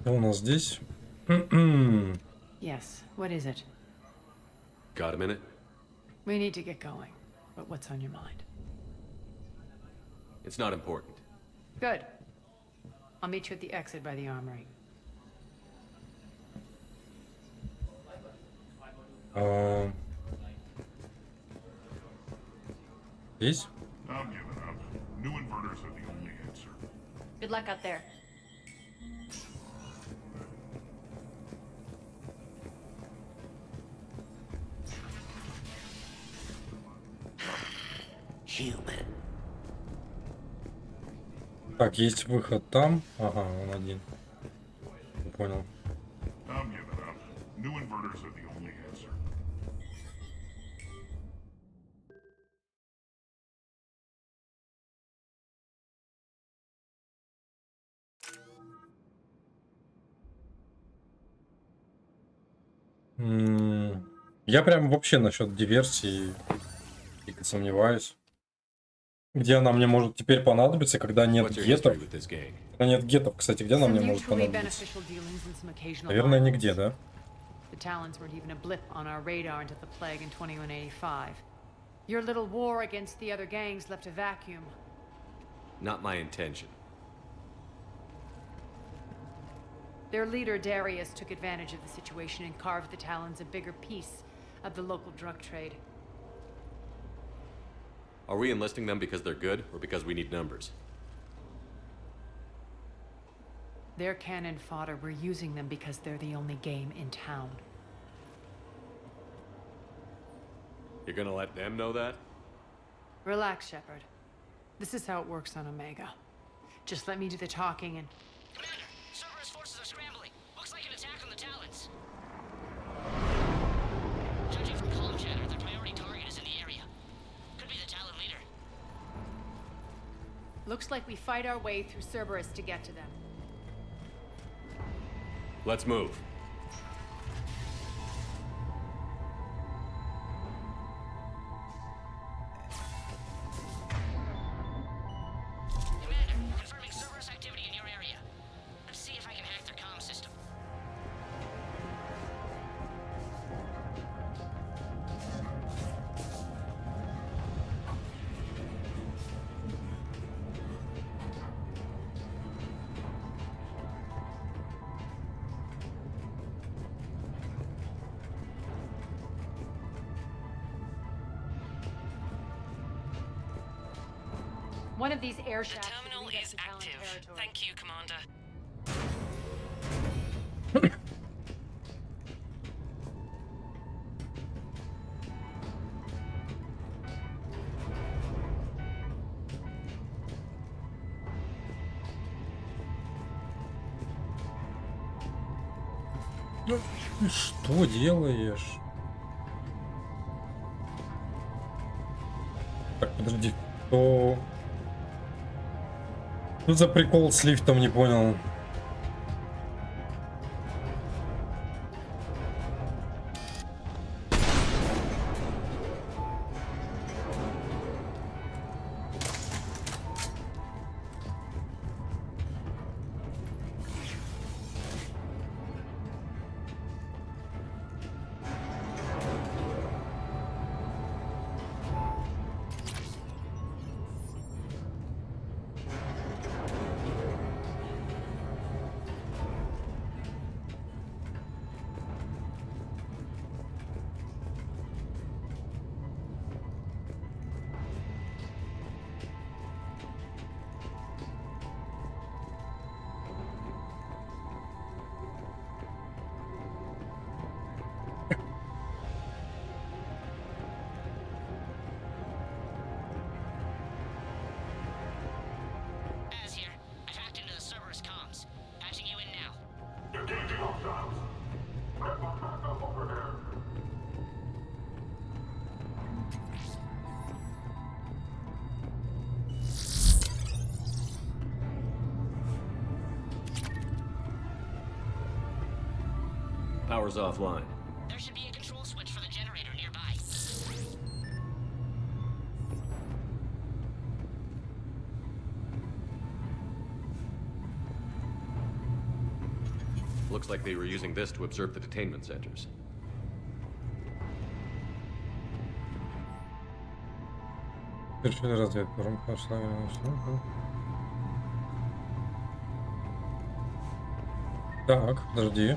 Что у нас здесь? Yes, what is it? Got a minute? We need to get going. But what's on your mind? It's not important. Good. I'll meet you at the exit by the armory. Здесь? I'm giving up. New inverters are the only answer. Good luck out there. Human. Так, есть выход там. Ага, он один. Не понял. I'm giving up. New inverters are the only answer. Я прям вообще насчет диверсии дико сомневаюсь. Где она мне может теперь понадобиться, когда нет What's your гетов? history with this gang? Когда нет гетов, кстати, где она Some мне может mutually понадобиться? beneficial dealings and some occasional Наверное, violence. нигде, да? The Talons weren't even a blip on our radar until the plague in 2185. Your little war against the other gangs left a vacuum. Not my intention. Their leader, Darius, took advantage of the situation and carved the Talons a bigger piece of the local drug trade. Are we enlisting them because they're good, or because we need numbers? They're cannon fodder. We're using them because they're the only game in town. You're gonna let them know that? Relax, Shepard. This is how it works on Omega. Just let me do the talking and... Commander, Cerberus forces are scrambling. Looks like an attack on the Talons. Judging from column chatter, their priority target is in the area. Could be the Talon leader. Looks like we fight our way through Cerberus to get to them. Let's move. Commander, confirming Cerberus activity in your area. Let's see if I can hack their comm system. One of these air The shafts will terminal lead us is to Talon active. territory. Thank you, Commander. Ты что делаешь? Так, подожди, что? Что за прикол с лифтом, не понял. Az here. I've hacked into the Cerberus comms. Patching you in now. Engaging hostiles. Get my backup over there. Power's offline. There should be a control switch for the generator nearby. Looks like they were using this to observe the detainment centers. Решили разведку. Громко оставили. Так, подожди.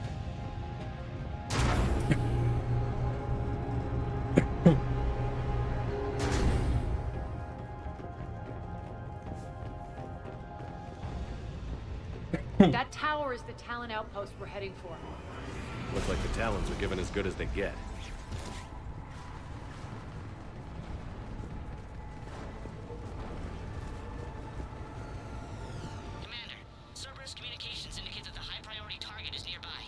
That tower is the Talon outpost we're heading for. Looks like the Talons are given as good as they get. Commander, Cerberus communications indicate that the high-priority target is nearby.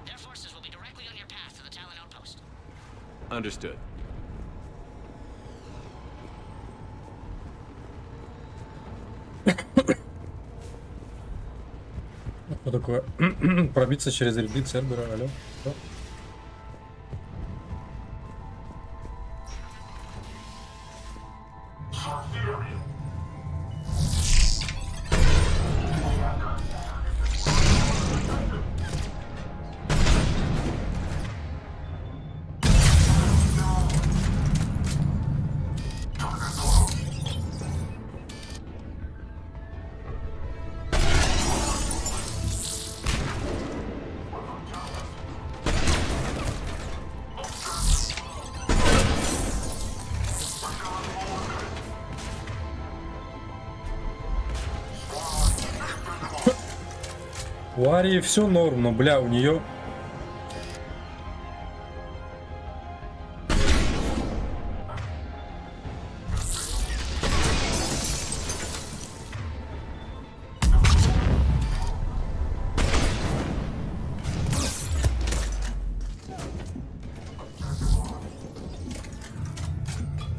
Their forces will be directly on your path to the Talon outpost. Understood. Что такое? Пробиться через ряды Цербера, алло? Что? У Арии все норм, но, бля, у нее...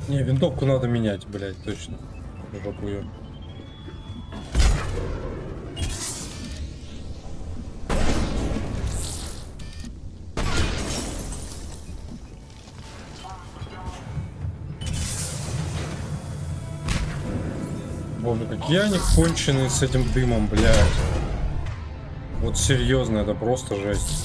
Не, винтовку надо менять, блядь, точно. Жопую. Боже, какие они конченые с этим дымом, блядь. Вот серьезно, это просто жесть.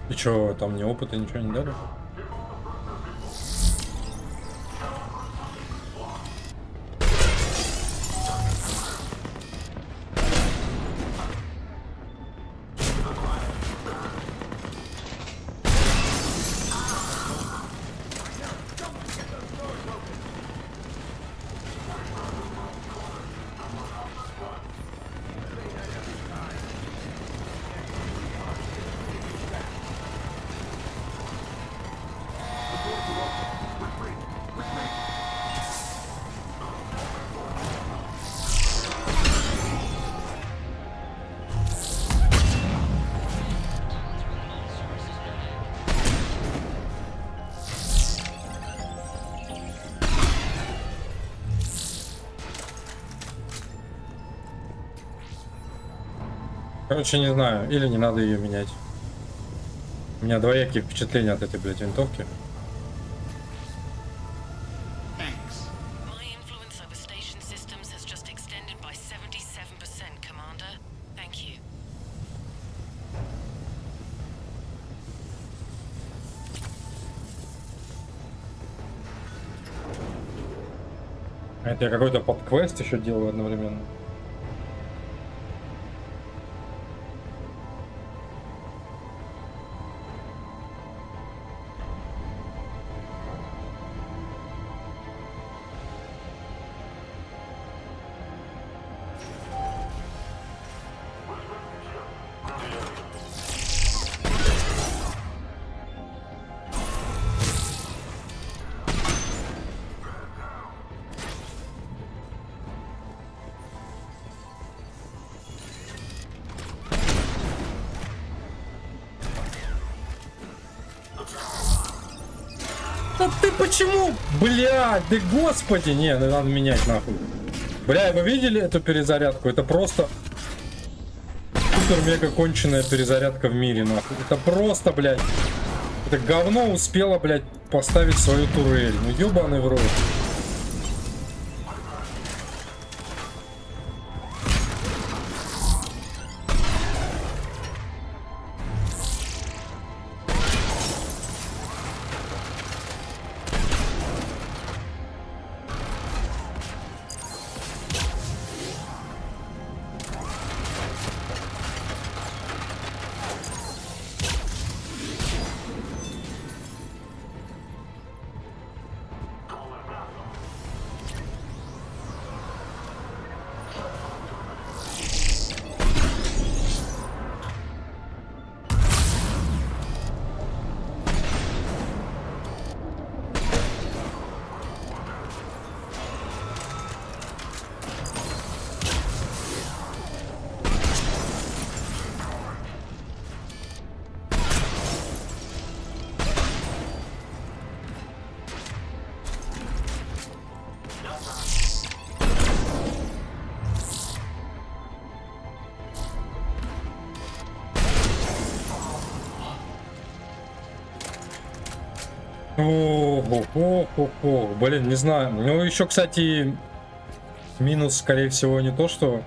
И чё, там ни опыта, ничего не дали? Короче, не знаю, или не надо ее менять. У меня двоякие впечатления от этой, блядь, винтовки. My influence over station systems has just extended by 77%, Commander. Thank you. А это я какой-то подквест еще делаю одновременно. Да ты почему? Блядь, да господи. Не, надо менять нахуй. Бля, вы видели эту перезарядку? Это просто супер-мега конченая перезарядка в мире, нахуй. Это просто, блядь. Это говно успело, блядь, поставить свою турель. Ну ёбаный в рот. О, блин, не знаю. Ну, еще, кстати, минус, скорее всего, не то, что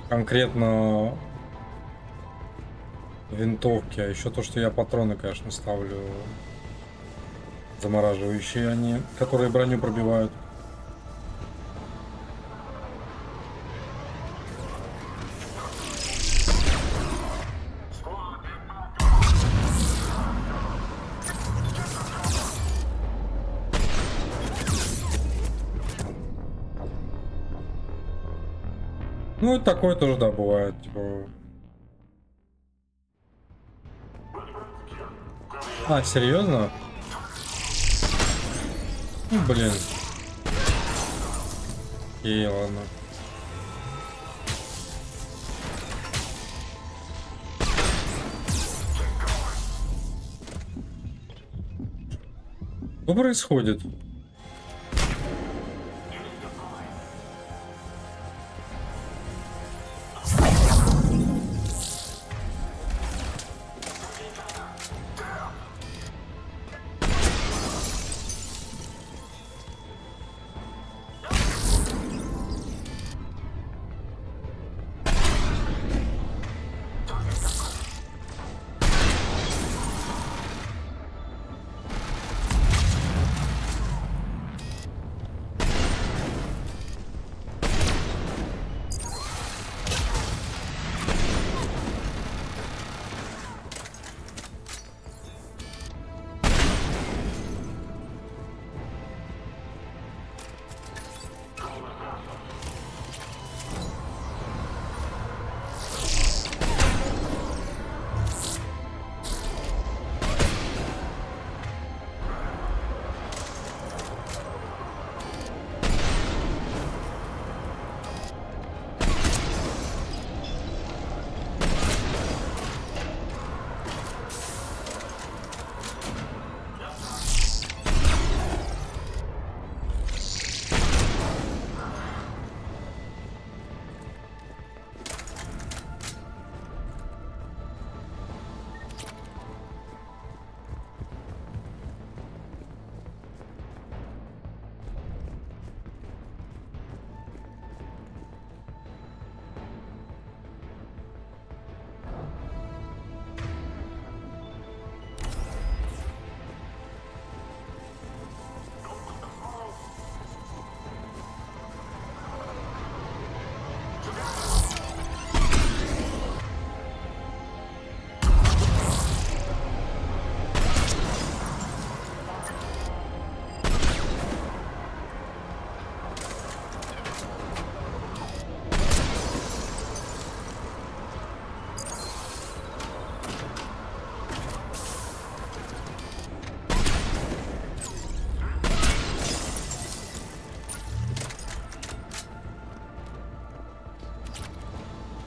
конкретно винтовки, а еще то, что я патроны, конечно, ставлю замораживающие, они, которые броню пробивают. Ну, и такое тоже, да, бывает, типа... А, серьезно? Ну, блин. И ладно. Что происходит?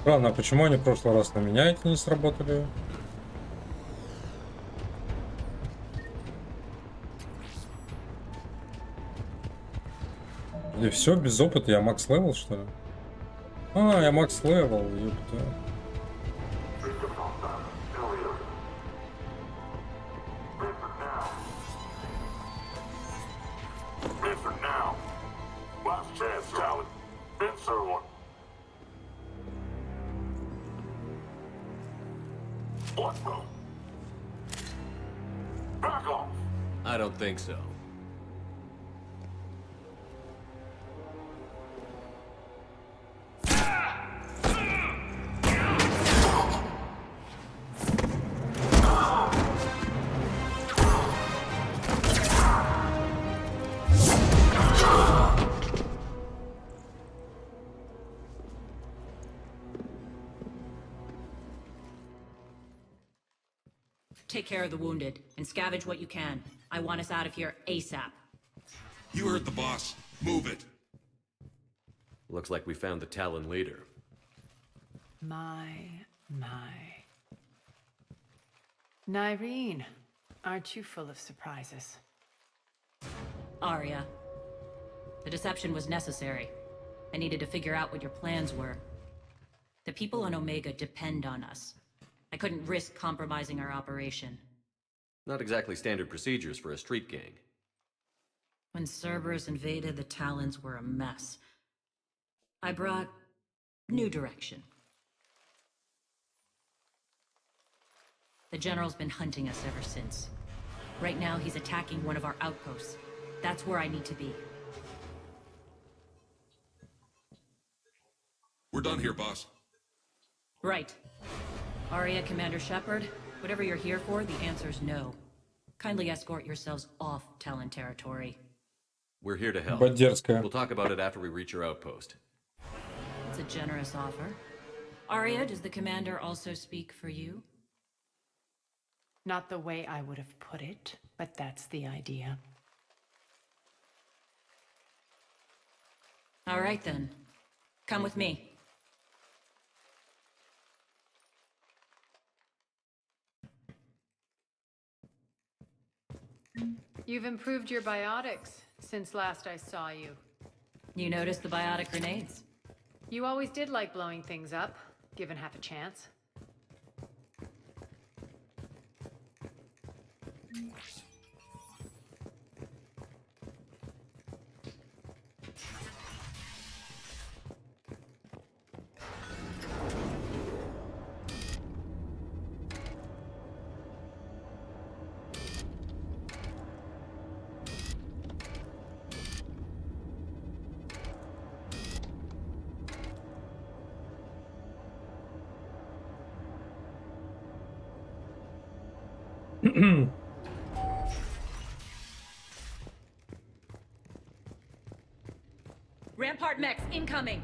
Странно, а почему они в прошлый раз на меня эти не сработали? И все, без опыта, я макс левел, что ли? А, я макс левел, ёпта. Victims hostile. Still here. Vincent now. Vincent now. Last chance, Talon. Vincent one. What the? Back off. I don't think so. Take care of the wounded, and scavenge what you can. I want us out of here ASAP. You heard the boss. Move it. Looks like we found the Talon leader. My. Nyreen, aren't you full of surprises? Arya. The deception was necessary. I needed to figure out what your plans were. The people on Omega depend on us. I couldn't risk compromising our operation. Not exactly standard procedures for a street gang. When Cerberus invaded, the Talons were a mess. I brought new direction. The General's been hunting us ever since. Right now, he's attacking one of our outposts. That's where I need to be. We're done here, boss. Right. Arya, Commander Shepard, whatever you're here for, the answer's no. Kindly escort yourselves off Talon territory. We're here to help. Ебать дерзкая. We'll talk about it after we reach your outpost. It's a generous offer. Arya, does the Commander also speak for you? Not the way I would have put it, but that's the idea. All right then. Come with me. You've improved your biotics since last I saw you. You noticed the biotic grenades? You always did like blowing things up, given half a chance. Rampart mechs incoming!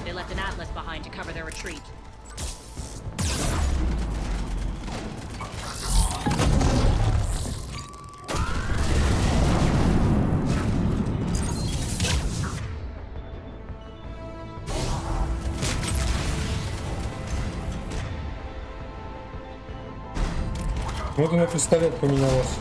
They left an Atlas behind to cover their retreat. Вот она пистолет поменялась.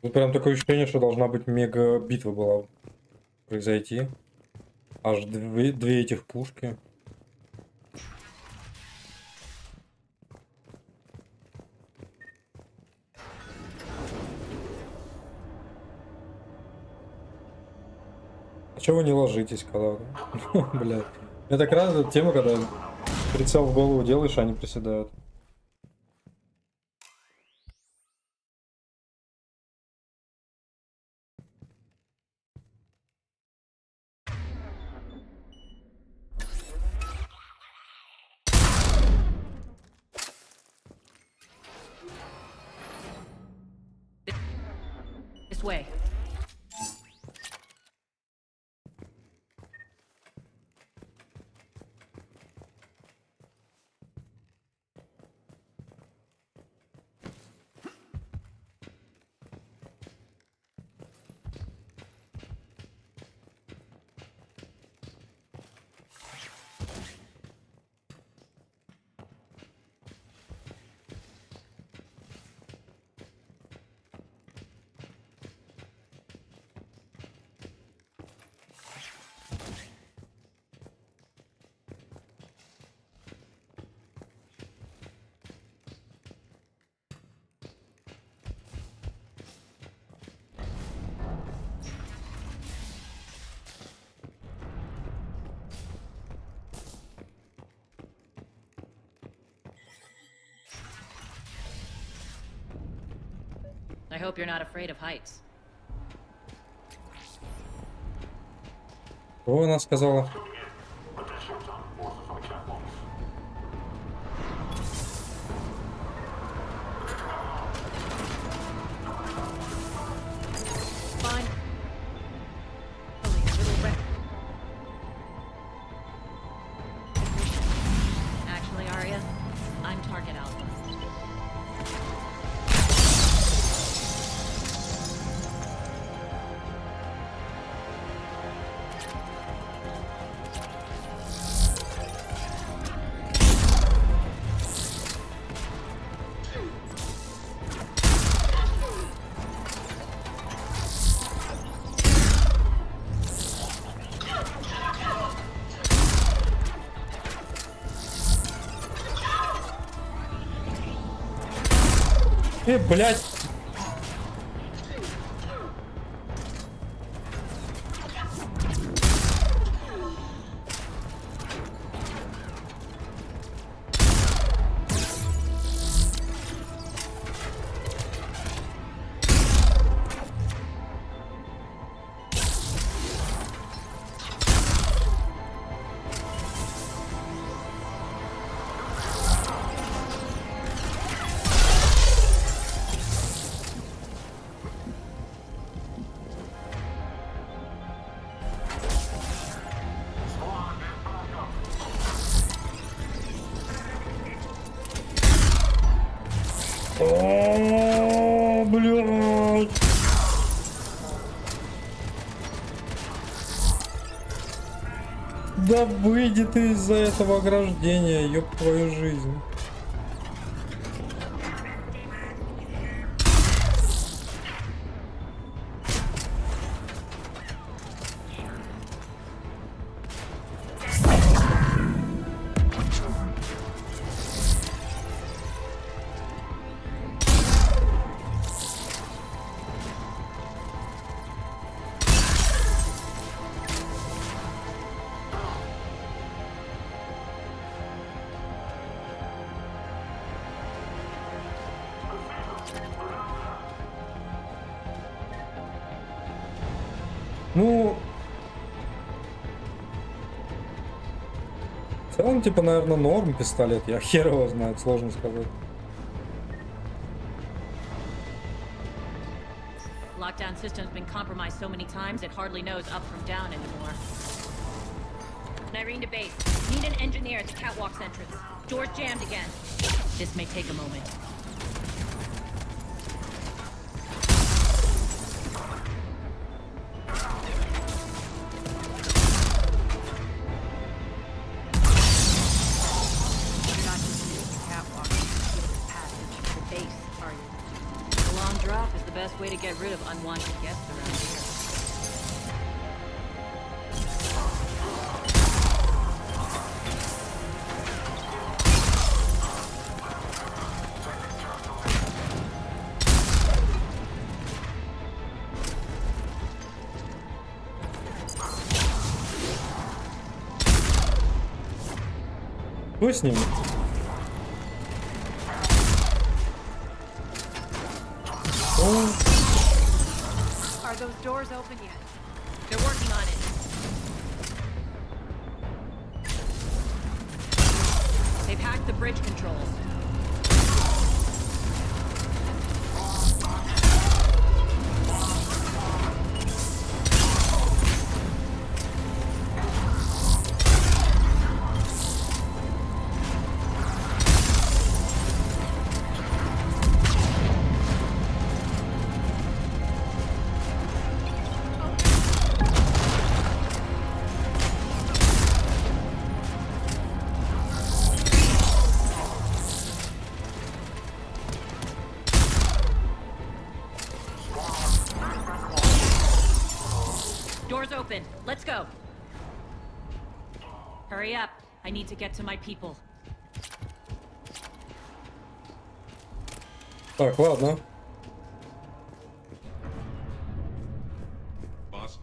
Тут прям такое ощущение, что должна быть мега битва была произойти. Аж две этих пушки. А чего вы не ложитесь, когда... Блядь. Мне так нравится эта тема, когда прицел в голову делаешь, а они приседают. This way. I hope you're not afraid of heights. Что она сказала? Fine. A little wreck. Actually, Arya, I'm target alpha. Блядь! О, блядь! Да выйди ты из-за этого ограждения, ёб твою жизнь. Ну, в целом, типа, наверное, норм пистолет. Я хер его знает, сложно сказать. Lockdown system's been compromised so many times it hardly knows up from down anymore. Irene to base. Need an engineer at the catwalk's entrance. Door's jammed again. This may take a moment. You're not just using the catwalk, the passage, the base, are you? The long drop is the best way to get rid of unwanted guests around here. Что с ним? Are those doors open yet? They're working on it. They've hacked the bridge controls. Doors open. Let's go. Hurry up. I need to get to my people. Так, ладно. Boss?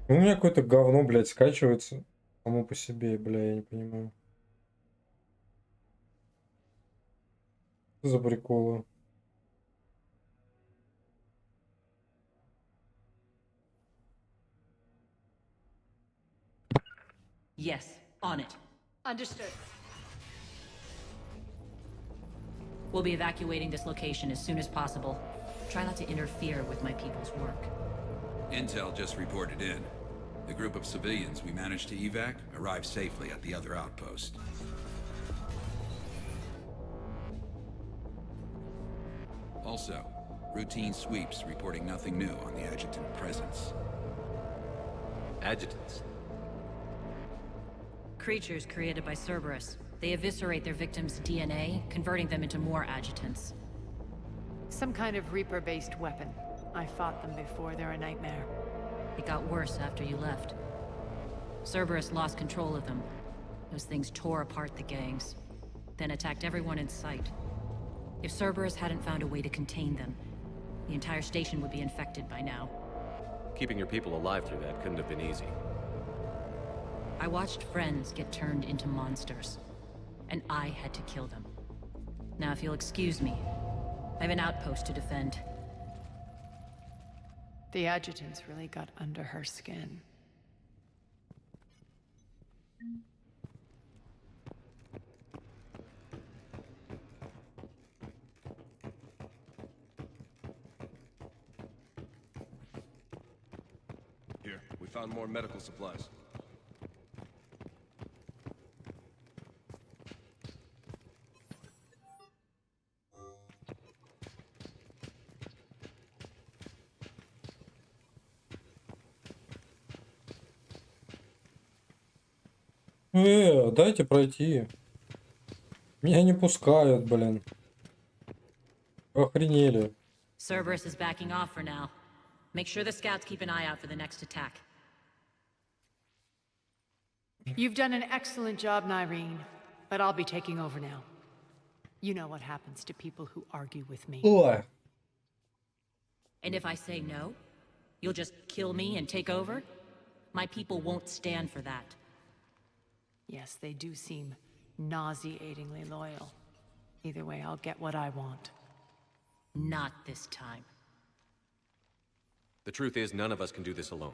У меня какое-то говно, блядь, скачивается само по себе, бля, я не понимаю. Что за приколы? Yes, on it. Understood. We'll be evacuating this location as soon as possible. Try not to interfere with my people's work. Intel just reported in. The group of civilians we managed to evac arrived safely at the other outpost. Also, routine sweeps reporting nothing new on the adjutant presence. Adjutants. Creatures created by Cerberus. They eviscerate their victims' DNA, converting them into more adjutants. Some kind of Reaper-based weapon. I fought them before, they're a nightmare. It got worse after you left. Cerberus lost control of them. Those things tore apart the gangs, then attacked everyone in sight. If Cerberus hadn't found a way to contain them, the entire station would be infected by now. Keeping your people alive through that couldn't have been easy. I watched friends get turned into monsters, and I had to kill them. Now, if you'll excuse me, I have an outpost to defend. The adjutants really got under her skin. Here, we found more medical supplies. Дайте пройти. Меня не пускают, блин. Охренели. Cerberus is backing off for now. Make sure the scouts keep an eye out for the next attack. You've done an excellent job, Nyreen, but I'll be taking over now. You know what happens to people who argue with me. Ой. And if I say no, you'll just kill me and take over? My people won't stand for that. Yes, they do seem nauseatingly loyal. Either way, I'll get what I want. Not this time. The truth is, none of us can do this alone.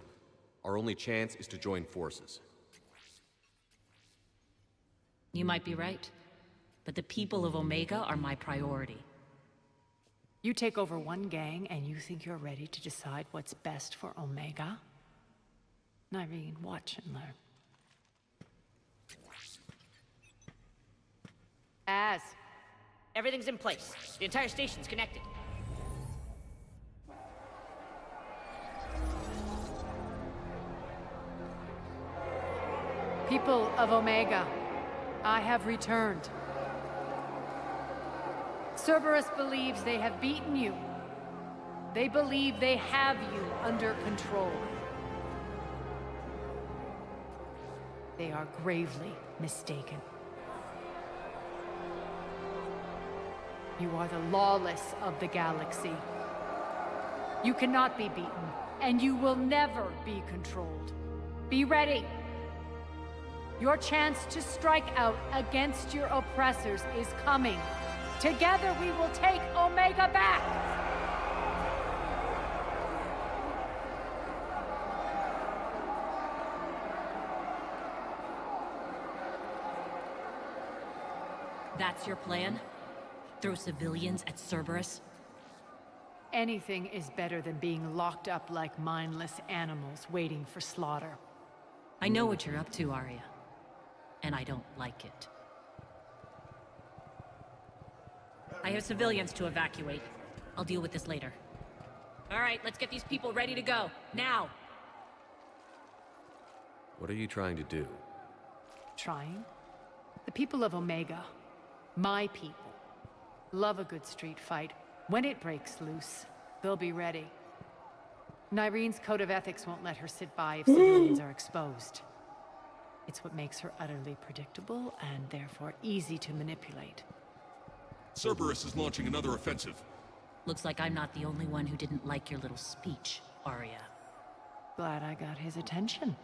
Our only chance is to join forces. You might be right, but the people of Omega are my priority. You take over one gang and you think you're ready to decide what's best for Omega? Nyreen, watch and learn. Az, everything's in place. The entire station's connected. People of Omega, I have returned. Cerberus believes they have beaten you. They believe they have you under control. They are gravely mistaken. You are the lawless of the galaxy. You cannot be beaten, and you will never be controlled. Be ready. Your chance to strike out against your oppressors is coming. Together we will take Omega back! That's your plan? Throw civilians at Cerberus? Anything is better than being locked up like mindless animals waiting for slaughter. I know what you're up to, Arya. And I don't like it. I have civilians to evacuate. I'll deal with this later. All right, let's get these people ready to go. Now! What are you trying to do? Trying? The people of Omega, my people, love a good street fight. When it breaks loose, they'll be ready. Nyreen's code of ethics won't let her sit by if civilians are exposed. It's what makes her utterly predictable and therefore easy to manipulate. Cerberus is launching another offensive. Looks like I'm not the only one who didn't like your little speech, Arya. Glad I got his attention.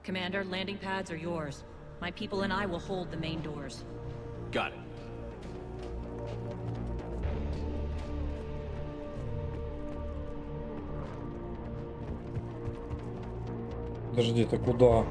Commander, landing pads are yours. My people and I will hold the main doors. Got it. Подожди, ты куда?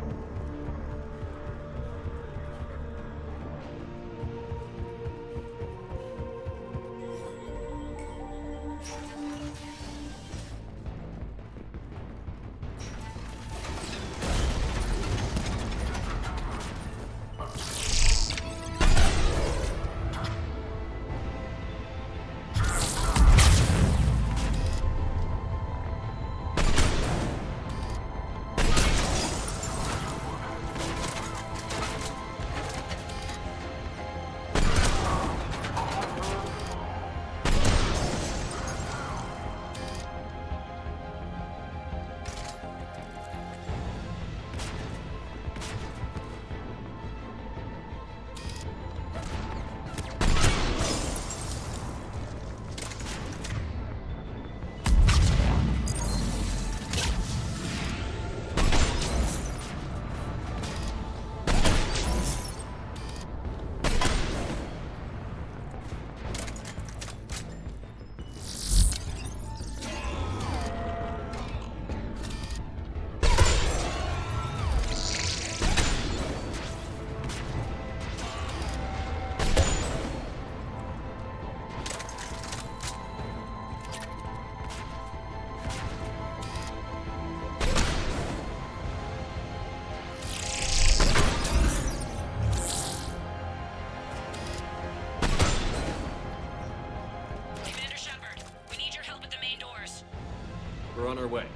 We're on our way.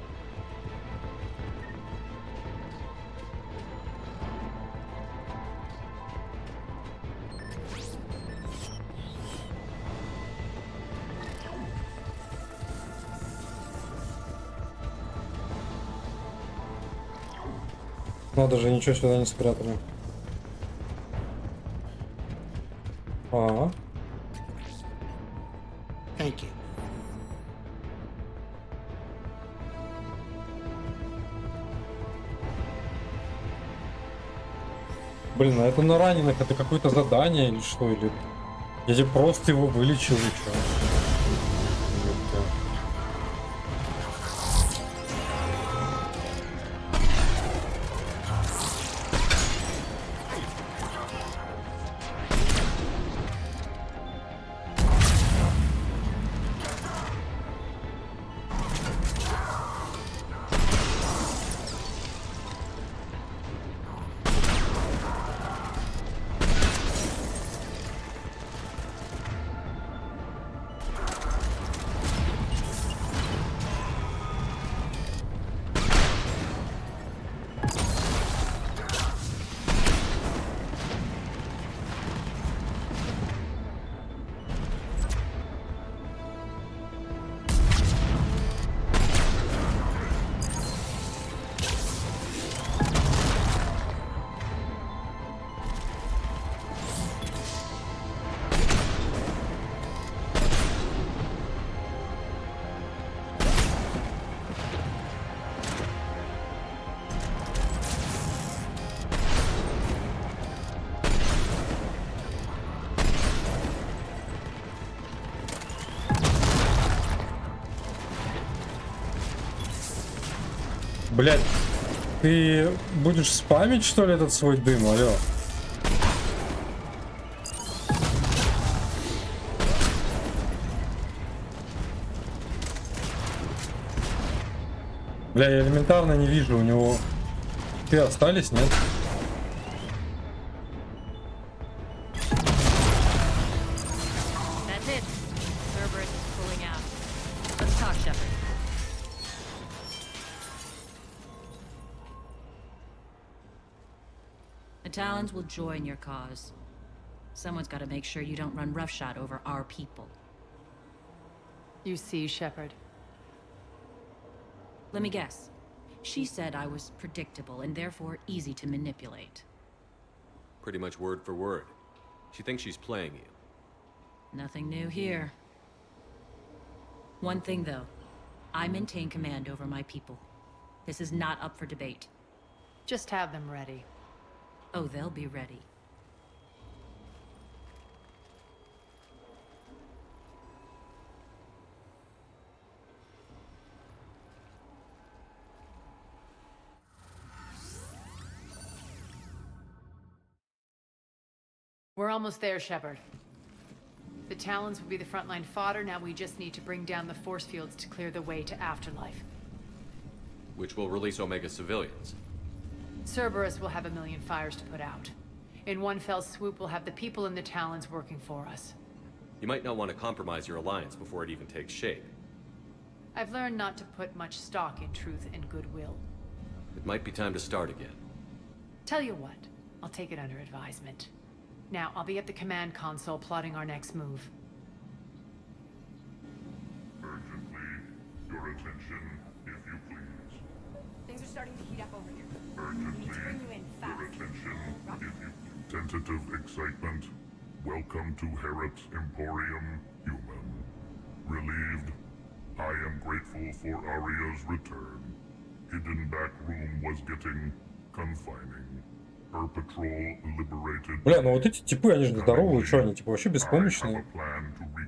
Надо же, ничего сюда не спрятали. Ага. Thank you. Блин, а это на раненых, это какое-то задание или что? Или я тебе просто его вылечил и что? Блядь, ты будешь спамить, что ли, этот свой дым, алё? Бля, я элементарно не вижу у него. Ты остались, нет? That's it. Cerberus is pulling out. Let's talk, Shepard. The Talons will join your cause. Someone's got to make sure you don't run roughshod over our people. You see, Shepard. Let me guess. She said I was predictable and therefore easy to manipulate. Pretty much word for word. She thinks she's playing you. Nothing new here. One thing, though. I maintain command over my people. This is not up for debate. Just have them ready. Oh, they'll be ready. We're almost there, Shepard. The Talons will be the frontline fodder, now we just need to bring down the force fields to clear the way to Afterlife. Which will release Omega civilians. Cerberus will have a million fires to put out. In one fell swoop, we'll have the people in the Talons working for us. You might not want to compromise your alliance before it even takes shape. I've learned not to put much stock in truth and goodwill. It might be time to start again. Tell you what, I'll take it under advisement. Now, I'll be at the command console plotting our next move. Urgently, your attention, if you please. Things are starting to heat up over here. Urgently, bring you in fast. your attention, if you tentative excitement. Welcome to Herod's Emporium, human. Relieved, I am grateful for Aria's return. Hidden back room was getting confining. Her patrol liberated. Бля, ну вот эти типы, они же здоровые, что они, типа, вообще беспомощные?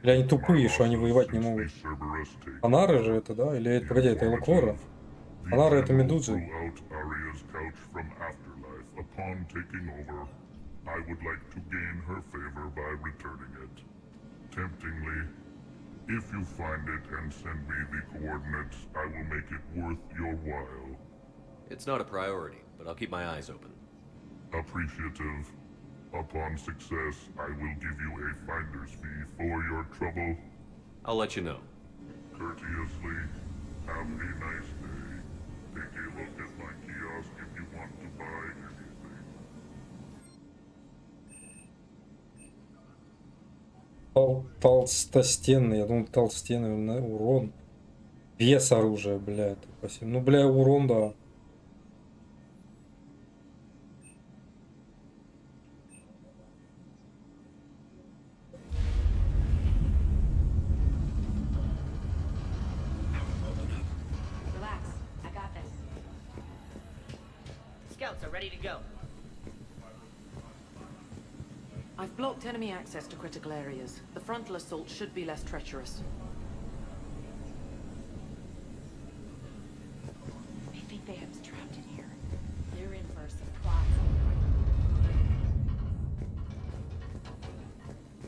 Или они тупые, что они воевать не могут? Анары же это, да? Или, погоди, это Элоквора? Анары это Медузы. I would like to gain her favor by returning it. Temptingly, if you find it and send me the coordinates, I will make it worth your while. It's not a priority, but I'll keep my eyes open. Appreciative. Upon success, I will give you a finder's fee for your trouble. I'll let you know. Courteously, have a nice day. Take a look at my kiosk if you want to buy anything. Толстостенный, я думал, толстенный урон. Вес оружия, бля, это спасибо. Ну, бля, урон, да. Relax. I got this. Scouts are ready to go. I've blocked enemy access to critical areas. The frontal assault should be less treacherous. I think they have us trapped in here. They're in for a surprise.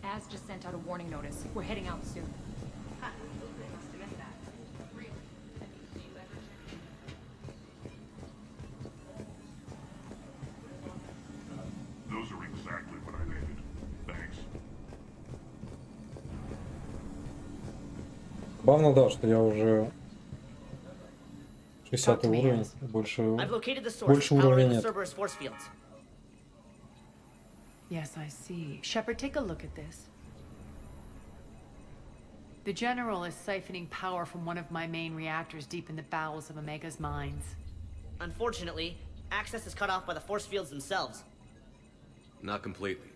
Az just sent out a warning notice. We're heading out soon. Ha! They must have missed that. Those are exactly what I needed. Thanks. Забавно, да, что я уже 60 уровень, больше I've located the source больше уровня powering the нет. Cerberus force fields. Yes, I see. Shepard, take a look at this. The General is siphoning power from one of my main reactors deep in the bowels of Omega's mines. Unfortunately, access is cut off by the force fields themselves. Not completely.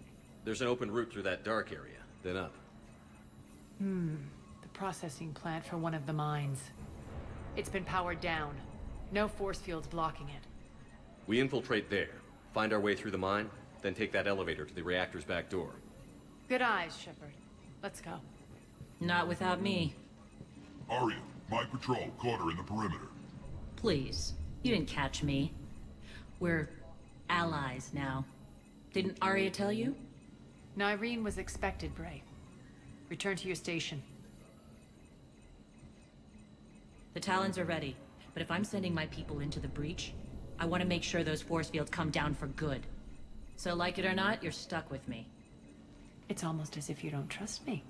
There's an open route through that dark area, then up. The processing plant for one of the mines. It's been powered down. No force fields blocking it. We infiltrate there, find our way through the mine, then take that elevator to the reactor's back door. Good eyes, Shepard. Let's go. Not without me. Arya, my patrol caught her in the perimeter. Please. You didn't catch me. We're allies now. Didn't Arya tell you? Nyreen was expected, Bray. Return to your station. The Talons are ready, but if I'm sending my people into the breach, I want to make sure those force fields come down for good. So like it or not, you're stuck with me. It's almost as if you don't trust me.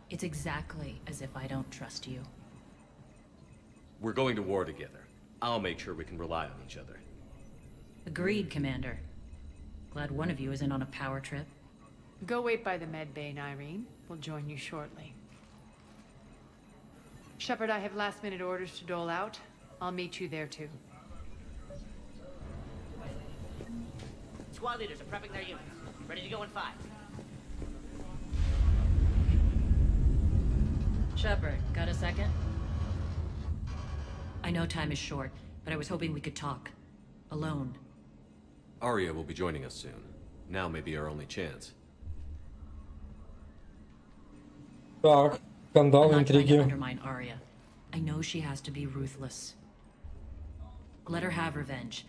It's exactly as if I don't trust you. We're going to war together. I'll make sure we can rely on each other. Agreed, Commander. Glad one of you isn't on a power trip. Go wait by the med bay, Nyreen. We'll join you shortly. Shepard, I have last-minute orders to dole out. I'll meet you there, too. Squad leaders are prepping their units. Ready to go in 5. Shepard, got a second? I know time is short, but I was hoping we could talk. Alone. Arya will be joining us soon. Now may be our only chance. Так, I'm скандал, not trying to интриги. undermine Arya. I know she has to be ruthless. Let her have revenge.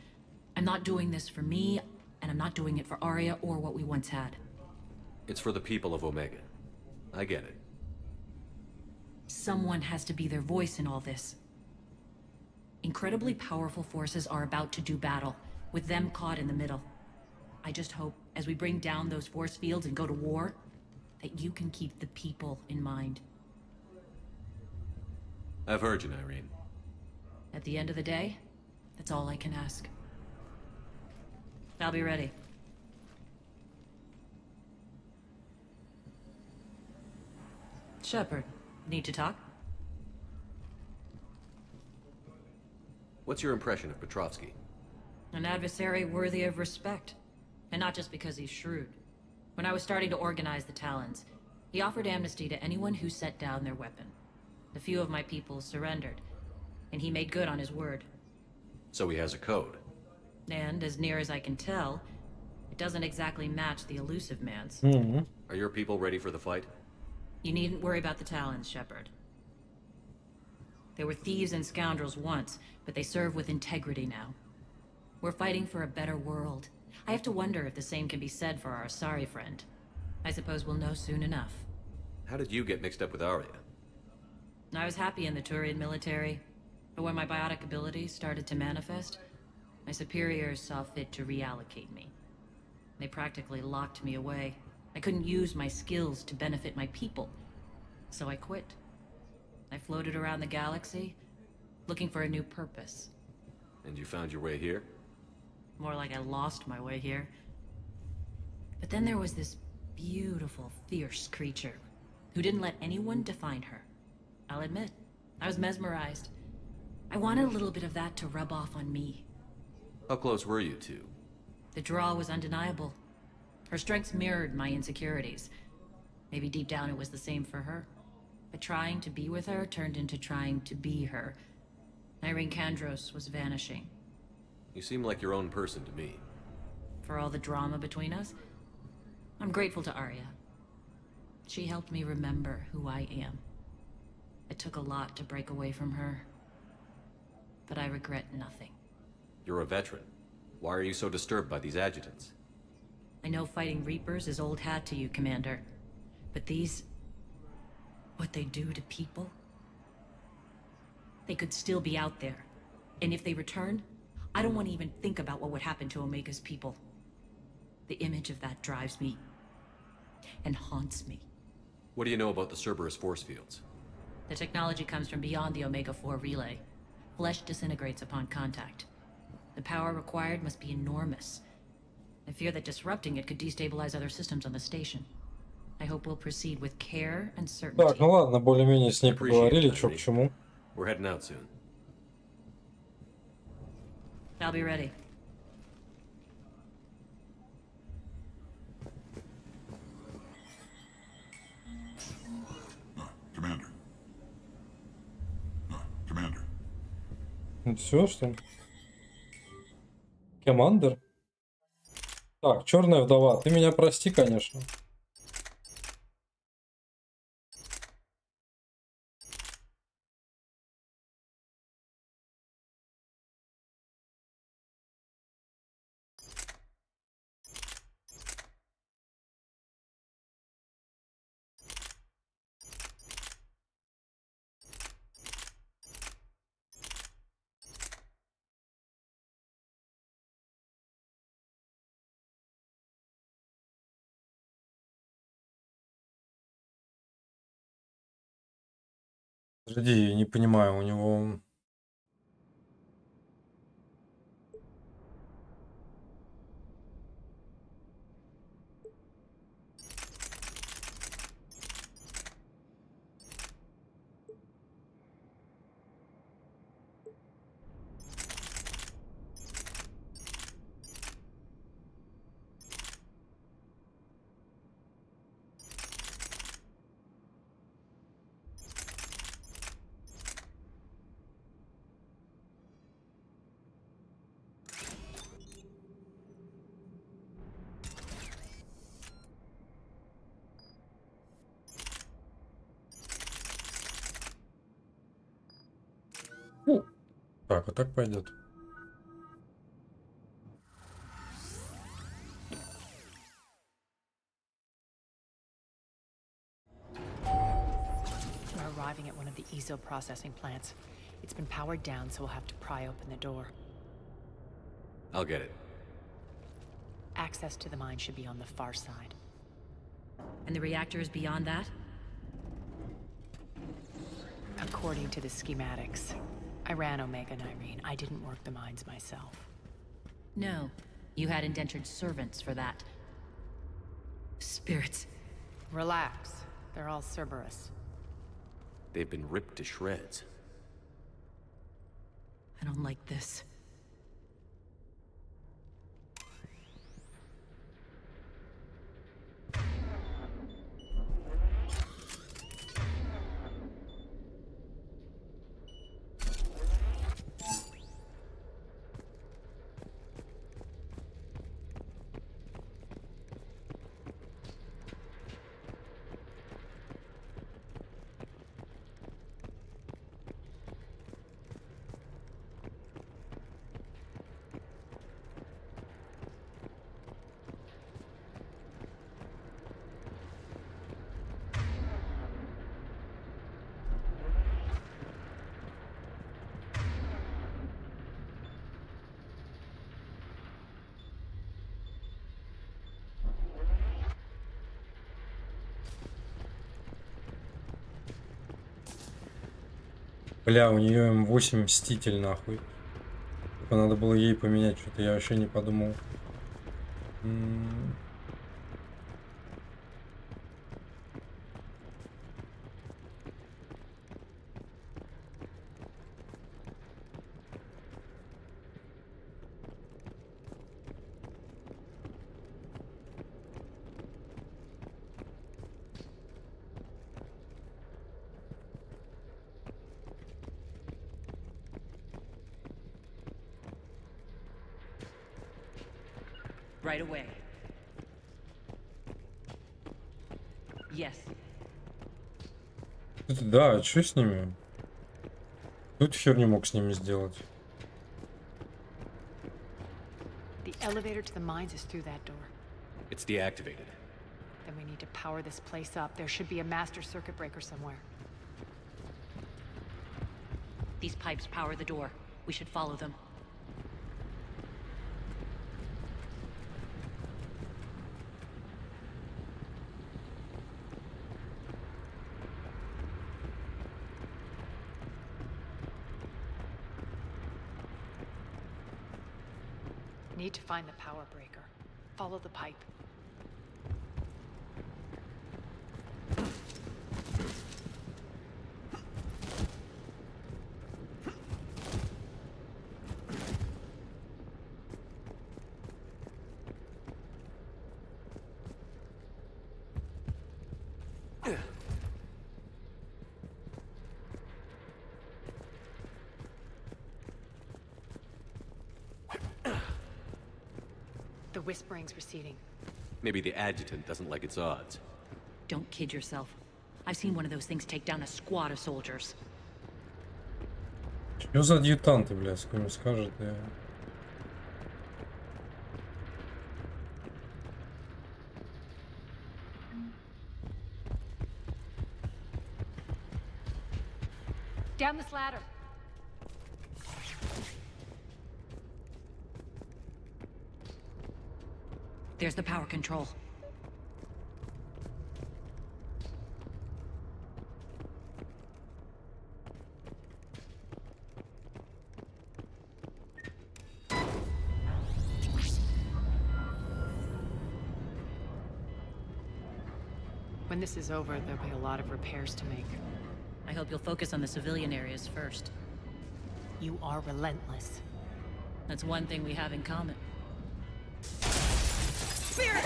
I'm not doing this for me, and I'm not doing it for Arya or what we once had. It's for the people of Omega. I get it. Someone has to be their voice in all this. Incredibly powerful forces are about to do battle, with them caught in the middle. I just hope, as we bring down those force fields and go to war, that you can keep the people in mind. I've heard you, Nyreen. At the end of the day, that's all I can ask. I'll be ready. Shepard, need to talk? What's your impression of Petrovsky? An adversary worthy of respect. And not just because he's shrewd. When I was starting to organize the Talons, he offered amnesty to anyone who set down their weapon. A few of my people surrendered, and he made good on his word. So he has a code. And, as near as I can tell, it doesn't exactly match the elusive man's. Are your people ready for the fight? You needn't worry about the Talons, Shepard. They were thieves and scoundrels once, but they serve with integrity now. We're fighting for a better world. I have to wonder if the same can be said for our Asari friend. I suppose we'll know soon enough. How did you get mixed up with Arya? I was happy in the Turian military, but when my biotic abilities started to manifest, my superiors saw fit to reallocate me. They practically locked me away. I couldn't use my skills to benefit my people, so I quit. I floated around the galaxy, looking for a new purpose. And you found your way here? More like I lost my way here. But then there was this beautiful, fierce creature who didn't let anyone define her. I'll admit, I was mesmerized. I wanted a little bit of that to rub off on me. How close were you two? The draw was undeniable. Her strengths mirrored my insecurities. Maybe deep down it was the same for her. But trying to be with her turned into trying to be her. Irene Kandros was vanishing. You seem like your own person to me. For all the drama between us, I'm grateful to Arya. She helped me remember who I am. It took a lot to break away from her, but I regret nothing. You're a veteran. Why are you so disturbed by these adjutants? I know fighting Reapers is old hat to you, Commander. But these... what they do to people? They could still be out there. And if they return, I don't want to even think about what would happen to Omega's people. The image of that drives me. And haunts me. What do you know about the Cerberus force fields? The technology comes from beyond the Omega-4 relay. Flesh disintegrates upon contact. The power required must be enormous. I fear that disrupting it could destabilize other systems on the station. I hope we'll proceed with care and certainty. Так, ну ладно, более-менее с ней поговорили, чё к чему. We're heading out soon. I'll be ready. Commander. Commander. Все, что ли? Командер? Так, черная вдова, ты меня прости, конечно. Подожди, я не понимаю, у него... Так, а так пойдет. We're arriving at one of the ESO processing plants. It's been powered down, so we'll have to pry open the door. I'll get it. Access to the mine should be on the far side. And the reactor is beyond that? According to the schematics. I ran Omega, Nyreen. I didn't work the mines myself. No. You had indentured servants for that. Spirits. Relax. They're all Cerberus. They've been ripped to shreds. I don't like this. Бля, у нее М8 Мститель, нахуй. Типа надо было ей поменять, что-то я вообще не подумал. Right away. Yes. Да, что с ними? Тут херню мог с ними сделать. The elevator to the mines is through that door. It's deactivated. Then we need to power this place up. There should be a master circuit breaker somewhere. These pipes power the door. We should follow them. Need to find the power breaker. Follow the pipe. The whispering's receding. Maybe the adjutant doesn't like its odds. Don't kid yourself. I've seen one of those things take down a squad of soldiers. Что за адъютанты, бля, с кем скажет, я... Down this ladder. There's the power control. When this is over, there'll be a lot of repairs to make. I hope you'll focus on the civilian areas first. You are relentless. That's one thing we have in common. Spirit!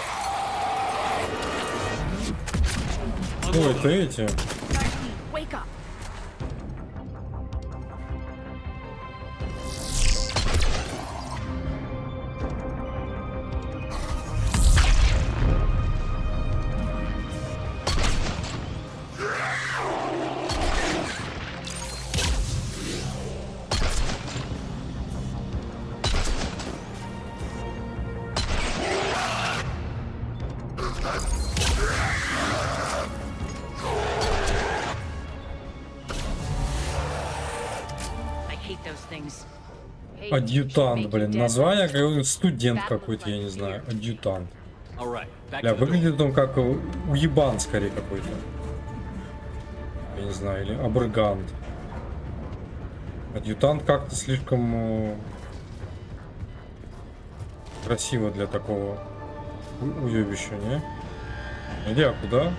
Ой, это эти. Wake up! Адъютант, блин. Название, говорю, студент какой-то, я не знаю. Адъютант. Бля, выглядит он как уебан скорее какой-то. Я не знаю, или абрыгант. Адъютант как-то слишком красиво для такого уебища, не? Иди, а куда?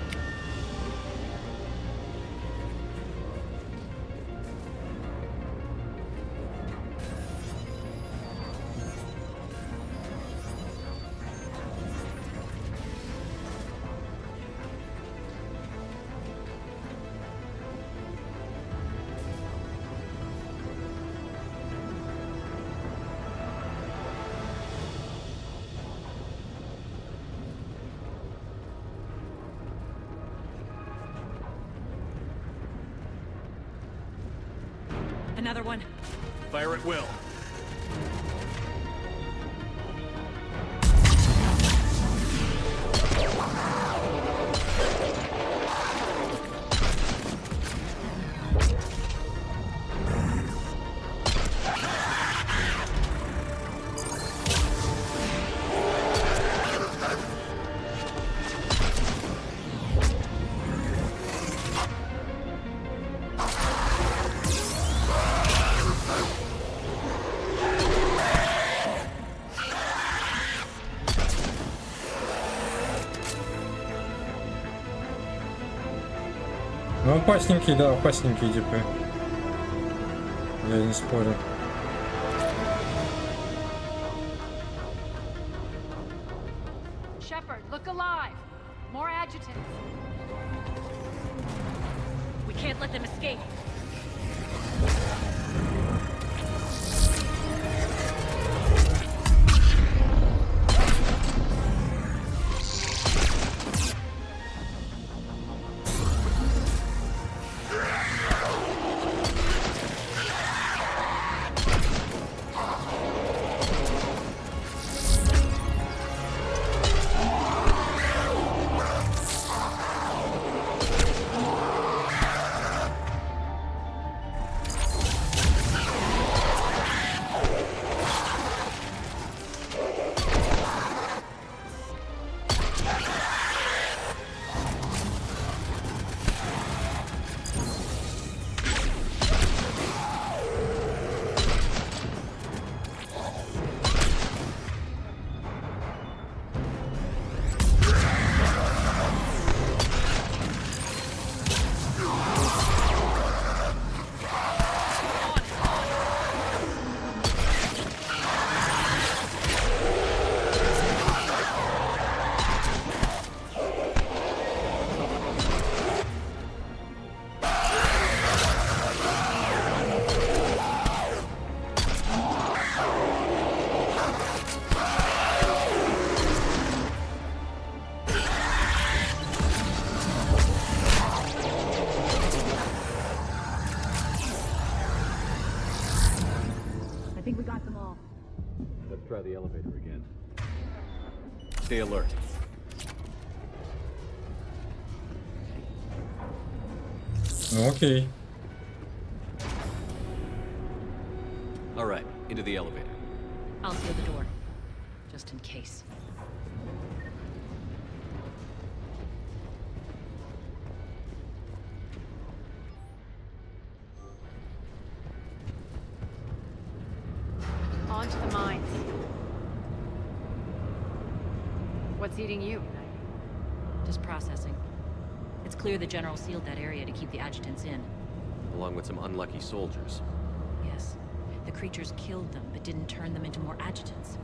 Another one. Fire at will. Ну, опасненький, да, опасненький, типа. Я не спорю. Shepard, look alive. More adjutants. We can't let them escape. I think we got them all. Let's try the elevator again. Stay alert. Ну, окей. All right, into the elevator. I'll seal the door, just in case. On to the mines. What's eating you? Just processing. clear the general sealed that area to keep the adjutants in. Along with some unlucky soldiers. Yes. The creatures killed them, but didn't turn them into more adjutants.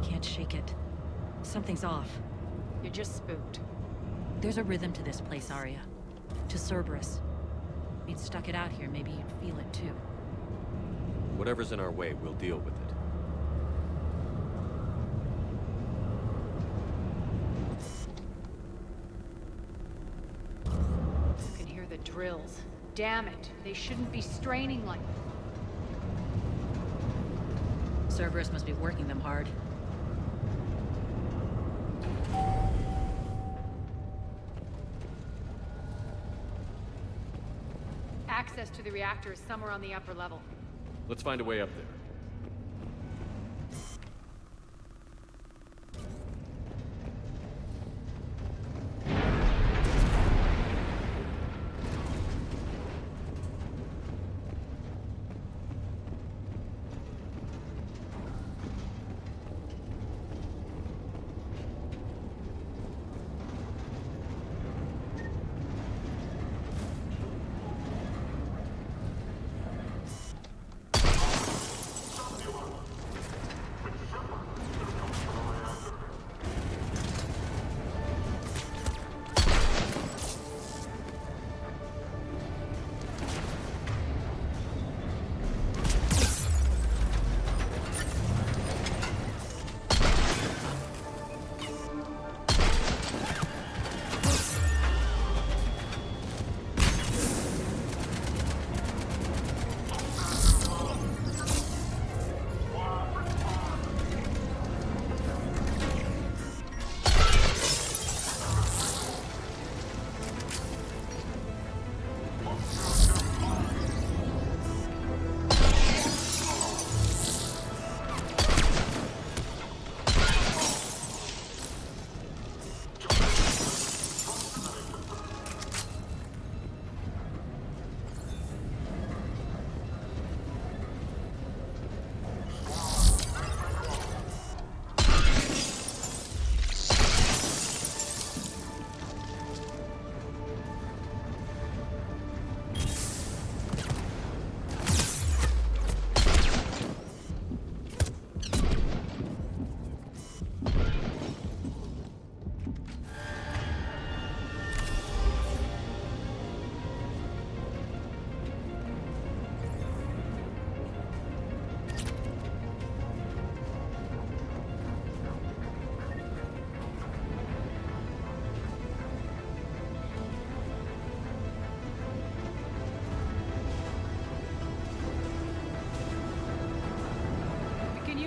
Can't shake it. Something's off. You're just spooked. There's a rhythm to this place, Arya. To Cerberus. If you'd stuck it out here, maybe you'd feel it too. Whatever's in our way, we'll deal with it. You can hear the drills. Damn it. They shouldn't be straining like that. Cerberus must be working them hard. Access to the reactor is somewhere on the upper level. Let's find a way up there.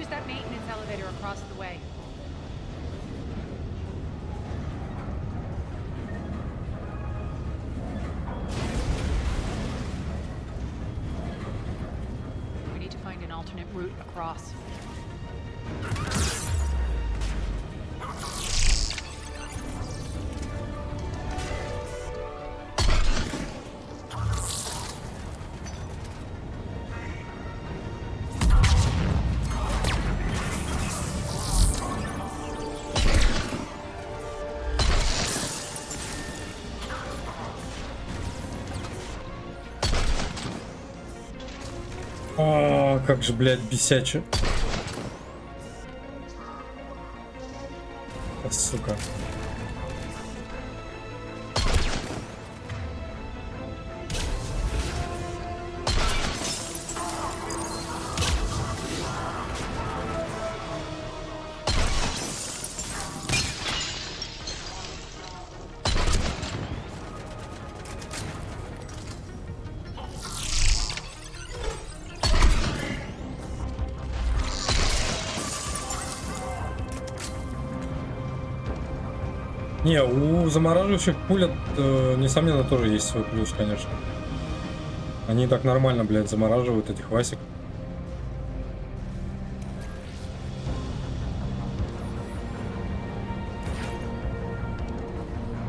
That maintenance elevator across the way. We need to find an alternate route across. А, как же, блядь, бесяче. Сука. Не, у замораживающих пуль, несомненно, тоже есть свой плюс, конечно. Они так нормально, блядь, замораживают этих васик.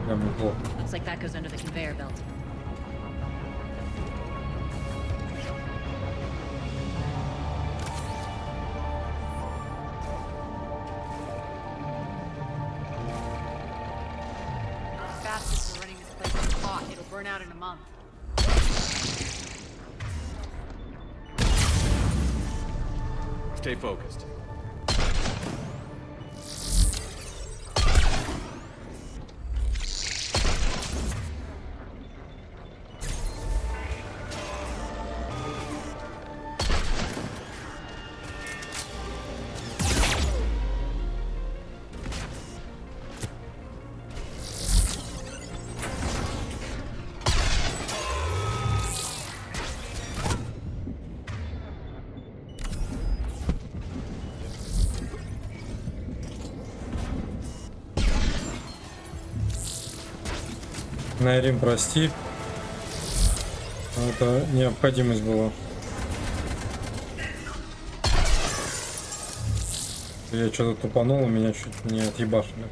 Прям неплохо. burn out in a month. Stay focused. Найрим, прости. Это необходимость была. Я что-то тупанул, меня чуть не отъебашили.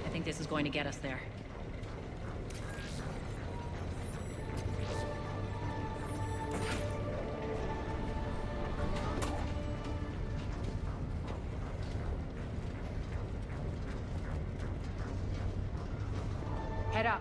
I think this is going to get us there. Head up.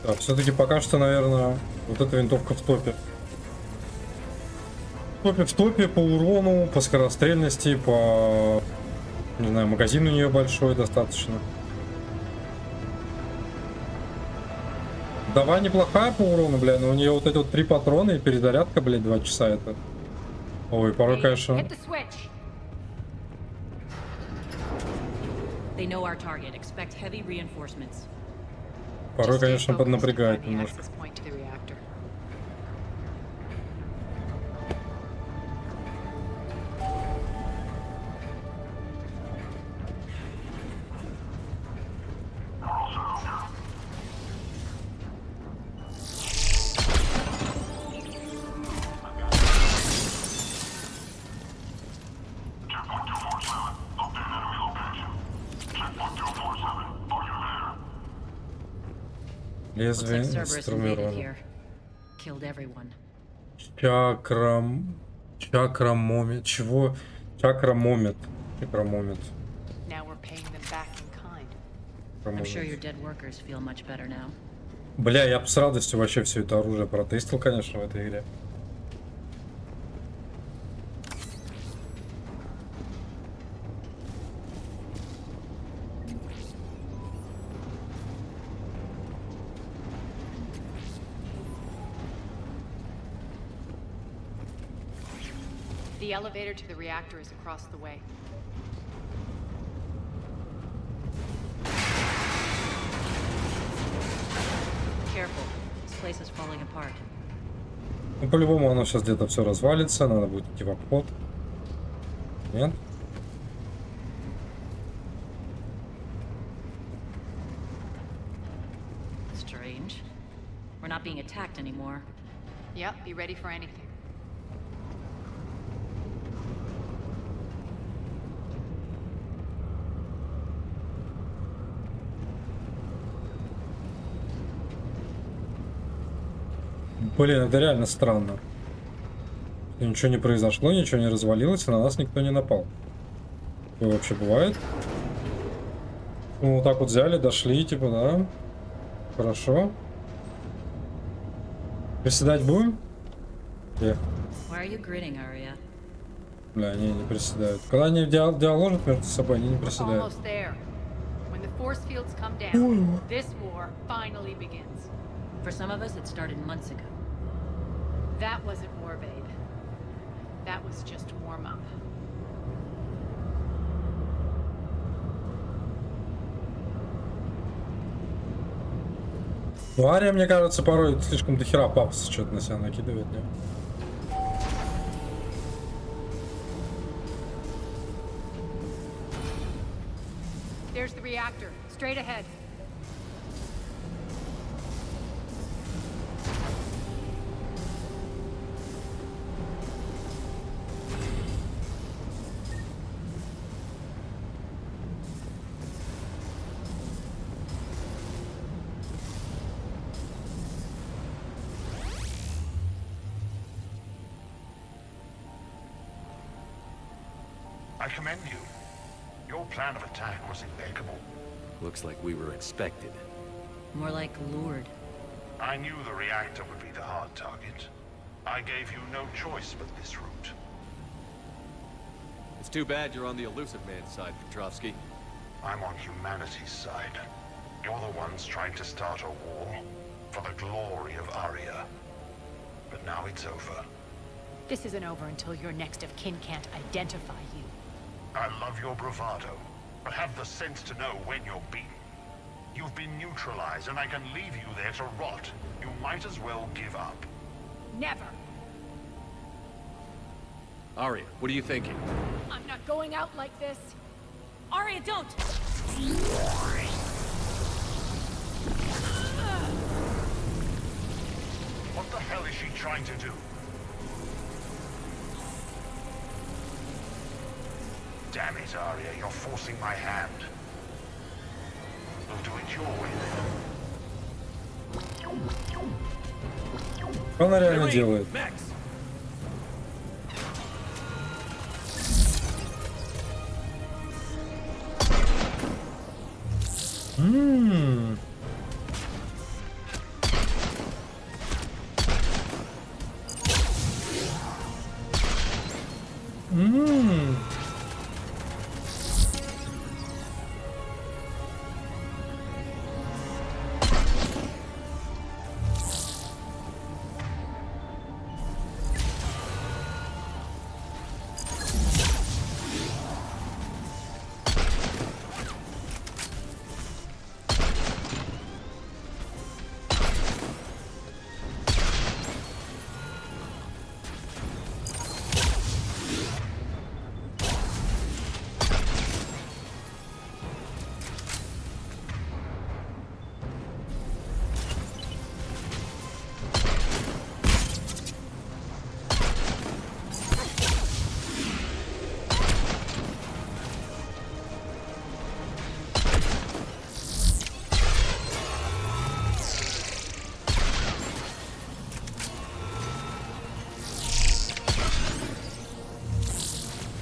Так, все-таки пока что, наверное, вот эта винтовка в топе. В топе по урону, по скорострельности, по... Не знаю, магазин у нее большой достаточно. Давай неплохая по урону, бля, но у нее вот эти вот 3 патрона и перезарядка, блядь, 2 часа это. Ой, порой, конечно... They know our target. Expect heavy reinforcements. Порой, конечно, поднапрягает немножко. Лезвие инструмировано. Чакрамомет. Чего? Чакрамомет. Чакрамомет. Бля, я бы с радостью вообще все это оружие протестил, конечно, в этой игре. The elevator to the reactor is across the way. Careful. This place is falling apart. Ну, по-любому оно сейчас где-то все развалится, надо будет идти в обход. Нет? Strange. We're not being attacked anymore. Yep, be ready for anything. Блин, это реально странно. Ничего не произошло, ничего не развалилось, и на нас никто не напал. Что вообще бывает? Ну, вот так вот взяли, дошли, типа, да. Хорошо. Приседать будем? Где? Why are you grinning, Arya? Бля, они не приседают. Когда они диалогят между собой, они не приседают. Almost there. When the force fields come down, this war finally begins. For some of us, it started months ago. That wasn't war, babe. That was just warm-up. Ну, Ария, мне кажется, порой слишком дохера пафоса что-то на себя накидывает. Не? There's the reactor. Straight ahead. I commend you. Your plan of attack was impeccable. Looks like we were expected. More like lured. I knew the reactor would be the hard target. I gave you no choice but this route. It's too bad you're on the Illusive Man's side, Petrovsky. I'm on humanity's side. You're the ones trying to start a war for the glory of Arya. But now it's over. This isn't over until your next of kin can't identify you. I love your bravado, but have the sense to know when you're beaten. You've been neutralized, and I can leave you there to rot. You might as well give up. Never. Arya, what are you thinking? I'm not going out like this. Arya, don't! What the hell is she trying to do? Damn it, Arya, you're forcing my hand. We'll do it your way then. Что она реально делает?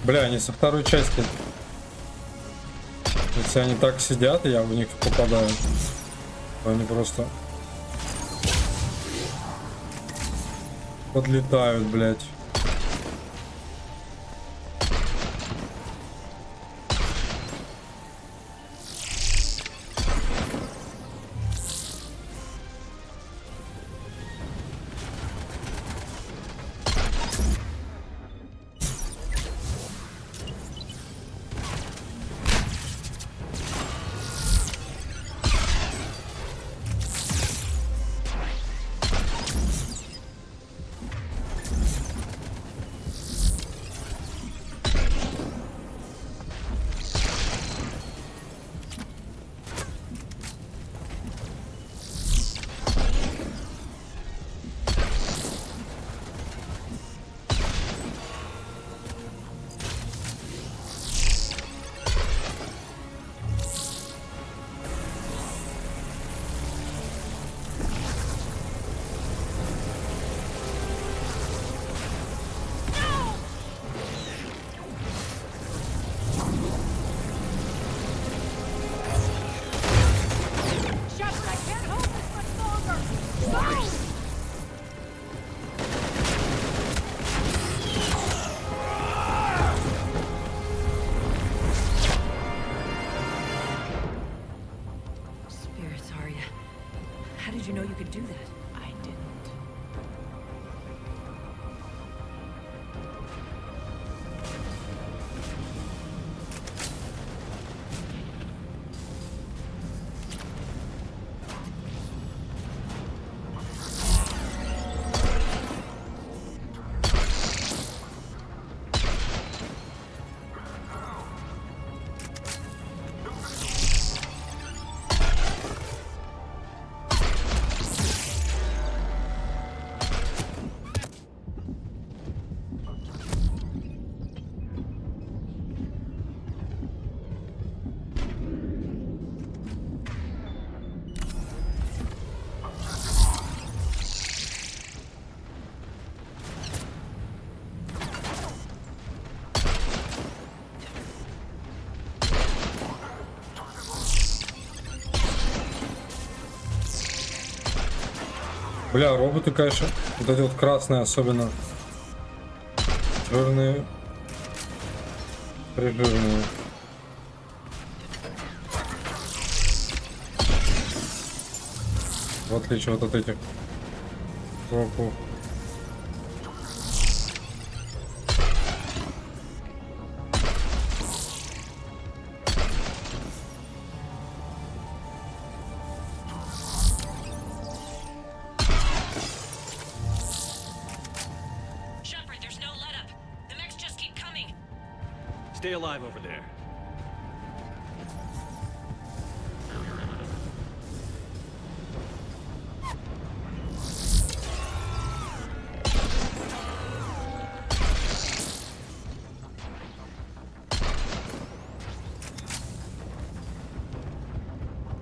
Бля, они со второй части. Если они так сидят, и я в них попадаю, то они просто подлетают, блядь. could do that. I didn't. Бля, роботы, конечно, вот эти вот красные особенно. Жирные. Прижирные. В отличие вот от этих. Року. Stay alive over there.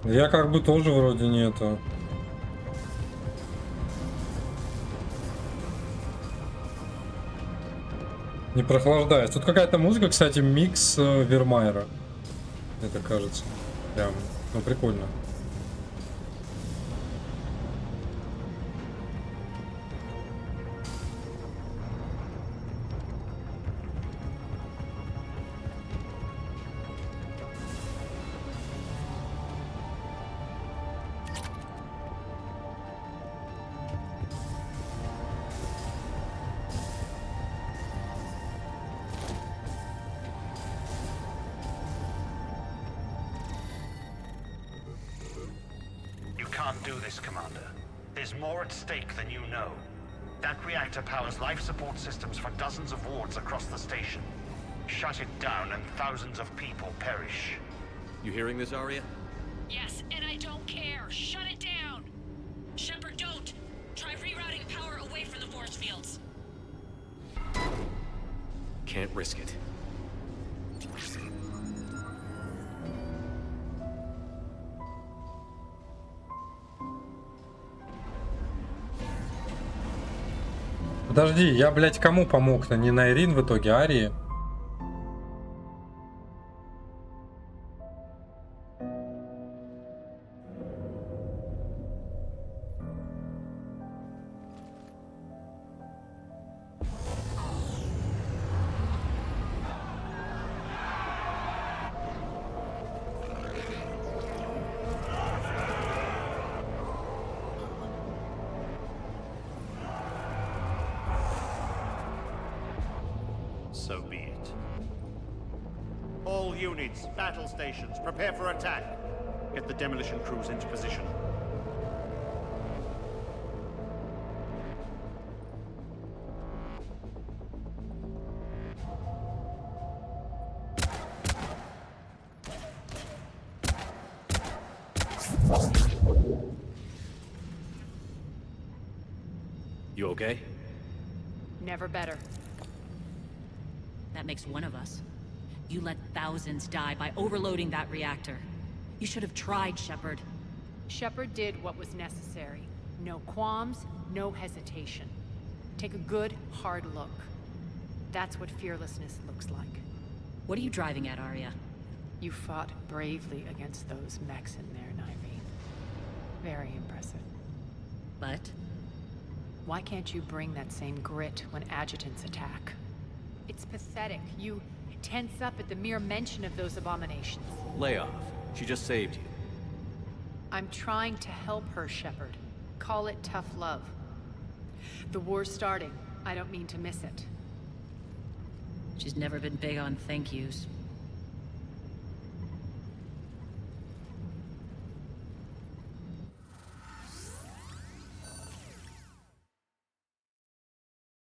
Я как бы тоже вроде не это. Не прохлаждаюсь. Тут какая-то музыка, кстати, микс Вермайера. Это кажется. Прям, ну прикольно. Can't do this, Commander. There's more at stake than you know. That reactor powers life support systems for dozens of wards across the station. Shut it down and thousands of people perish. You hearing this, Arya? Yes, and I don't care. Shut it down! Shepard, don't! Try rerouting power away from the force fields. Can't risk it. Подожди, я, блядь, кому помог-то? Не Найрин в итоге, Арии? So be it. All units, battle stations, prepare for attack. Get the demolition crews into position. You okay? Never better. That makes one of us. You let thousands die by overloading that reactor. You should have tried, Shepard. Shepard did what was necessary. No qualms, no hesitation. Take a good, hard look. That's what fearlessness looks like. What are you driving at, Arya? You fought bravely against those mechs in there, Nyreen. Very impressive. But? Why can't you bring that same grit when adjutants attack? It's pathetic. You tense up at the mere mention of those abominations. Lay off. She just saved you. I'm trying to help her, Shepard. call it tough love. The war's starting. I don't mean to miss it. She's never been big on thank yous.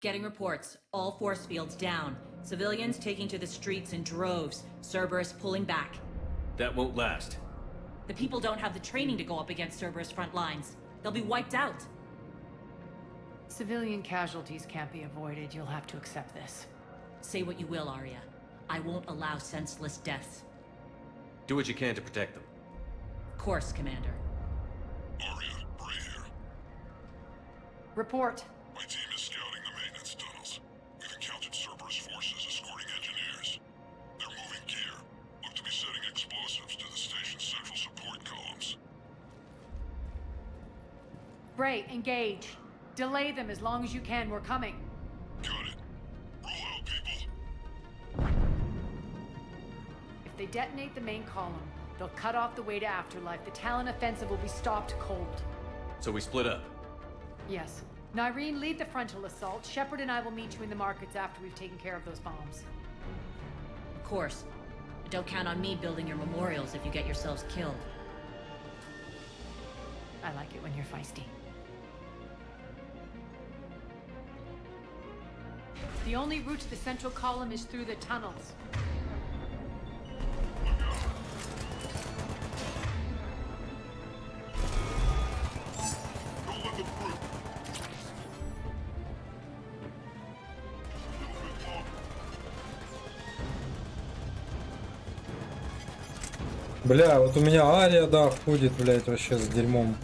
Getting reports. All force fields down. Civilians taking to the streets in droves. Cerberus pulling back. That won't last. The people don't have the training to go up against Cerberus front lines. They'll be wiped out. Civilian casualties can't be avoided. You'll have to accept this. Say what you will, Arya. I won't allow senseless deaths. Do what you can to protect them. Of course, Commander. Arya, Bray here. Report. My team is scouting the maintenance tunnels. We've encountered Cerberus forces escorting engineers. They're moving gear. Look to be setting explosives to the station's central support columns. Bray, engage. Delay them as long as you can. We're coming. Got it. Roll out, people. If they detonate the main column, they'll cut off the way to Afterlife. The Talon offensive will be stopped cold. So we split up. Yes. Nyreen, lead the frontal assault. Shepard and I will meet you in the markets after we've taken care of those bombs. Of course. But don't count on me building your memorials if you get yourselves killed. I like it when you're feisty. The only route to the central column is through the tunnels. Don't let them through. Бля, вот у меня Ария, да, ходит, блядь, вообще с дерьмом.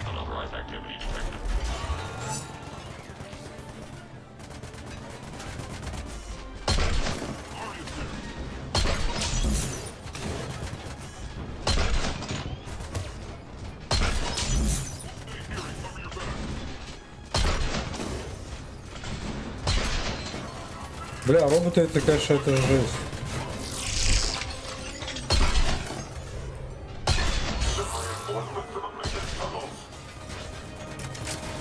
Unauthorized activity detected. Бля, роботы это, конечно, это жесть.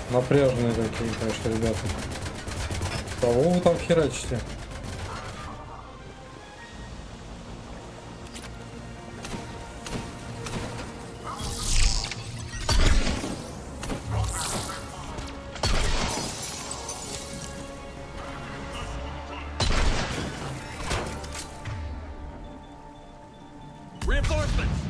Напряженные такие, конечно, ребята. Кого вы там херачите? Reinforcements!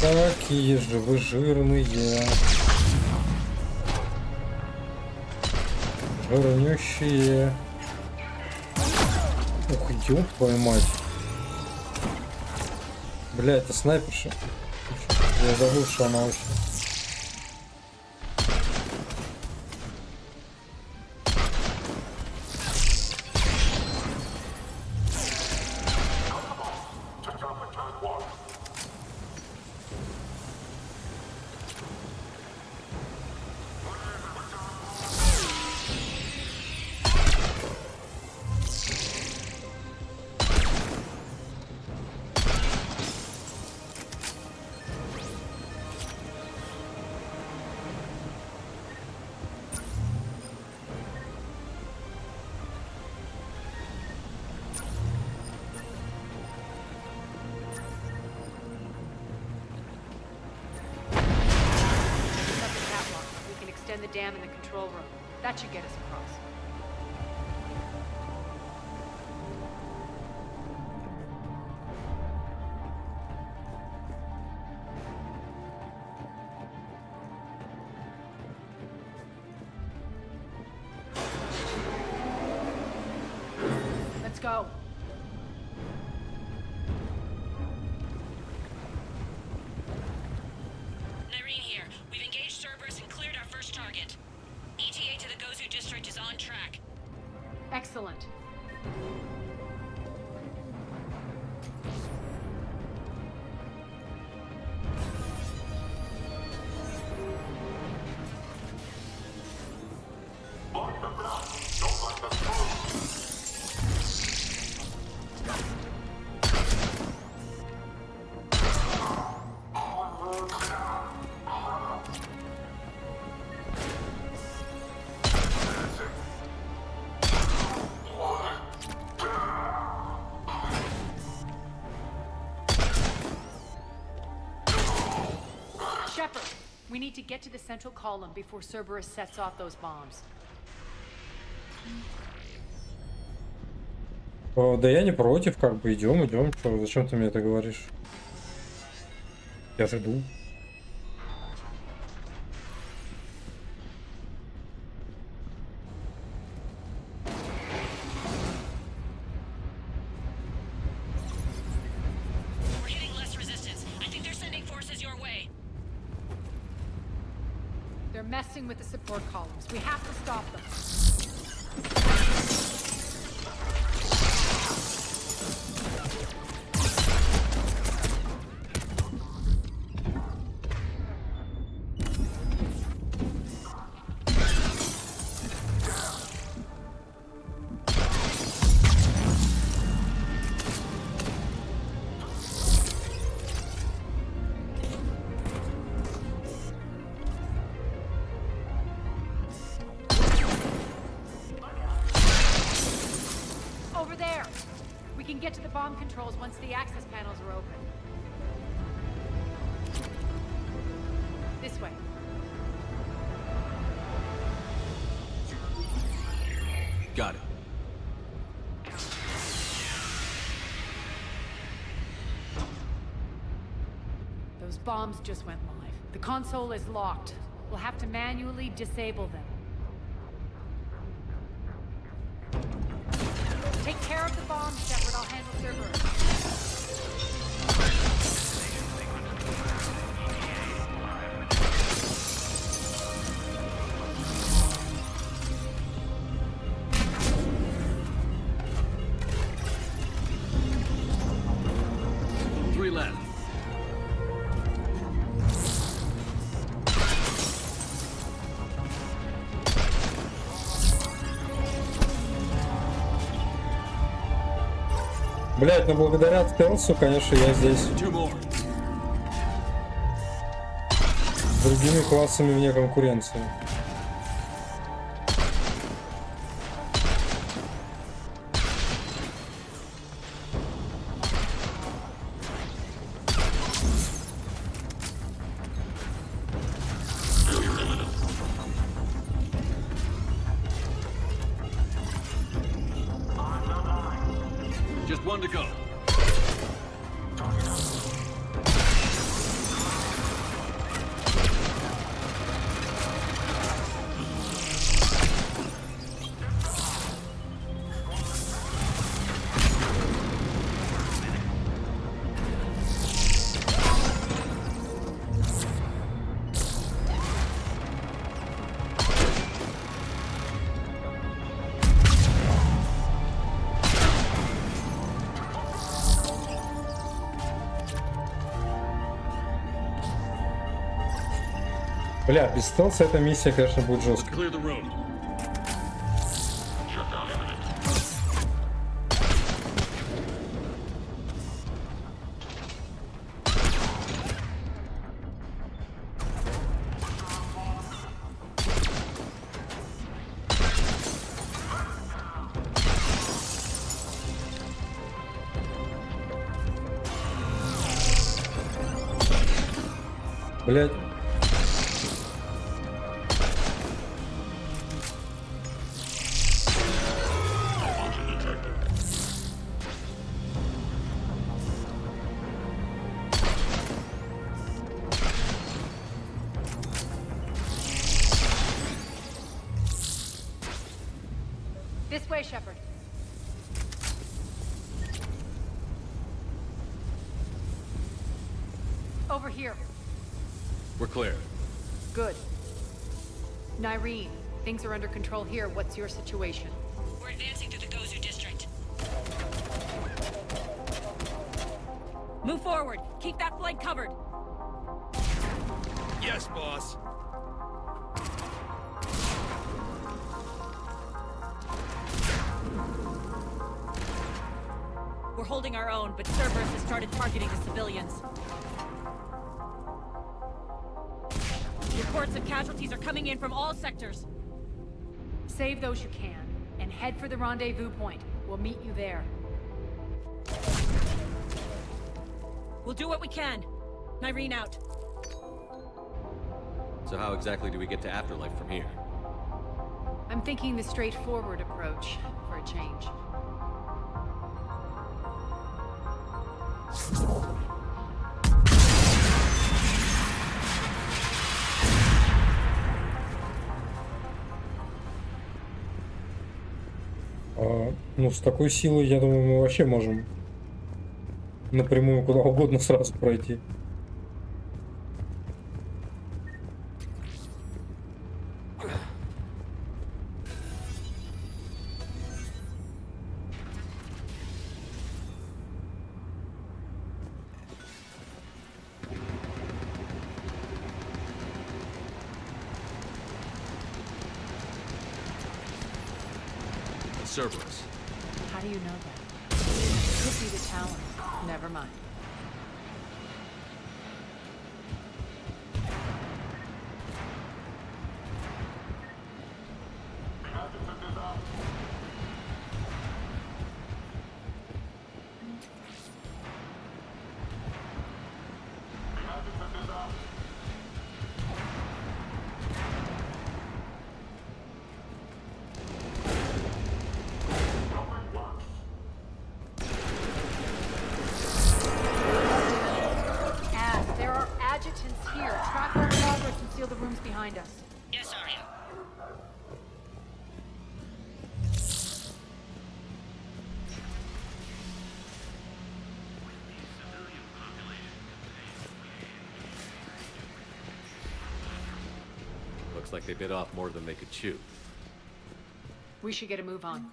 Какие же вы жирные. Жирнющие. Ух, ёб твою мать. Бля, это снайперша. Я забыл, что она вообще. extend the dam in the control room. That should get us across. Let's go. Nyreen here. We've engaged Cerberus and cleared our first target. ETA to the Gozu district is on track. Excellent. Shepard, we need to get to the central column before Cerberus sets off those bombs. Да я не против, как бы идем. Чё, зачем ты мне это говоришь? Я же иду. We're hitting less resistance. I think they're sending forces your way. They're messing with the support columns. We have to stop them. Over there! We can get to the bomb controls once the access panels are open. This way. Got it. Those bombs just went live. The console is locked. We'll have to manually disable them. Take care of the bombs, Shepard. I'll handle Cerberus. Three left. Блять, ну благодаря стелсу, конечно, я здесь Two more. с другими классами вне конкуренции. Just one to go. Бля, без стелса эта миссия, конечно, будет жесткой. Clear the road. Блять. This way, Shepard. Over here. We're clear. Good. Nyreen, things are under control here. What's your situation? We're advancing through the Gozu district. Move forward. Keep that flank covered. Yes, boss. We're holding our own, but Cerberus has started targeting the civilians. Reports of casualties are coming in from all sectors. Save those you can, and head for the rendezvous point. We'll meet you there. We'll do what we can. Nyreen out. So how exactly do we get to Afterlife from here? I'm thinking the straightforward approach, for a change. Ну, с такой силой, я думаю, мы вообще можем напрямую куда угодно сразу пройти. Cerberus. How do you know that? Could be the Talon. Never mind. Here, track our progress and seal the rooms behind us. Yes, Arya. Looks like they bit off more than they could chew. We should get a move on.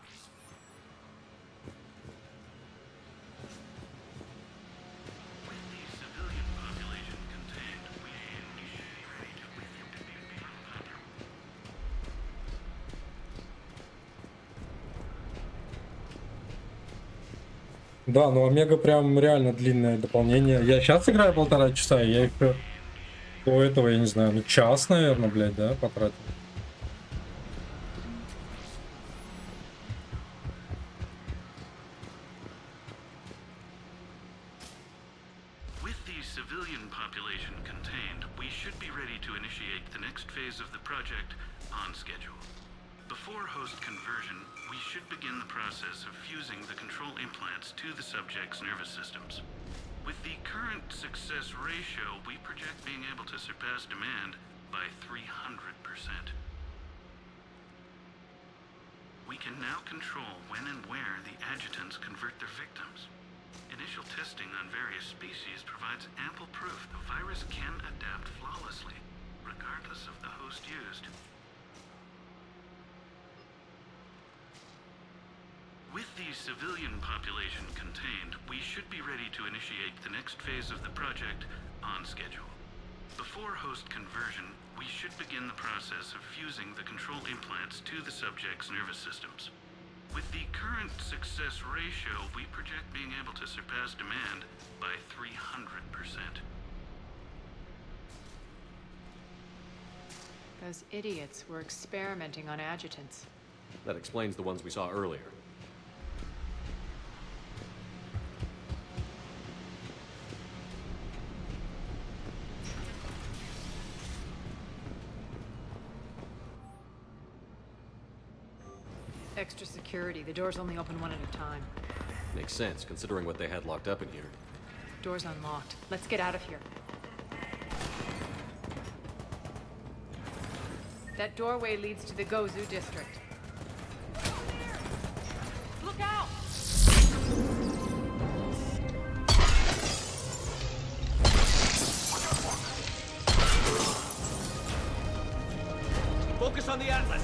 Да, ну Омега прям реально длинное дополнение. Я сейчас играю 1,5 часа, я их до этого, я не знаю, ну час, наверное, блядь, да, потратил. With the civilian population contained, we should be ready to initiate the next phase of the project on schedule. Before host conversion, we should begin the process of fusing the control implants to the subject's nervous systems. With the current success ratio, we project being able to surpass demand by 300%. We can now control when and where the adjutants convert their victims. Initial testing on various species provides ample proof the virus can adapt flawlessly, regardless of the host used. With the civilian population contained, we should be ready to initiate the next phase of the project on schedule. Before host conversion, we should begin the process of fusing the control implants to the subject's nervous systems. With the current success ratio, we project being able to surpass demand by 300%. Those idiots were experimenting on adjutants. That explains the ones we saw earlier. Extra security. The doors only open one at a time. Makes sense, considering what they had locked up in here. Door's unlocked. Let's get out of here. That doorway leads to the Gozu district. Focus on the Atlas.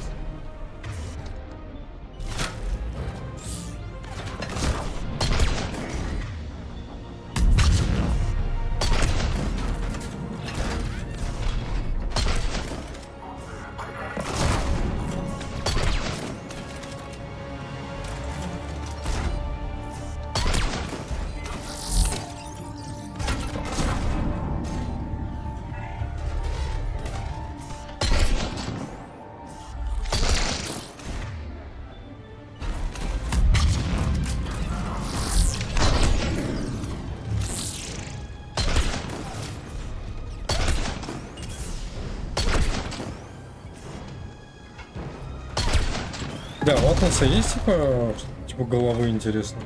Да, у Атласа есть типа головы, интересно.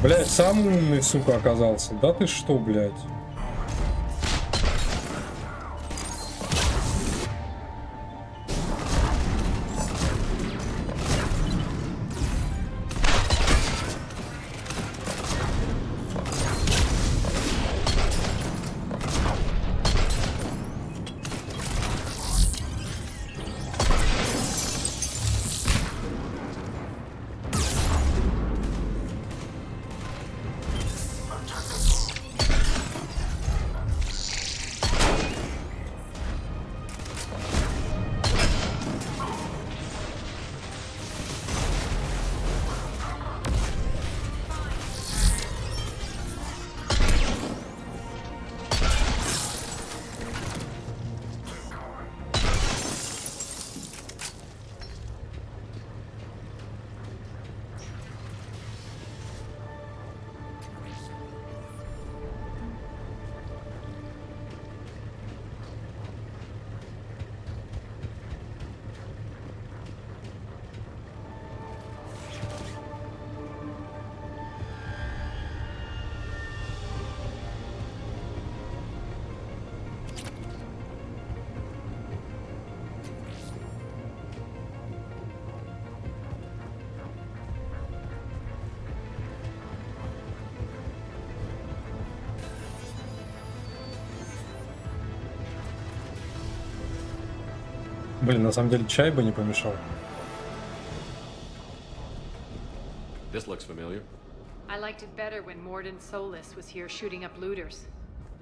Блять, сам умный, сука, оказался. Да ты что, блядь? Блин, на самом деле чай бы не помешал. This looks familiar. I liked it better when Morden Solus was here shooting up looters.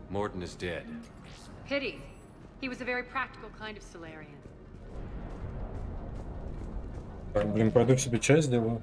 Morden is dead. Pity. He was a very practical kind of Solarian. Так, блин, пойду себе чай сделаю.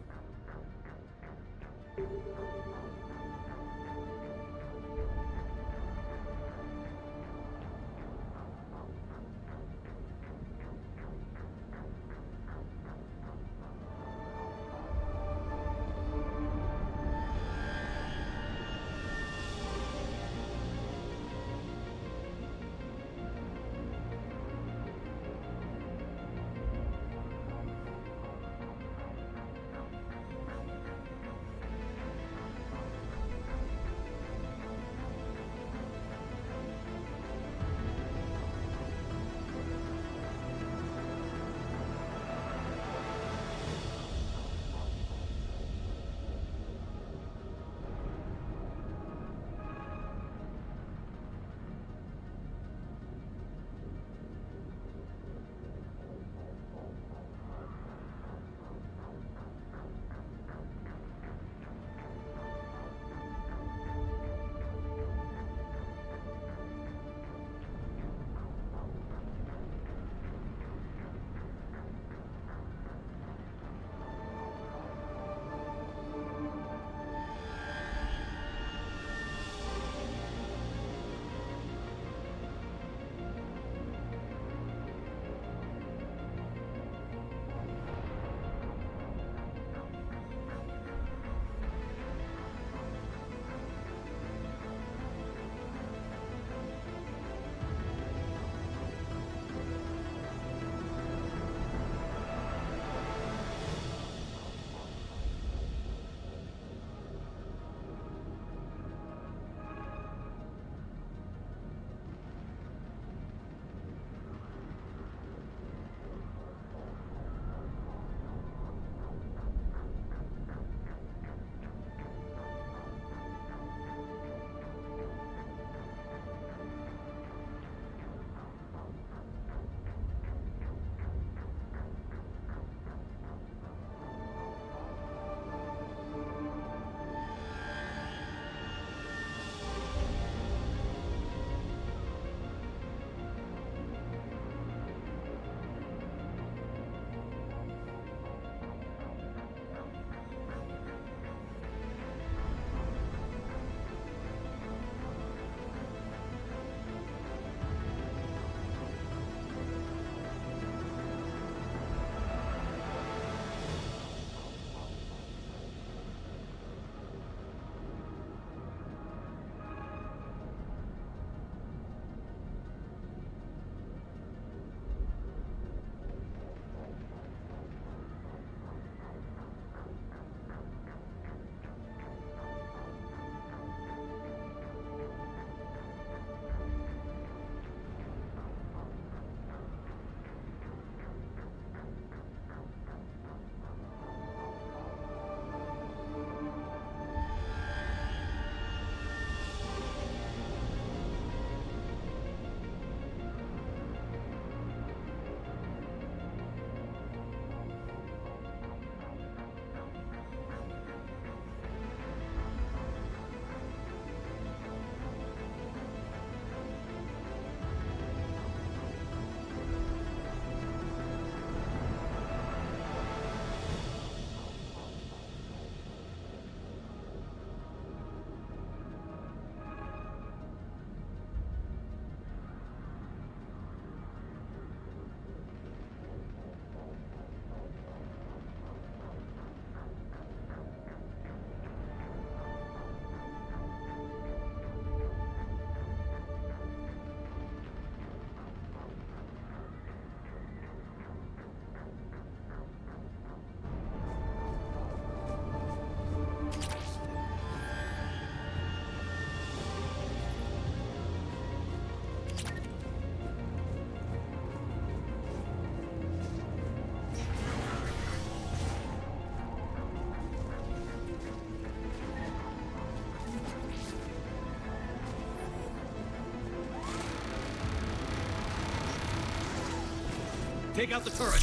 Take out the turret.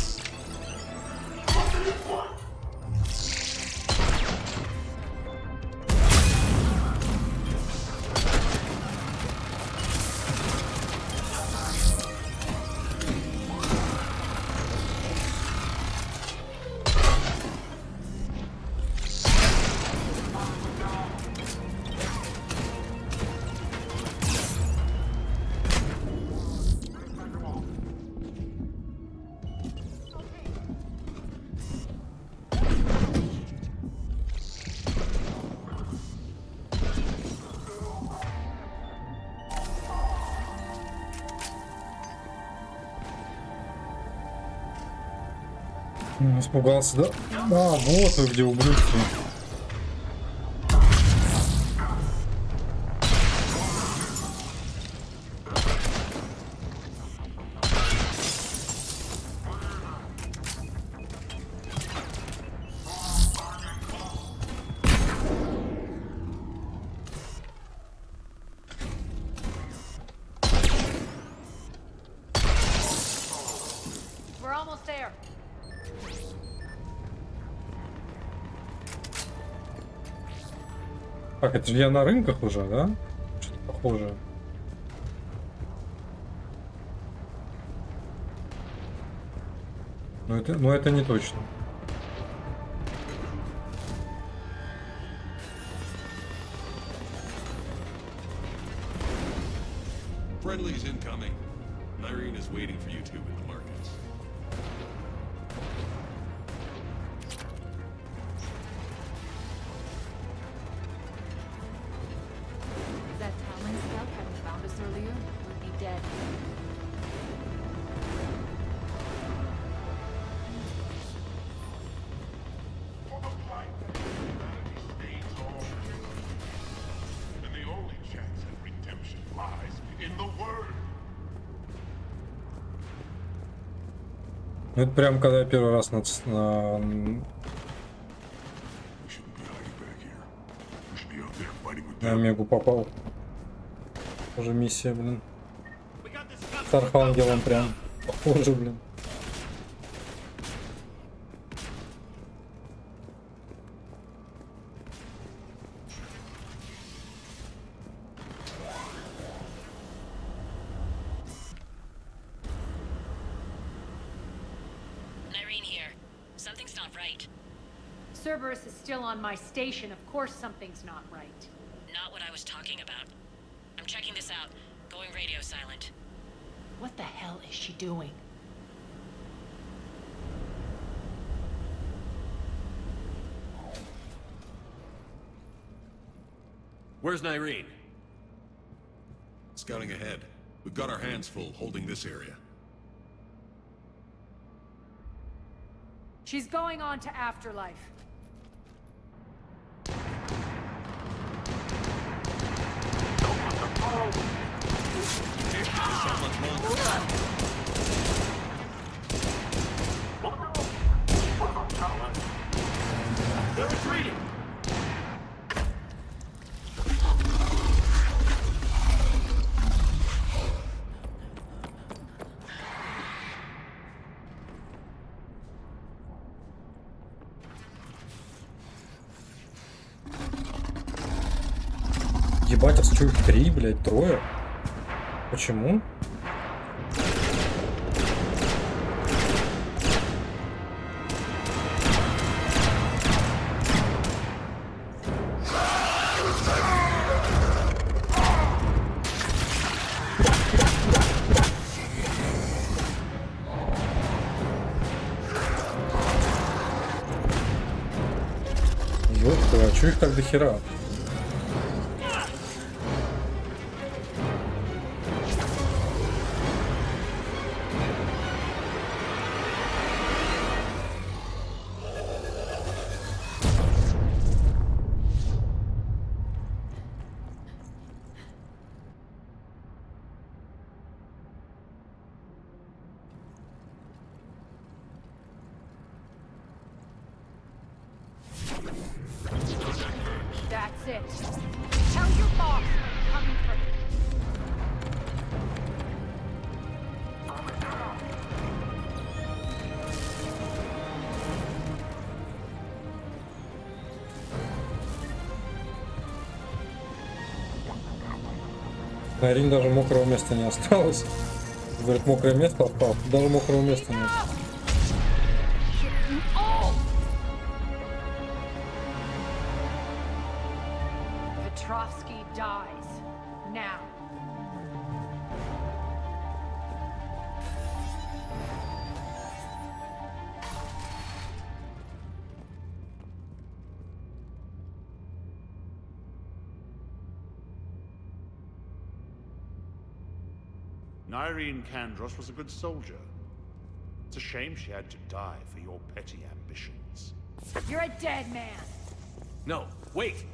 Испугался, да? А, вот вы где, ублюдки. We're almost there. Так, это же я на рынках уже, да? Что-то похоже. Но это не точно. Friendly's incoming. Irene is waiting for you two in the markets. If that Talon scout hadn't found us earlier, we'd be dead. And the only chance at redemption lies in the word. Ну, это прям когда я первый раз на Омегу попал. Уже миссия, блин. С Архангелом прям похоже, блин. Irene here. Something's not right. Cerberus is still on my station. Of course something's not right. Not what I was talking about. I'm checking this out. Going radio silent. What the hell is she doing? Where's Irene? Scouting ahead. We've got our hands full holding this area. She's going on to Afterlife. They're retreating! Ебать, а что их 3, блядь, 3? Почему? Ёпта, а чё их так до хера? That's it. Tell your boss I'm coming for him. На Ирине даже мокрого места не осталось. Говорит, мокрое место осталось. Даже мокрого места нет. Petrovsky dies. Now. Irene Kandros was a good soldier. It's a shame she had to die for your petty ambitions. You're a dead man. No, wait!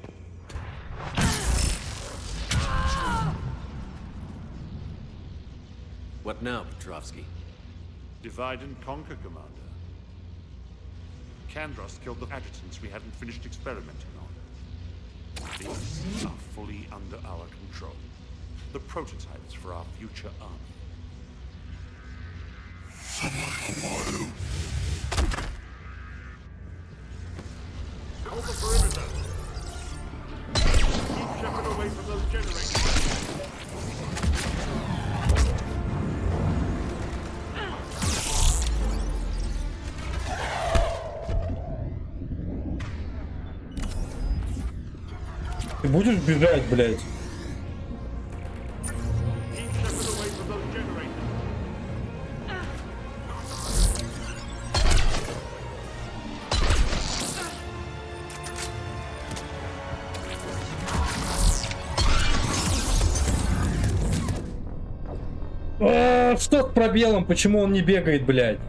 What now, Petrovsky? Divide and conquer, Commander. Kandros killed the adjutants we hadn't finished experimenting on. These are fully under our control. The prototypes for our future army. Hold the perimeter! Keep Shepard away from those generators! Ты будешь бежать, блядь? Что с пробелом? Почему он не бегает, блядь?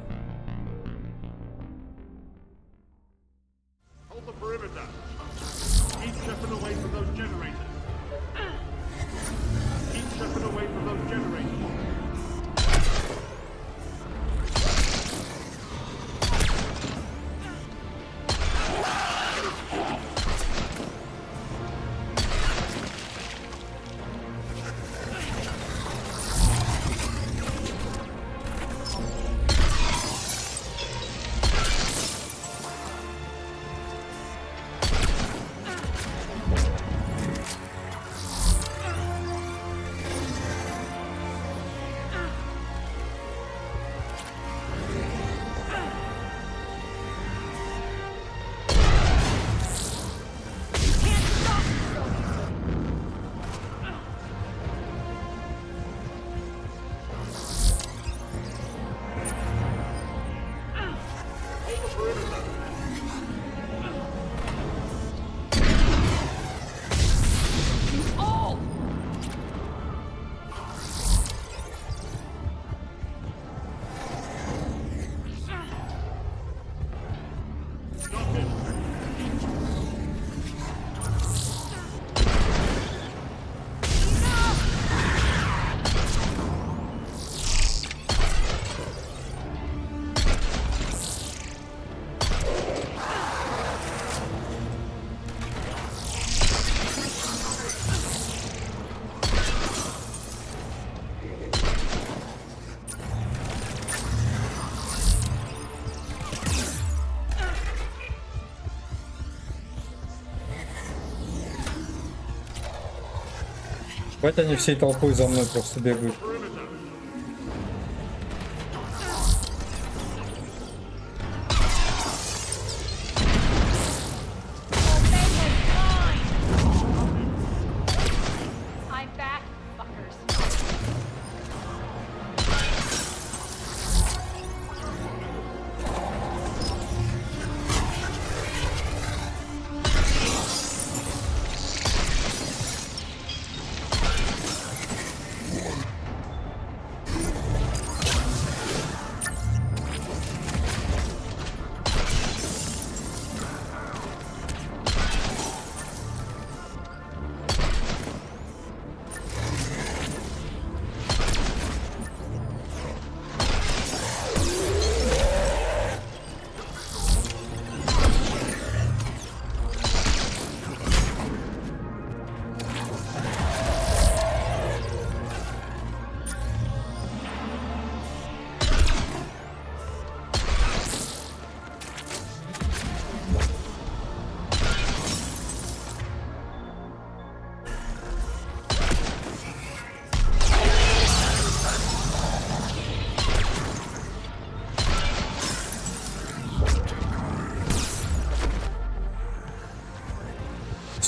Вот они всей толпой за мной просто бегают.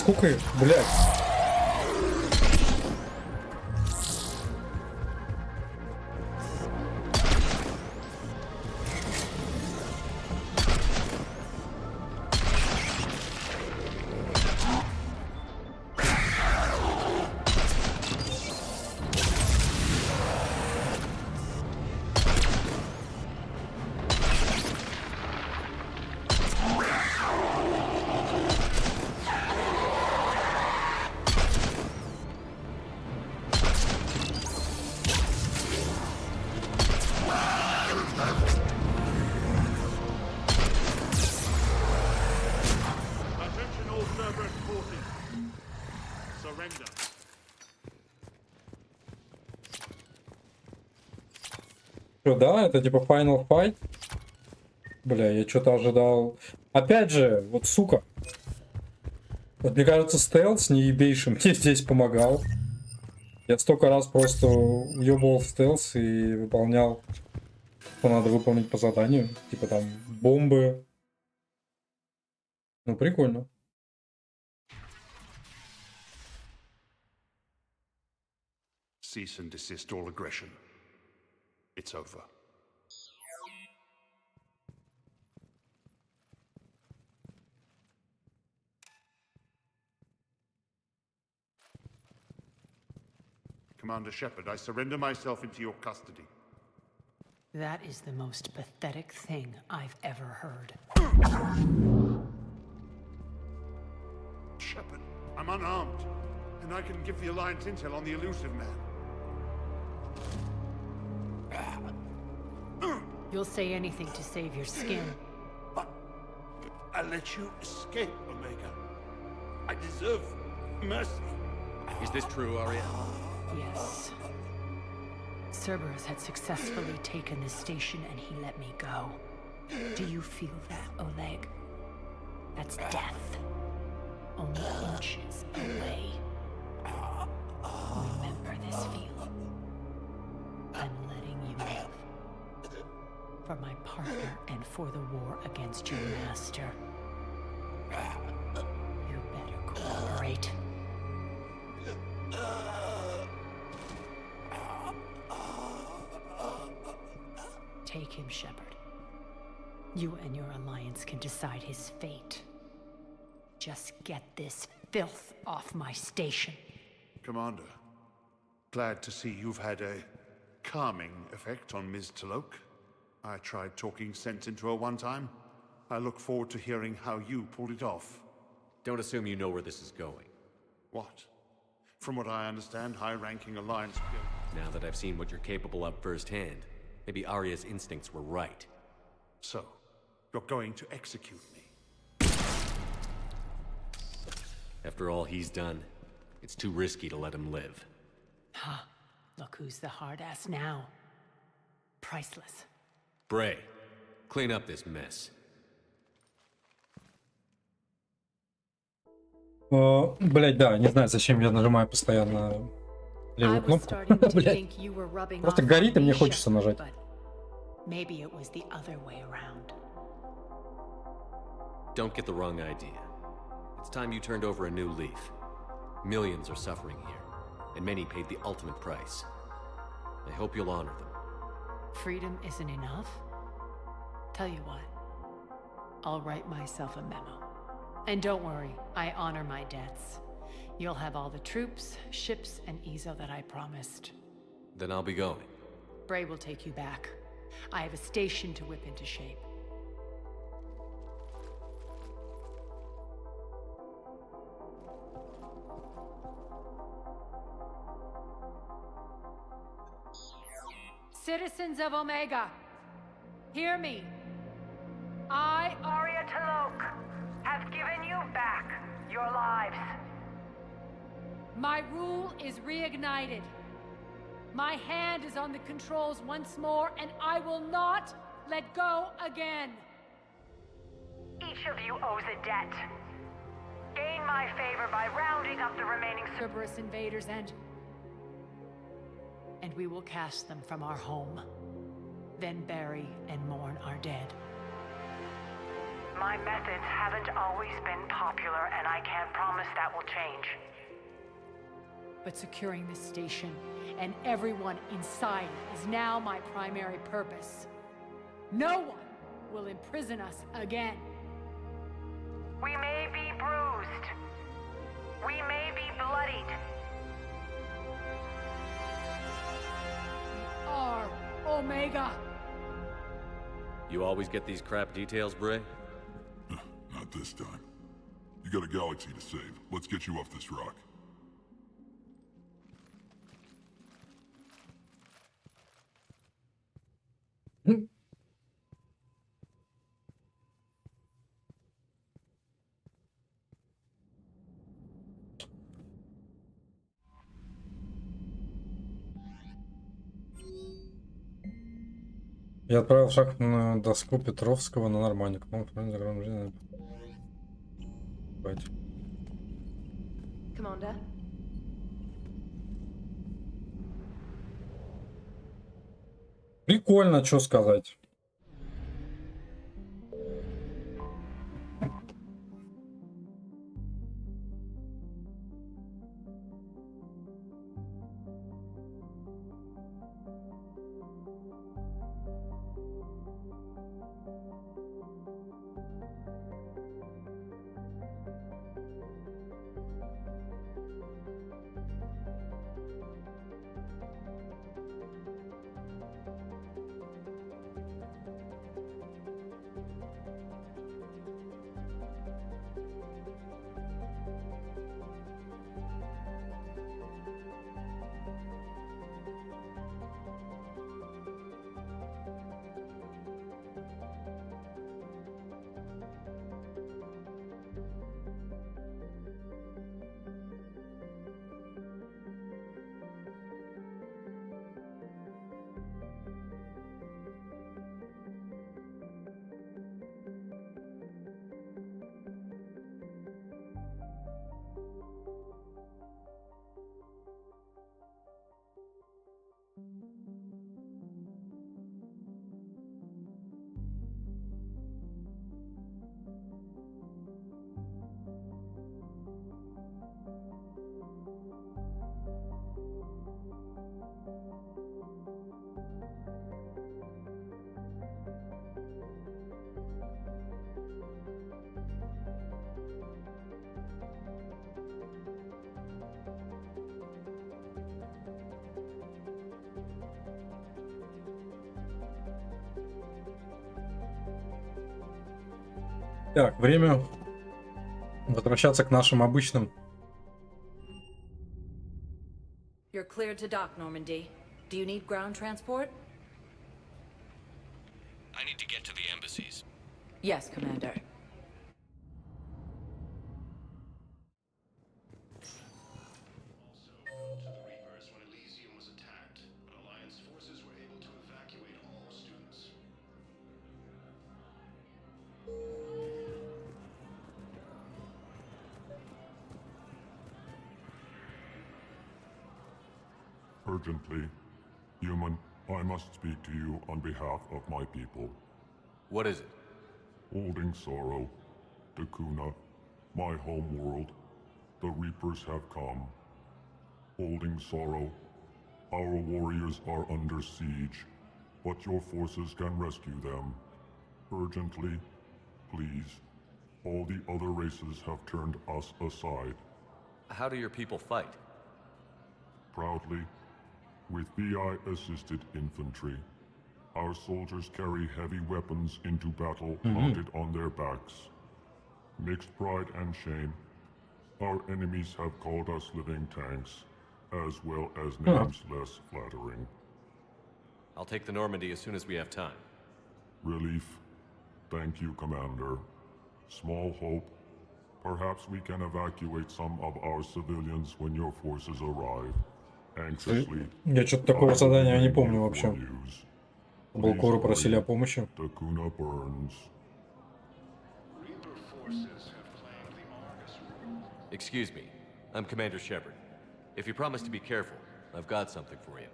Сколько их, блядь? Что, да, это типа Final Fight? Бля, я что-то ожидал. Опять же, вот сука. Вот мне кажется, стелс неебейший мне здесь помогал. Я столько раз просто уебывал в стелс и выполнял, что надо выполнить по заданию. Типа там бомбы. Ну, прикольно. Cease and desist all aggression. It's over. Commander Shepard, I surrender myself into your custody. That is the most pathetic thing I've ever heard. Shepard, I'm unarmed, and I can give the Alliance intel on the elusive man. You'll say anything to save your skin. But I let you escape, Omega. I deserve mercy. Is this true, Arya? Yes. Cerberus had successfully taken the station and he let me go. Do you feel that, Oleg? That's death. Only inches away. Remember this feeling. I'm letting you live. For my partner and for the war against your master. You better cooperate. Take him, Shepard. You and your alliance can decide his fate. Just get this filth off my station. Commander, glad to see you've had a calming effect on Ms. Talok. I tried talking sense into her one time. I look forward to hearing how you pulled it off. Don't assume you know where this is going. What? From what I understand, high-ranking Alliance... Now that I've seen what you're capable of firsthand, maybe Arya's instincts were right. So, you're going to execute me? After all he's done, it's too risky to let him live. Huh. Look who's the hard-ass now. Priceless. Bray, clean up this mess. Блять, да, не знаю, зачем я нажимаю постоянно левую кнопку. Блять. Просто горит, и мне хочется нажать. Maybe it was the other way around. Don't get the wrong idea. It's time you turned over a new leaf. Millions are suffering here, and many paid the ultimate price. I hope you'll honor them. Freedom isn't enough? Tell you what, I'll write myself a memo. And don't worry, I honor my debts. You'll have all the troops, ships, and Ezo that I promised. Then I'll be going. Bray will take you back. I have a station to whip into shape. Citizens of Omega, hear me. I, Arya Talok, have given you back your lives. My rule is reignited. My hand is on the controls once more, and I will not let go again. Each of you owes a debt. Gain my favor by rounding up the remaining Cerberus invaders and we will cast them from our home. Then bury and mourn our dead. My methods haven't always been popular, and I can't promise that will change. But securing this station and everyone inside it is now my primary purpose. No one will imprison us again. We may be bruised. We may be bloodied. We are Omega. You always get these crap details, Bray? Not this time. You got a galaxy to save. Let's get you off this rock. Я отправил шаг на доску Петровского на нормальник. Commander? Прикольно, что сказать. Так, время возвращаться к нашим обычным. You're cleared to dock, Normandy. Do you need ground transport? I need to get to the embassies. Yes, Commander. Urgently, human, I must speak to you on behalf of my people. What is it? Holding sorrow, Dakuna, my home world, the Reapers have come. Holding sorrow, our warriors are under siege, but your forces can rescue them. Urgently, please. All the other races have turned us aside. How do your people fight? Proudly, with BI-assisted infantry. Our soldiers carry heavy weapons into battle mounted on their backs. Mixed pride and shame, our enemies have called us living tanks, as well as names less flattering. I'll take the Normandy as soon as we have time. Relief. Thank you, Commander. Small hope. Perhaps we can evacuate some of our civilians when your forces arrive. Anxiously. Я что-то такого задания не помню вообще. Балкору просили о помощи. Dakuna burns. Excuse me. I'm Commander Shepard. If you promise to be careful, I've got something for you.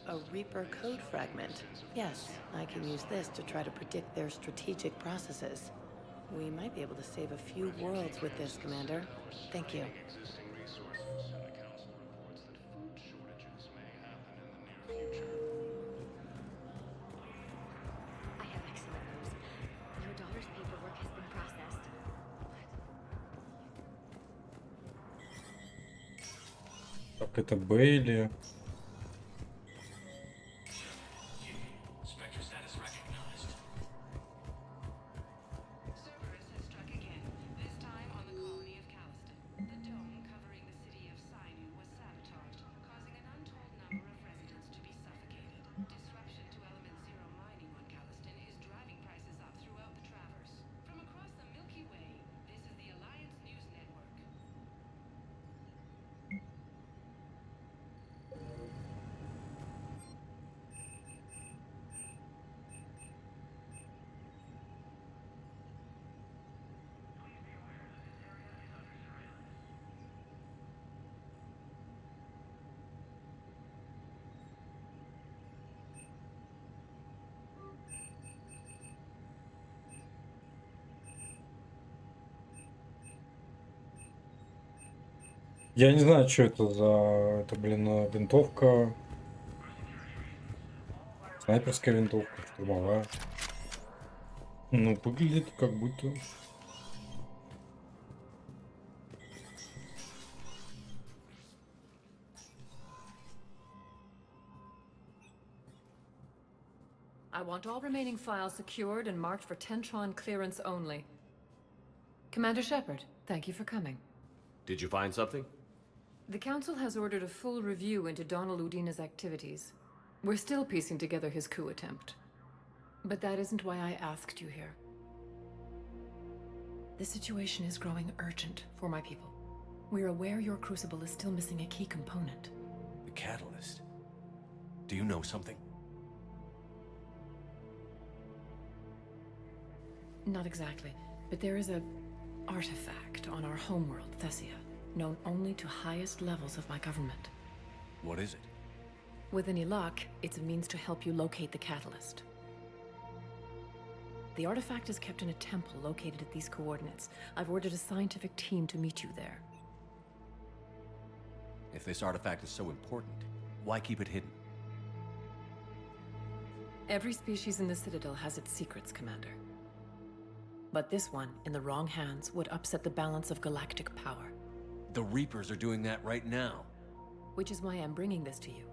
A Reaper code fragment. Yes, I can use this to try to predict their strategic processes. We might be able to save a few worlds with this, Commander. Thank you. I have excellent news. Your daughter's paperwork has been processed. Так, это Бейли. Я не знаю, что это за... Это, блин, винтовка. Снайперская винтовка, штурмовая. Ну, выглядит как будто... I want all remaining files secured and marked for Tentron clearance only. Commander Shepard, thank you for coming. Did you find something? The Council has ordered a full review into Donald Udina's activities. We're still piecing together his coup attempt. But that isn't why I asked you here. The situation is growing urgent for my people. We're aware your crucible is still missing a key component. The catalyst. Do you know something? Not exactly, but there is a artifact on our homeworld, Thessia, known only to highest levels of my government. What is it? With any luck, it's a means to help you locate the catalyst. The artifact is kept in a temple located at these coordinates. I've ordered a scientific team to meet you there. If this artifact is so important, why keep it hidden? Every species in the Citadel has its secrets, Commander. But this one, in the wrong hands, would upset the balance of galactic power. The Reapers are doing that right now. Which is why I'm bringing this to you.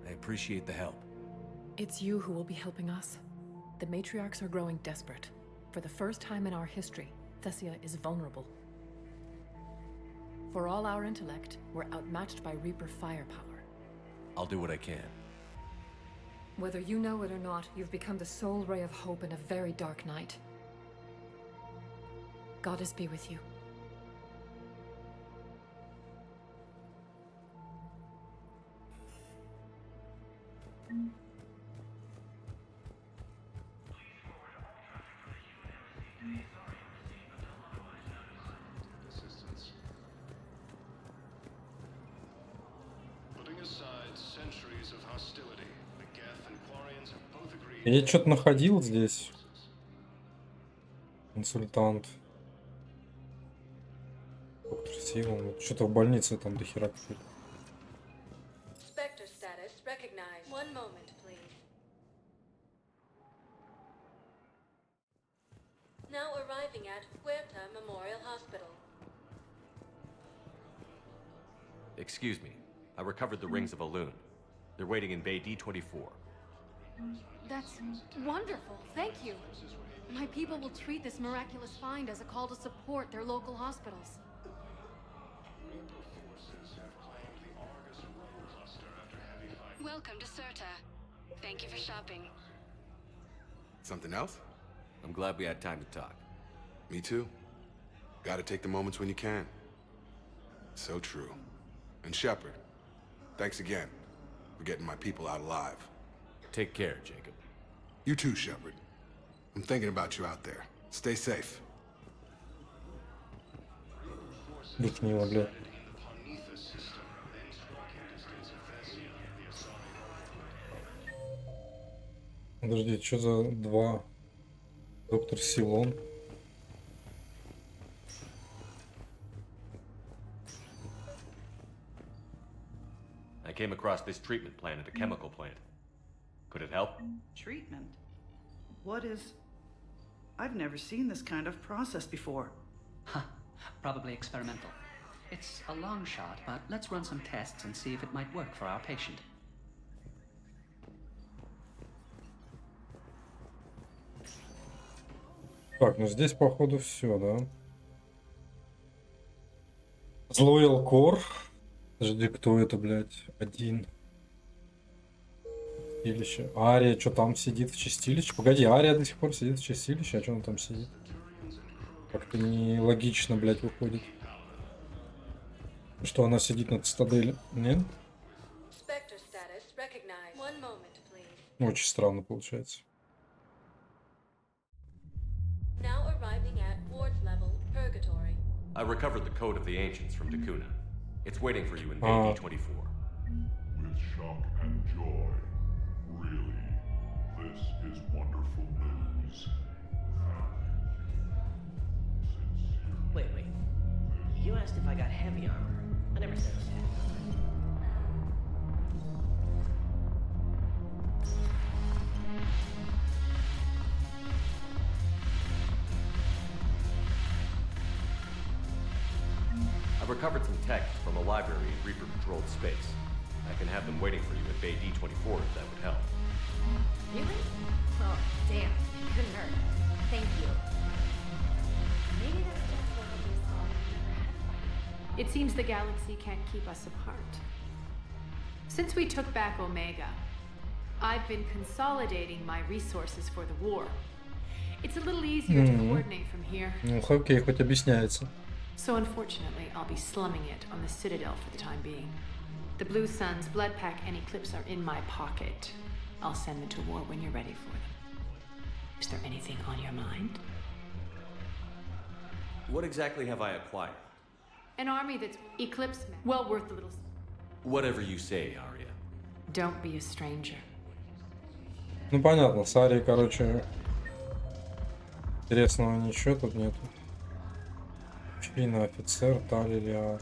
I appreciate the help. It's you who will be helping us. The matriarchs are growing desperate. For the first time in our history, Thessia is vulnerable. For all our intellect, we're outmatched by Reaper firepower. I'll do what I can. Whether you know it or not, you've become the sole ray of hope in a very dark night. Goddess be with you. Я что-то находил здесь. Консультант. Доктор Силан. Что-то в больнице там до хера какой-то. Spectre status recognized. One moment, please. Now arriving at Huerta Memorial Hospital. Excuse me. I recovered the rings of a loon. They're waiting in Bay D24. That's wonderful. Thank you. My people will treat this miraculous find as a call to support their local hospitals. Welcome to Serta. Thank you for shopping. Something else? I'm glad we had time to talk. Me too. Gotta take the moments when you can. So true. And Shepard, thanks again for getting my people out alive. Take care, Jacob. You too, Shepard. I'm thinking about you out there. Stay safe. Душнило, бля. Подожди, что за два? Доктор Силон. I came across this treatment plant at a chemical plant. Could it help? Treatment? What is... I've never seen this kind of process before. Huh. Probably experimental. It's a long shot, but let's run some tests and see if it might work for our patient. Так, ну здесь походу все, да? Злой Элкор. Подожди, кто это, блядь? Один. Чистилище. Ария, что там сидит в чистилище? Погоди, Ария до сих пор сидит в чистилище, а что он там сидит? Как-то нелогично, блядь, выходит. Что она сидит на цитадели? Нет? Очень странно получается. I recovered the code of the ancients from Dakuna. It's waiting for you in Bay D24. With shock and joy. Really, this is wonderful news. Wait. You asked if I got heavy armor. I never said it was heavy armor. I recovered some tech from a library in Reaper-controlled space. I can have them waiting for you at Bay D24 if that would help. Really? Oh, damn. Couldn't hurt. Thank you. Maybe that's just what it is all I've never had fighting. It seems the galaxy can't keep us apart. Since we took back Omega, I've been consolidating my resources for the war. It's a little easier to coordinate from here. Ну, окей, хоть объясняется. So unfortunately, I'll be slumming it on the Citadel for the time being. The Blue Suns, Blood Pack, and Eclipse are in my pocket. I'll send them to war when you're ready for them. Is there anything on your mind? What exactly have I acquired? An army that's Eclipse, well worth the little... Whatever you say, Arya. Don't be a stranger. Ну понятно, с Арией, короче, интересного ничего тут нету. Мужчина, офицер, Тали Лиара.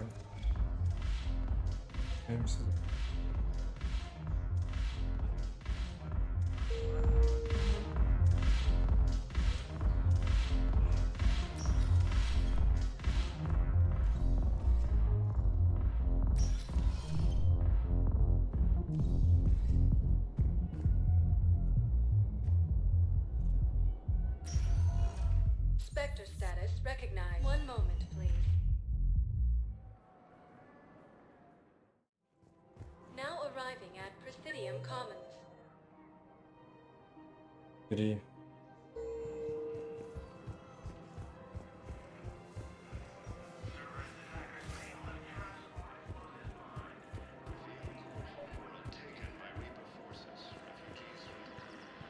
Spectre status recognized. One moment, please. Now arriving at Presidium Commons. 3.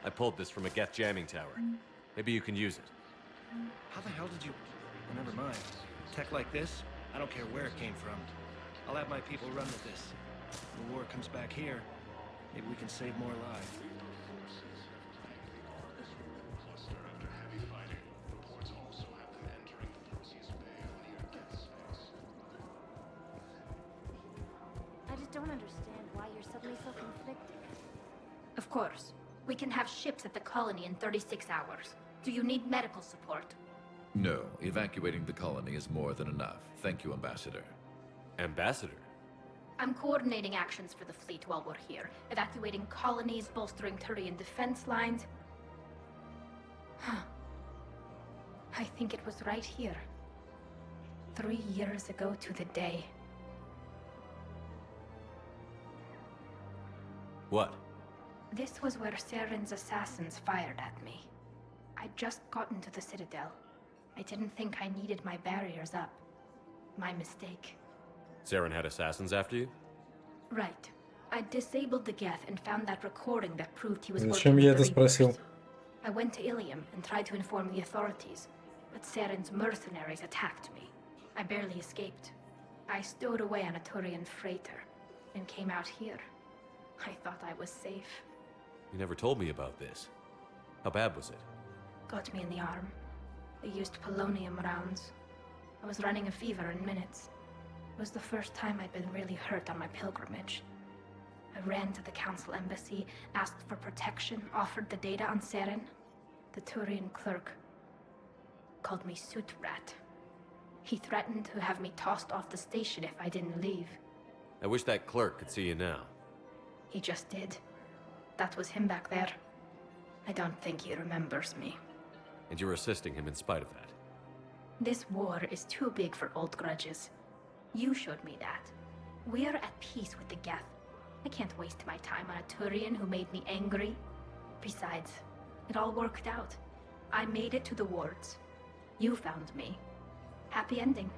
I pulled this from a Geth jamming tower. Maybe you can use it. How the hell did you... Oh, never mind. Tech like this, I don't care where it came from. I'll have my people run with this. When the war comes back here, maybe we can save more lives. I just don't understand why you're suddenly so conflicted. Of course. We can have ships at the colony in 36 hours. Do you need medical support? No, evacuating the colony is more than enough. Thank you, Ambassador. Ambassador? I'm coordinating actions for the fleet while we're here. Evacuating colonies, bolstering Turian defense lines. I think it was right here. 3 years ago to the day. What? This was where Saren's assassins fired at me. I'd just gotten to the Citadel. I didn't think I needed my barriers up. My mistake. Saren had assassins after you? Right. I disabled the Geth and found that recording that proved he was Зачем working я with это the Reapers. спросил? I went to Ilium and tried to inform the authorities, but Saren's mercenaries attacked me. I barely escaped. I stowed away on a Turian freighter and came out here. I thought I was safe. You never told me about this. How bad was it? Got me in the arm. They used polonium rounds. I was running a fever in minutes. It was the first time I'd been really hurt on my pilgrimage. I ran to the council embassy, asked for protection, offered the data on Seren. The Turian clerk called me Soot Rat. He threatened to have me tossed off the station if I didn't leave. I wish that clerk could see you now. He just did. That was him back there. I don't think he remembers me. And you're assisting him in spite of that. This war is too big for old grudges. You showed me that. We're at peace with the Geth. I can't waste my time on a Turian who made me angry. Besides, it all worked out. I made it to the wards. You found me. Happy ending.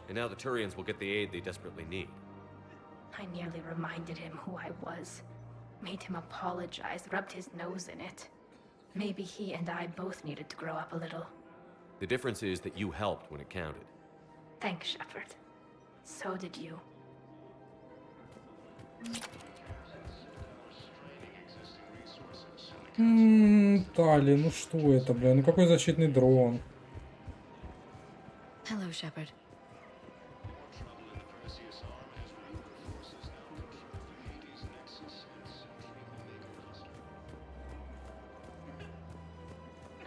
And now the Turians will get the aid they desperately need. I nearly reminded him who I was. Made him apologize, rubbed his nose in it. Maybe he and I both needed to grow up a little. The difference is that you helped when it counted. Thanks, Shepard. So did you. Тали, ну что это, бля? Ну какой защитный дрон? Hello, Shepard.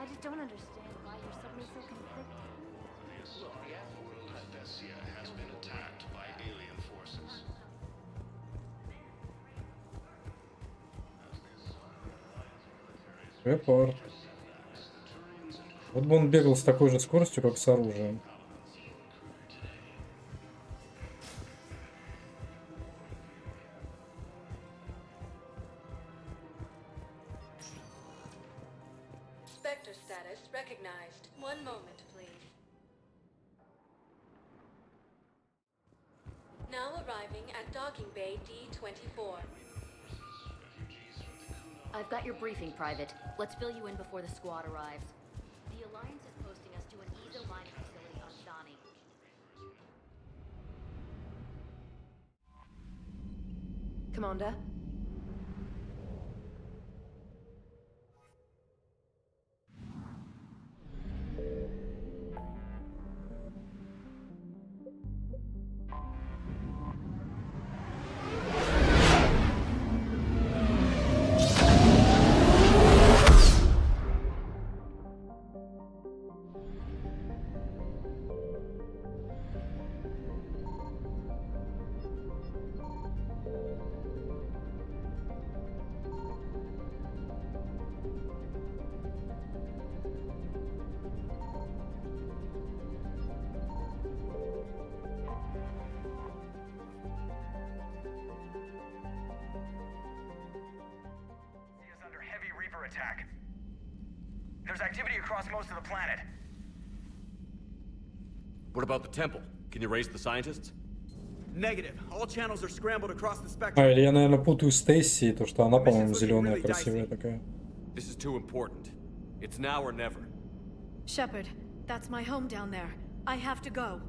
I just don't understand why you're suddenly so conflicted. Look, the F-world Hephaestia has been attacked by alien forces. Репорт. Вот бы он бегал с такой же скоростью, как с оружием. Spectre status recognized. One moment, please. Now arriving at docking bay D-24. I've got your briefing, Private. Let's fill you in before the squad arrives. The Alliance is posting us to an ESO mining facility on Zani. Commander? Attack. There's activity across most of the planet. What about the temple? Can you raise the scientists? Negative. All channels are scrambled across the spectrum. А, или я, наверное, путаю с Тесси, то что она, по-моему, зеленая, красивая такая. This is too important. It's now or never. Shepard, that's my home down there. I have to go.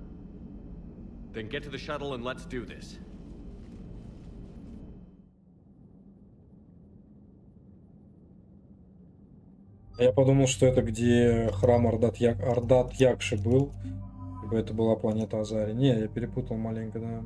Then get to the shuttle and let's do this. Я подумал, что это где храм Ардат Якши был. Либо это была планета Азари. Не, я перепутал маленько, да.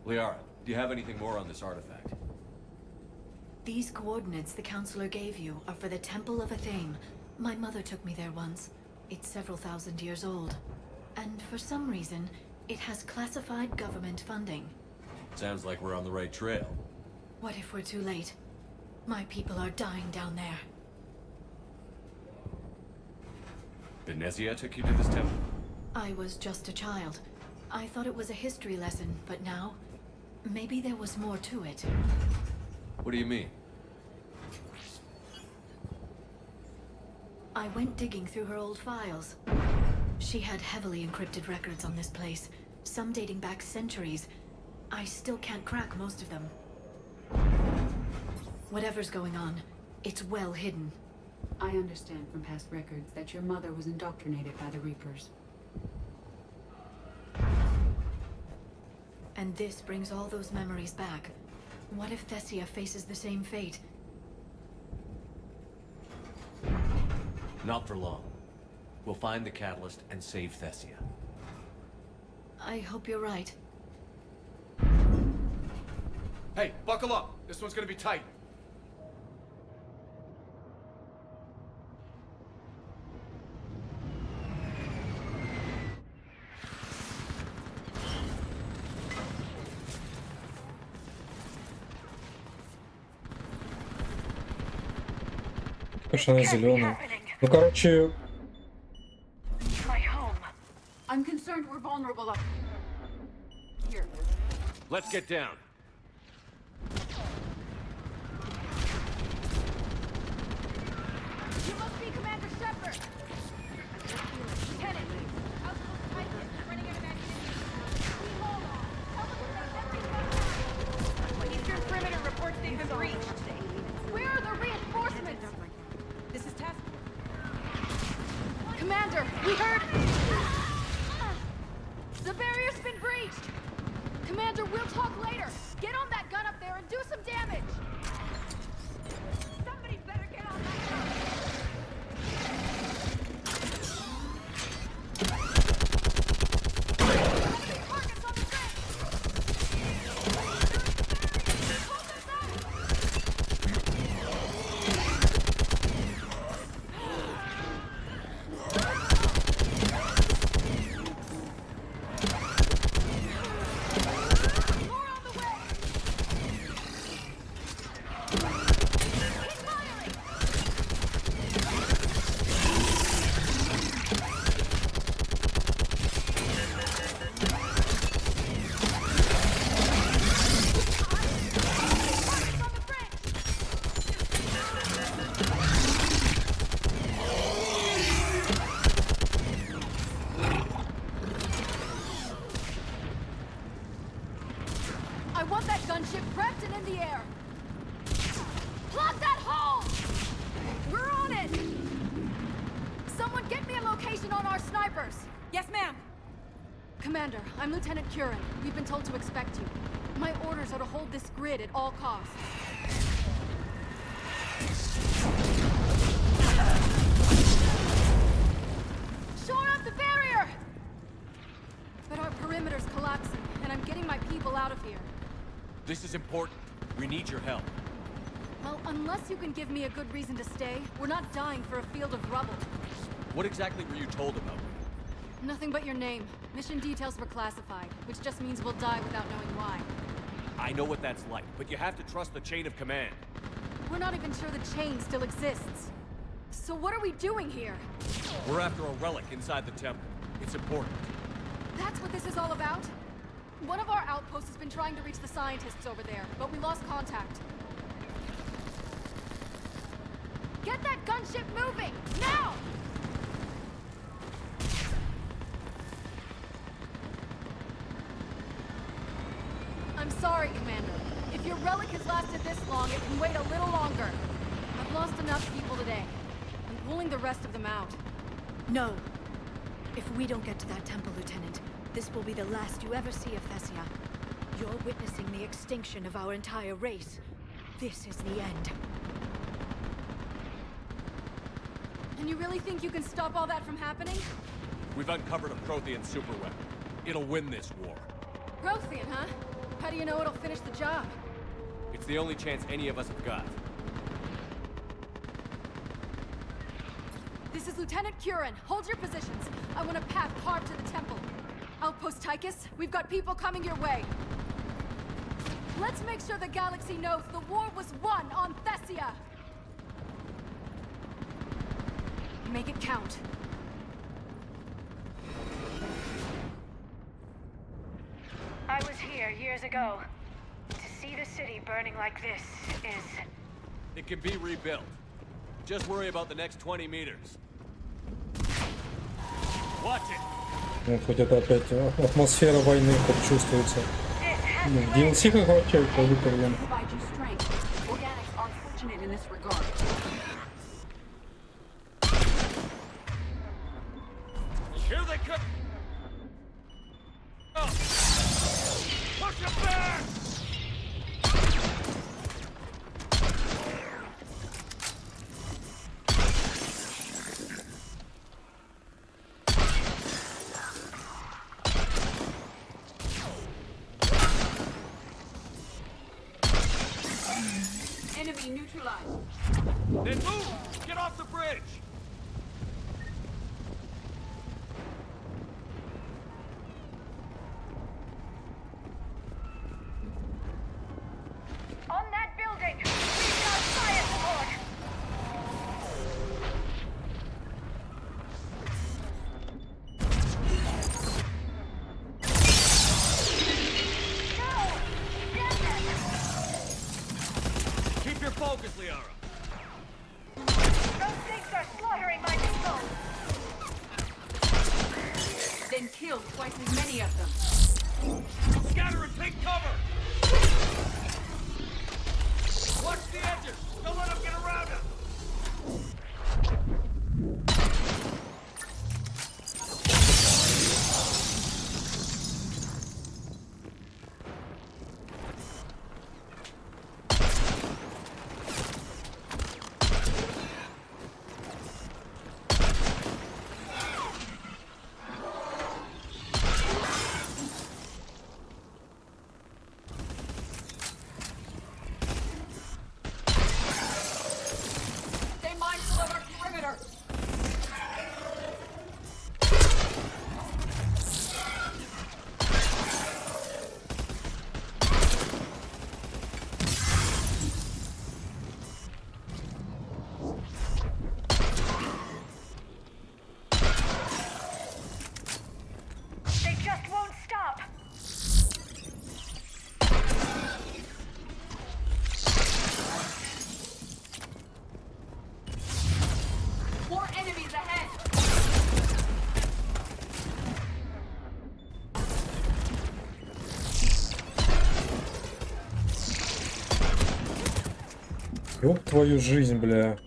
Liara, do you have anything more on this artifact? These coordinates the Counselor gave you are for the Temple of Athame. My mother took me there once. It's several thousand years old. And for some reason, it has classified government funding. Sounds like we're on the right trail. What if we're too late? My people are dying down there. Benezia took you to this temple? I was just a child. I thought it was a history lesson, but now, maybe there was more to it. What do you mean? I went digging through her old files. She had heavily encrypted records on this place, some dating back centuries. I still can't crack most of them. Whatever's going on, it's well hidden. I understand from past records that your mother was indoctrinated by the Reapers. And this brings all those memories back. What if Thessia faces the same fate? Not for long. We'll find the catalyst and save Thessia. I hope you're right. Hey, buckle up. This one's gonna be tight. Конечно, она зеленая. Ну, короче... I'm concerned we're vulnerable up here. Let's get down. You must be Commander Shepard. Lieutenant, Outpost Titan is running out of ammunition. We hold on. Tell them that Eastern perimeter reports they've been breached. Where are the reinforcements? This is task. Commander, we heard. The barrier's been breached. Commander, we'll talk later. Get on that gun up there and do some damage. Somebody better get on that gun. Targets on the bridge. Hold them back. I want that gunship prepped and in the air. Plug that hole! We're on it! Someone get me a location on our snipers. Yes, ma'am. Commander, I'm Lieutenant Curran. We've been told to expect you. My orders are to hold this grid at all costs. Shore up the barrier! But our perimeter's collapsing, and I'm getting my people out of here. This is important. We need your help. Well, unless you can give me a good reason to stay, we're not dying for a field of rubble. What exactly were you told about me? Nothing but your name. Mission details were classified, which just means we'll die without knowing why. I know what that's like, but you have to trust the chain of command. We're not even sure the chain still exists. So what are we doing here? We're after a relic inside the temple. It's important. That's what this is all about? One of our outposts has been trying to reach the scientists over there, but we lost contact. Get that gunship moving! Now! I'm sorry, Commander. If your relic has lasted this long, it can wait a little longer. I've lost enough people today. I'm pulling the rest of them out. No. If we don't get to that temple, Lieutenant, this will be the last you ever see of Thessia. You're witnessing the extinction of our entire race. This is the end. And you really think you can stop all that from happening? We've uncovered a Prothean superweapon. It'll win this war. Prothean, huh? How do you know it'll finish the job? It's the only chance any of us have got. This is Lieutenant Curran. Hold your positions. I want a path carved to the temple. Outpost Tychus, we've got people coming your way. Let's make sure the galaxy knows the war was won on Thessia. Make it count. I was here years ago. To see the city burning like this is... It can be rebuilt. Just worry about the next 20 meters. Ну, хоть это опять атмосфера войны хоть чувствуется. Ну, в DLC как вообще выполнен. Enemy neutralized. Then move! Get off the bridge! On that building! We've got fire support! Keep your focus, Liara. Those things are slaughtering my people! Then kill twice as many of them. Scatter and take cover! Watch the edges! Don't let them get around us! Stay mindful of our perimeter! They just won't stop! More enemies ahead! Ёб твою жизнь, бля.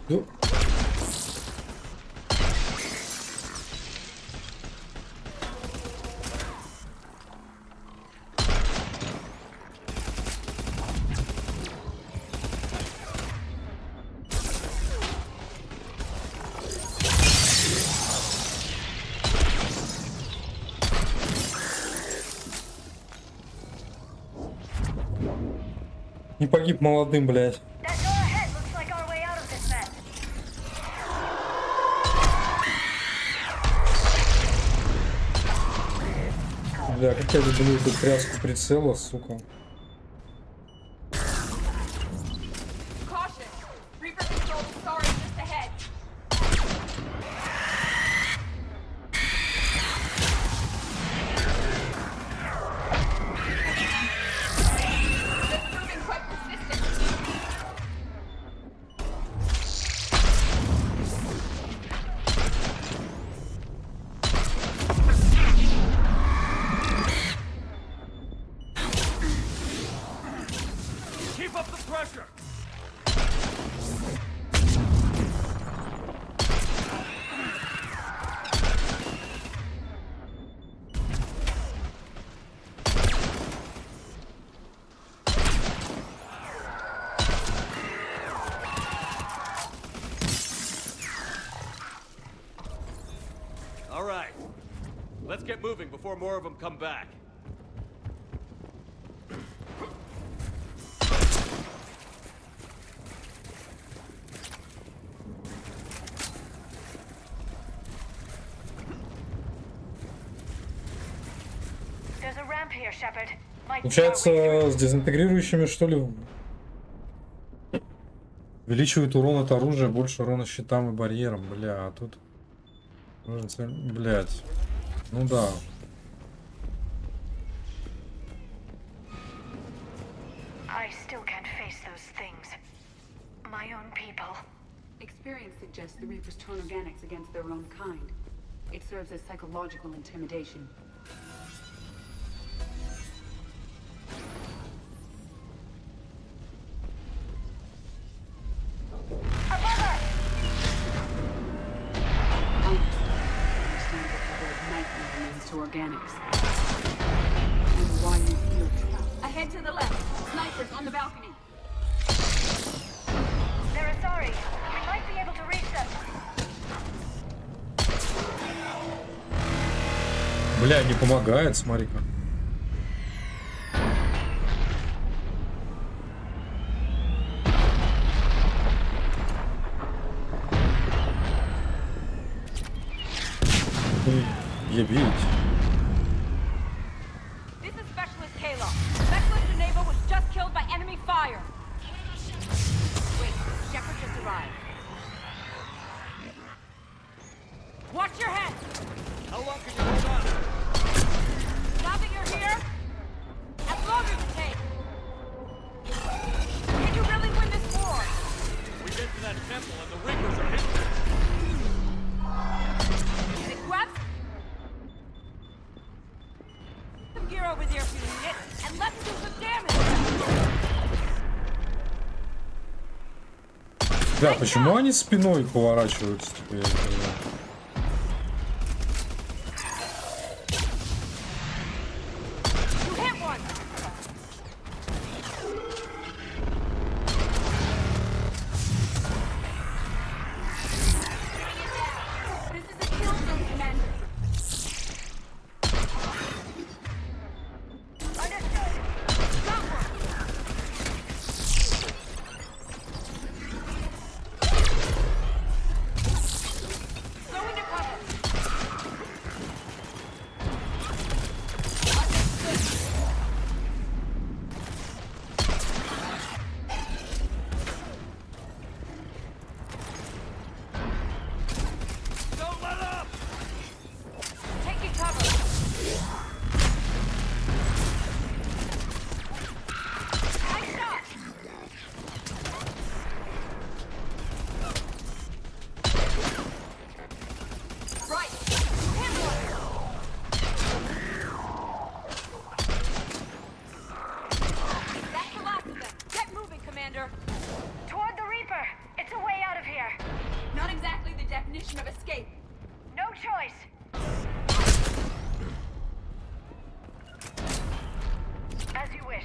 Ну. Не погиб молодым, блядь. That door ahead looks like our way out of this mess. Бля, как я люблю эту тряску прицела, сука. Caution! Reaper control sorry just ahead. That's proving quite persistent. Keep up the pressure! All right. Let's get moving before more of them come back. There's a ramp here, Shepard. Might be our way Получается, through. с дезинтегрирующими, что ли? Увеличивает урон от оружия, больше урона щитам и барьерам. Бля, а тут... Блять. Ну да. I still can't face those things. My own people. Experience suggests the Reapers turn organics against their own kind. It serves as psychological intimidation. To organics. And why you feel trapped. Ahead to the left. Snipers on the balcony. They're sorry. We might be able to reach them. Бля, не помогает, смотри-ка. Ебить. This is Specialist Kayla. Specialist Geneva was just killed by enemy fire. Wait, Shepard just arrived. Watch your head! How long can you hold on? Now that you're here, as long as it takes. Can you really win this war? We get to that temple and the Reapers are hitting. Grab some gear over there if you need it, and let's do some damage! Да, почему они спиной поворачиваются? Типа, я не понимаю. Toward the Reaper! It's a way out of here! Not exactly the definition of escape. No choice! As you wish.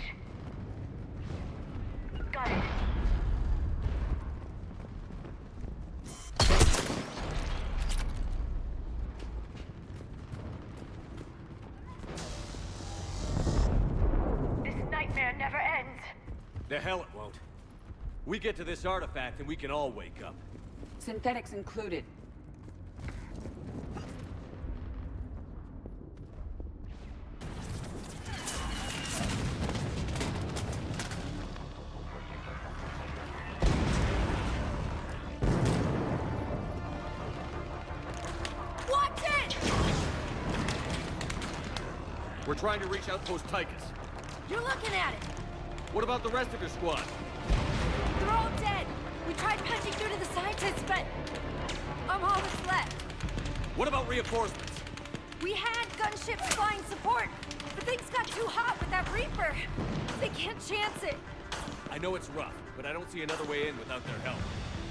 Got it. This nightmare never ends. The hell it won't. We get to this artifact and we can all wake up. Synthetics included. Watch it! We're trying to reach Outpost Tychus. You're looking at it! What about the rest of your squad? They're all dead! We tried punching through to the scientists, but I'm all that's left. What about reinforcements? We had gunships flying support, but things got too hot with that Reaper. They can't chance it. I know it's rough, but I don't see another way in without their help.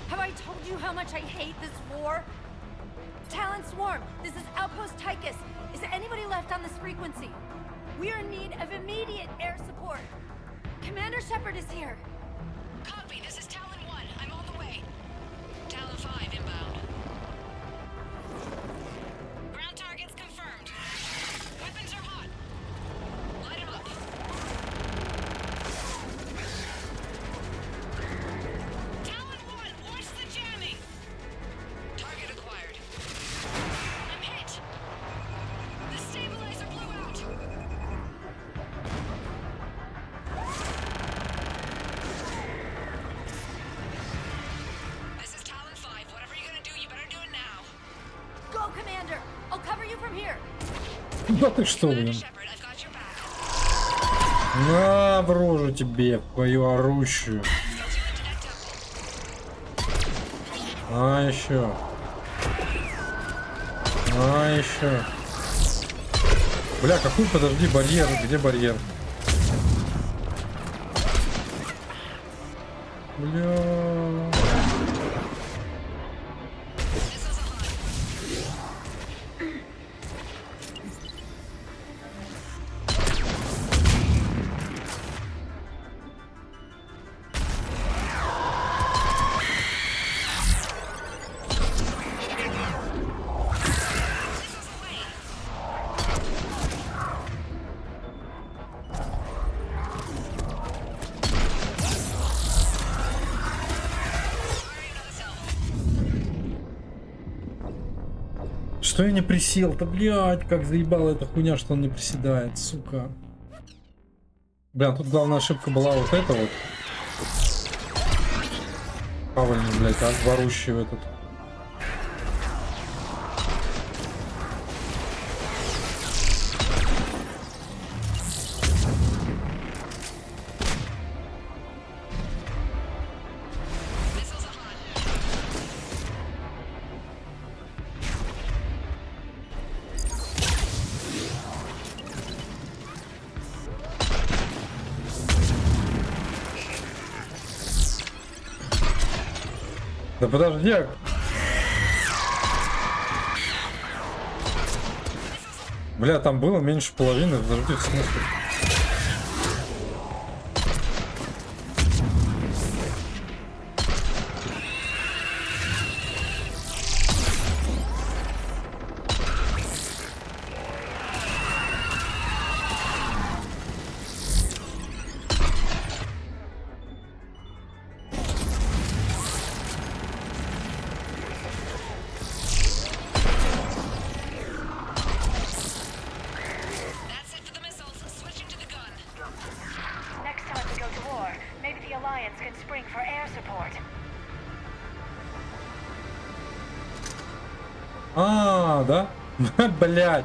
Have I told you how much I hate this war? Talon Swarm, this is Outpost Tychus. Is there anybody left on this frequency? We are in need of immediate air support. Commander Shepard is here. Copy, this is Talon 1. I'm on the way. Talon 5 inbound. Ground targets confirmed. Weapons are hot. Light 'em up. Talon 1, watch the jamming. Target acquired. I'm hit. The stabilizer blew out. This is Talon 5. Whatever you're gonna do, you better do it now. Go, Commander! I'll cover you from here. Да ты что, блин? На, в рожу тебе, твою орущую. А, еще. А, еще. Бля, какой, подожди, барьер? Где барьер? Бля. Что я не присел-то, блядь, как заебала эта хуйня, что он не приседает, сука. Бля, тут главная ошибка была вот эта вот. Павельник, блядь, ворущий в этот. Да подожди. Бля, там было меньше половины. Подожди, в смысле? А, да? Блять.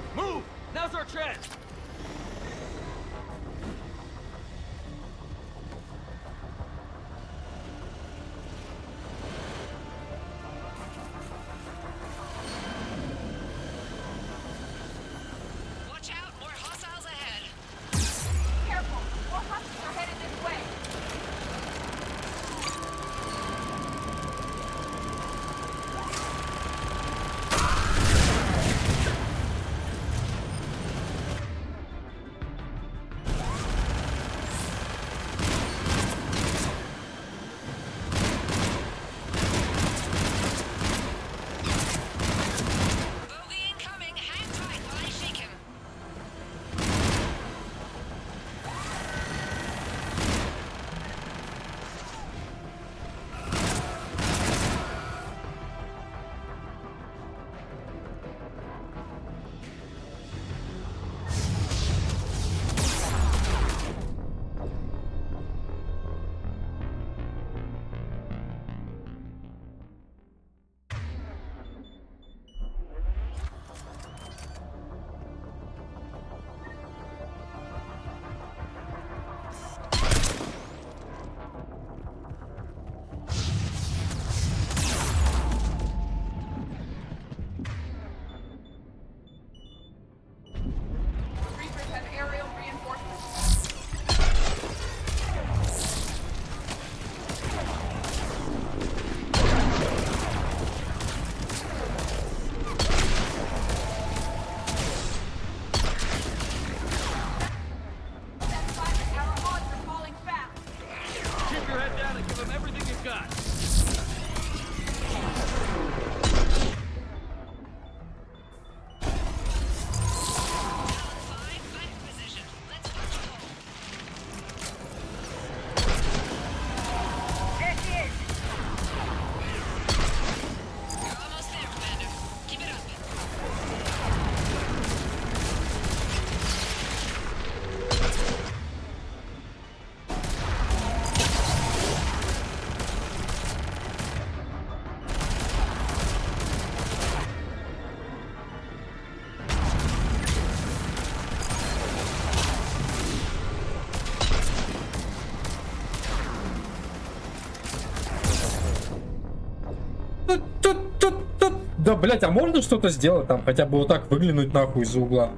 Да, блять, а можно что-то сделать там? Хотя бы вот так выглянуть нахуй из-за угла.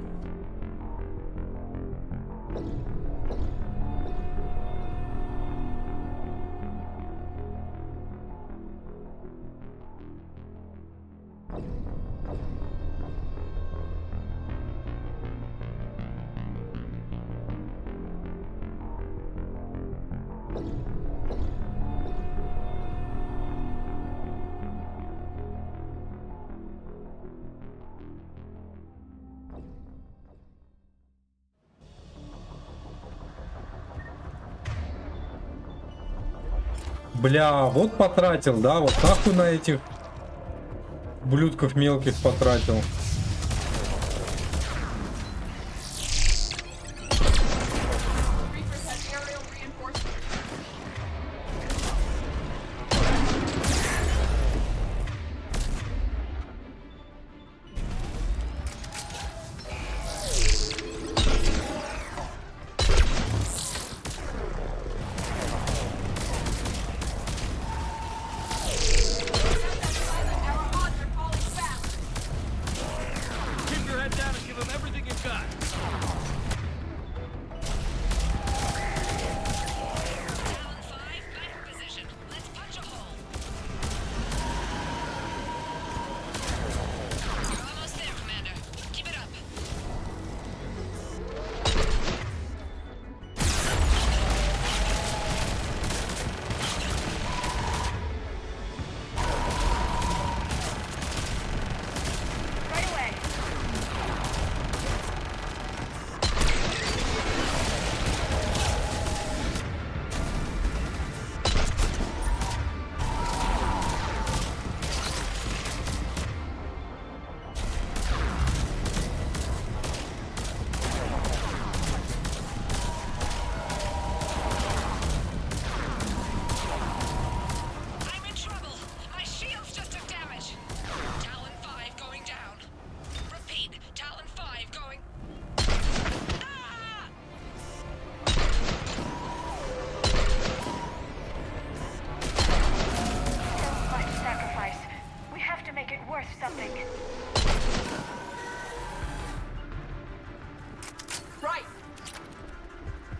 Бля, вот потратил, да, вот нахуй на этих блюдков мелких потратил.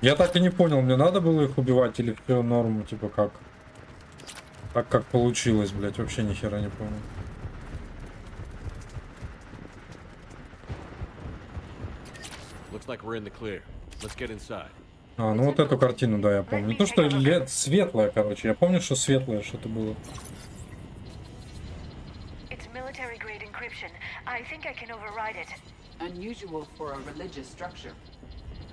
Я так и не понял, мне надо было их убивать или все норму, типа как? Так как получилось, блять, вообще ни хера не понял. А, ну вот эту картину, да, я помню. Не то, что светлое, короче. Я помню, что светлое что-то было. Unusual for a religious structure.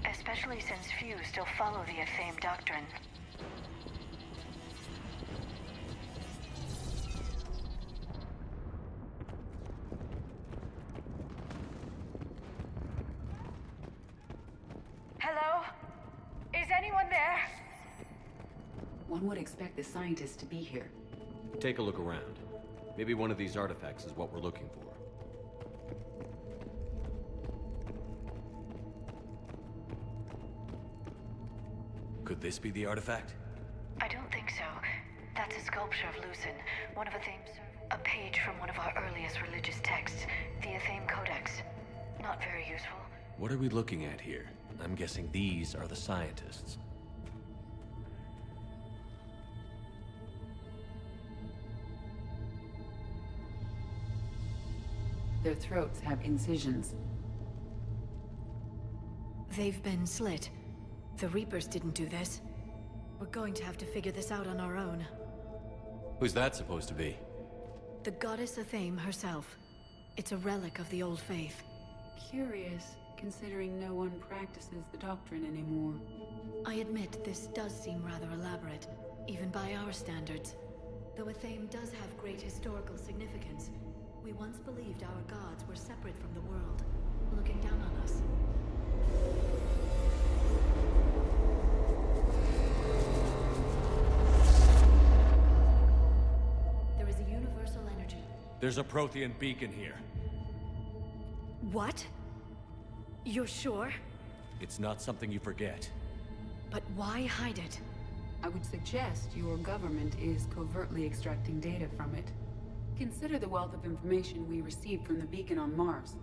Especially since few still follow the Athame doctrine. Hello? Is anyone there? One would expect the scientists to be here. Take a look around. Maybe one of these artifacts is what we're looking for. Could this be the artifact? I don't think so. That's a sculpture of Lucin, one of Athame's... A page from one of our earliest religious texts, the Athame Codex. Not very useful. What are we looking at here? I'm guessing these are the scientists. Their throats have incisions. They've been slit. The Reapers didn't do this. We're going to have to figure this out on our own. Who's that supposed to be? The goddess Athame herself. It's a relic of the old faith. Curious, considering no one practices the doctrine anymore. I admit this does seem rather elaborate, even by our standards. Though Athame does have great historical significance, we once believed our gods were separate from the world, looking down on us. There is a universal energy. There's a Prothean beacon here. What? You're sure? It's not something you forget. But why hide it? I would suggest your government is covertly extracting data from it. Consider the wealth of information we received from the beacon on Mars.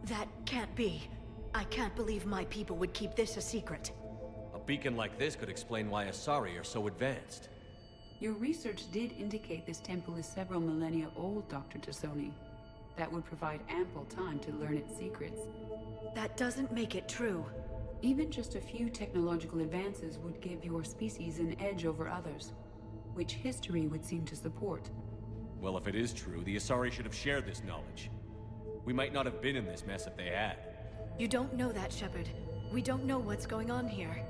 That can't be. I can't believe my people would keep this a secret. A beacon like this could explain why Asari are so advanced. Your research did indicate this temple is several millennia old, Dr. Tassoni. That would provide ample time to learn its secrets. That doesn't make it true. Even just a few technological advances would give your species an edge over others, which history would seem to support. Well, if it is true, the Asari should have shared this knowledge. We might not have been in this mess if they had. You don't know that, Shepard. We don't know what's going on here.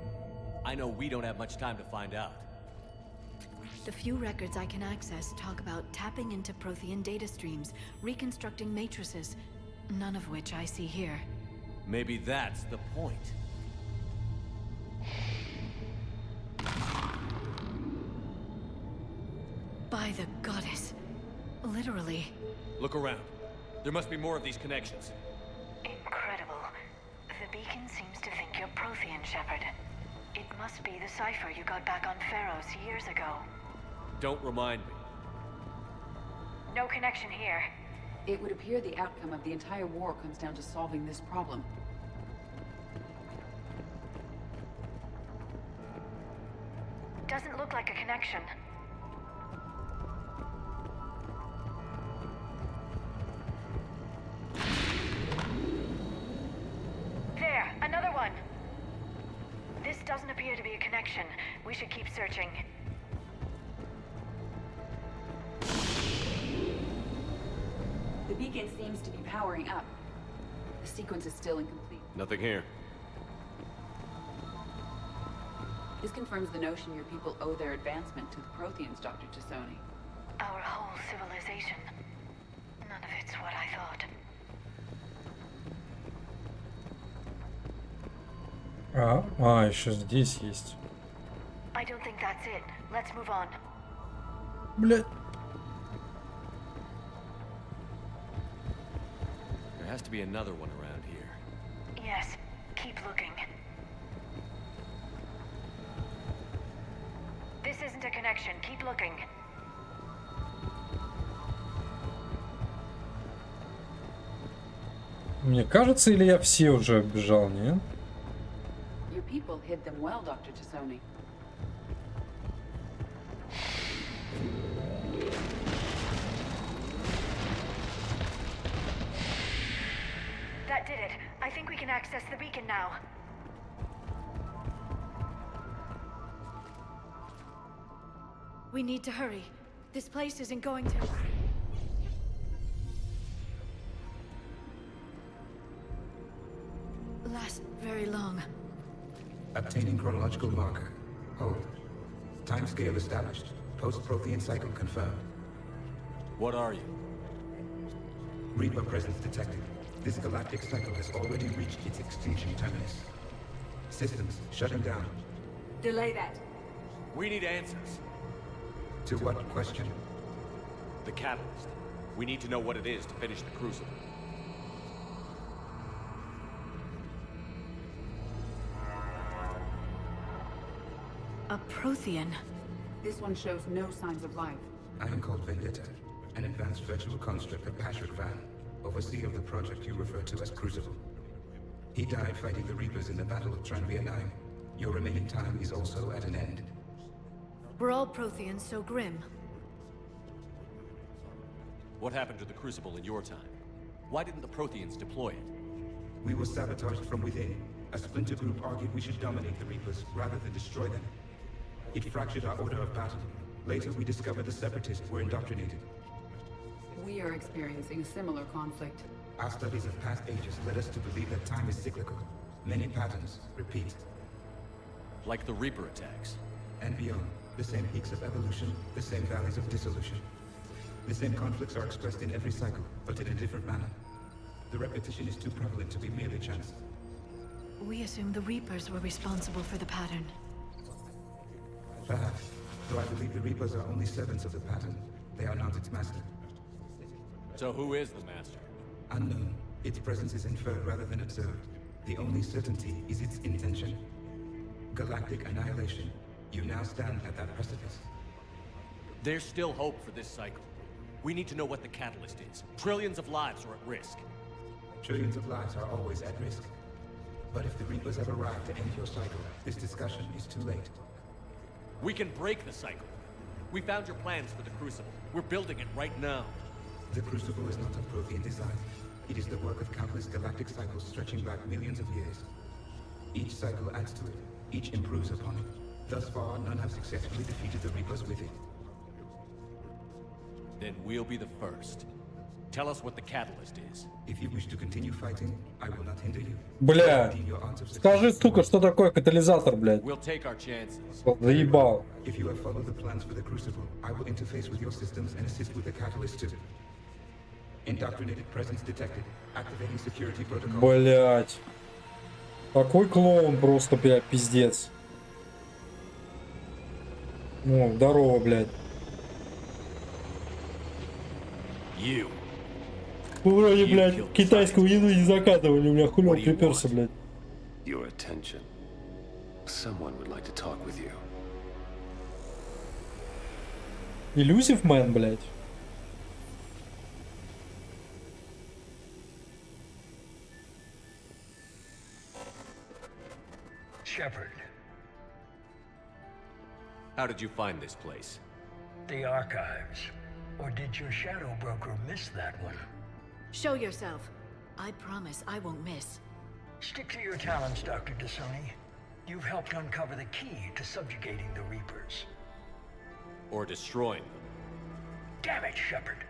I know we don't have much time to find out. The few records I can access talk about tapping into Prothean data streams, reconstructing matrices, none of which I see here. Maybe that's the point. By the goddess. Literally. Look around. There must be more of these connections. Incredible. The beacon seems to think you're Prothean, Shepard. It must be the cipher you got back on Pharos years ago. Don't remind me. No connection here. It would appear the outcome of the entire war comes down to solving this problem. Doesn't look like a connection. There, another one. This doesn't appear to be a connection. We should keep searching. The beacon seems to be powering up. The sequence is still incomplete. Nothing here. This confirms the notion your people owe their advancement to the Protheans, Dr. Tassoni. Our whole civilization. None of it's what I thought. Еще здесь есть. I don't think that's it. Let's move on. Блядь. There has to be another one around here. Yes, keep looking. This isn't a connection. Keep looking. Мне кажется, или я все уже оббежал, нет? Your people hid them well, Dr. Tassoni. That did it. I think we can access the beacon now. We need to hurry. This place isn't going to... last very long. Obtaining chronological marker. Hold. Timescale established. Post-Prothean cycle confirmed. What are you? Reaper presence detected. This galactic cycle has already reached its extinction terminus. Systems shutting down. Delay that. We need answers. To what question? The catalyst. We need to know what it is to finish the crucible. A Prothean. This one shows no signs of life. I am called Vendetta, an advanced virtual construct of Patrick Van, overseer of the project you refer to as Crucible. He died fighting the Reapers in the Battle of Tranvia 9. Your remaining time is also at an end. We're all Protheans so grim. What happened to the Crucible in your time? Why didn't the Protheans deploy it? We were sabotaged from within. A splinter group argued we should dominate the Reapers rather than destroy them. It fractured our order of battle. Later, we discovered the Separatists were indoctrinated. We are experiencing a similar conflict. Our studies of past ages led us to believe that time is cyclical. Many patterns repeat. Like the Reaper attacks. And beyond, the same peaks of evolution, the same valleys of dissolution. The same conflicts are expressed in every cycle, but in a different manner. The repetition is too prevalent to be merely chance. We assume the Reapers were responsible for the pattern. Perhaps, though I believe the Reapers are only servants of the pattern. They are not its master. So who is the master? Unknown. Its presence is inferred rather than observed. The only certainty is its intention. Galactic annihilation. You now stand at that precipice. There's still hope for this cycle. We need to know what the catalyst is. Trillions of lives are at risk. Trillions of lives are always at risk. But if the Reapers have arrived to end your cycle, this discussion is too late. We can break the cycle. We found your plans for the Crucible. We're building it right now. The Crucible is not of Prothean design. It is the work of countless galactic cycles stretching back millions of years. Each cycle adds to it. Each improves upon it. Thus far, none have successfully defeated the Reapers with it. Then we'll be the first. Tell us what the catalyst is. If you wish to continue fighting, I will not hinder you. Бля, скажи, сука, что такое катализатор, блядь. We'll take our chances. Заебал. If you have followed the plans for the Crucible, I will interface with your systems and assist with the catalyst too. Indoctrinated presence detected. Activating security protocol. Блять. Такой клоун просто, блядь, пиздец. Ну, здорово, блядь. Вроде, блядь, китайскую еду не заказывали, бля, хули он приперся, блядь. Your attention. Someone would like to talk with you. Иллюзив мэн, блядь. Shepard. How did you find this place? The archives. Or did your shadow broker miss that one? Show yourself. I promise I won't miss. Stick to your talents, Dr. Dasoni. You've helped uncover the key to subjugating the Reapers. Or destroying them. Damn it, Shepard.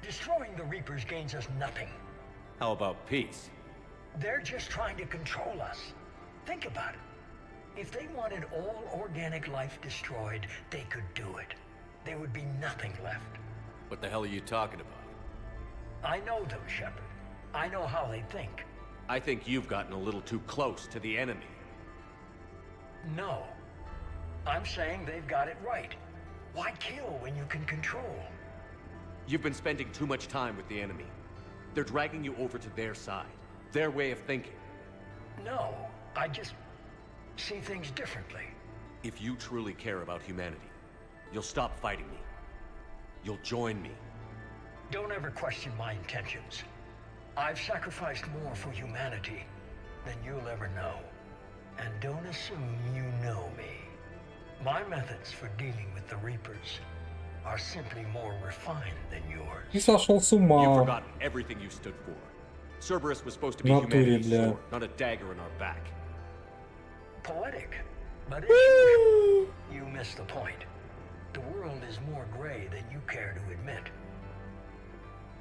Destroying the Reapers gains us nothing. How about peace? They're just trying to control us. Think about it. If they wanted all organic life destroyed, they could do it. There would be nothing left. What the hell are you talking about? I know them, Shepard. I know how they think. I think you've gotten a little too close to the enemy. No. I'm saying they've got it right. Why kill when you can control? You've been spending too much time with the enemy. They're dragging you over to their side. Their way of thinking. No, I just see things differently. If you truly care about humanity, you'll stop fighting me. You'll join me. Don't ever question my intentions. I've sacrificed more for humanity than you'll ever know. And don't assume you know me. My methods for dealing with the Reapers are simply more refined than yours. И сошел с ума. You've forgotten everything you stood for. Cerberus was supposed to be humanity's sword, not a dagger in our back. Poetic, but as usual, you missed the point. The world is more gray than you care to admit.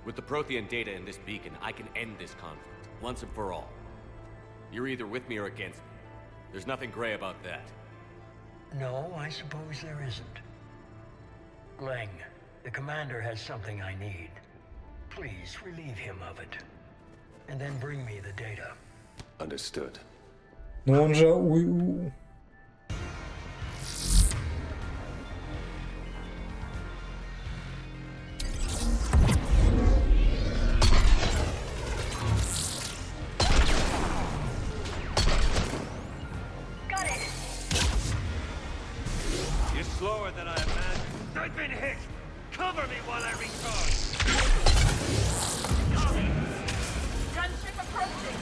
With the Prothean data in this beacon, I can end this conflict, once and for all. You're either with me or against me. There's nothing gray about that. No, I suppose there isn't. Leng, the commander has something I need. Please relieve him of it. And then bring me the data. Understood. Но он же Got it. You're slower than I imagined. I've been hit. Cover me while I recharge. Gunship approaching.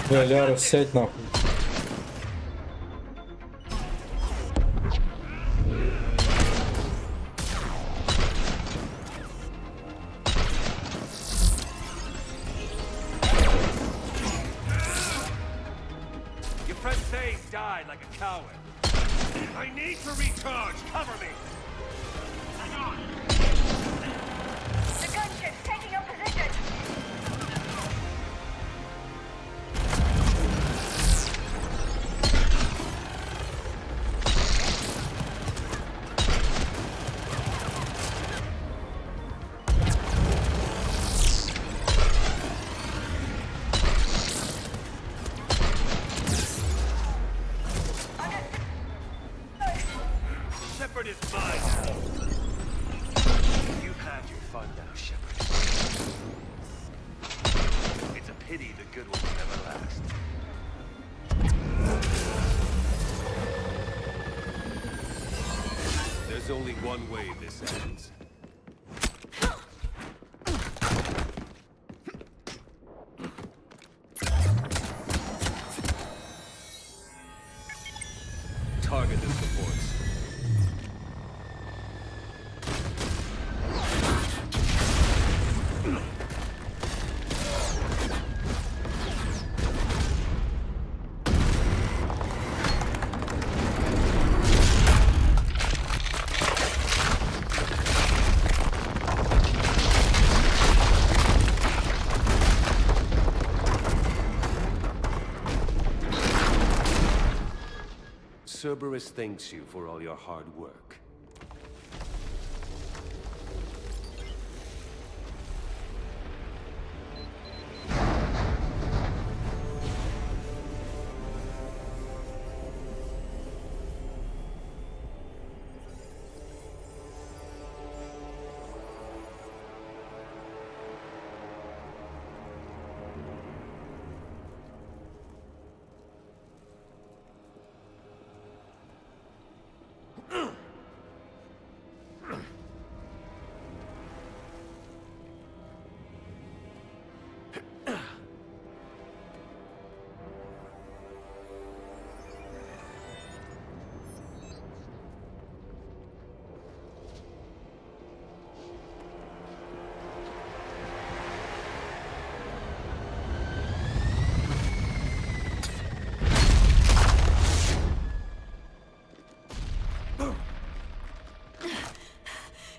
Бля, Ляра, сядь нахуй. Your friend Faye died like a coward. I need to recharge. Cover me. The gunship's taking up position. Shepard is mine now. You've had your fun now, Shepard. It's a pity the good ones never last. There's only one way this ends. Target the supports. Cerberus thanks you for all your hard work.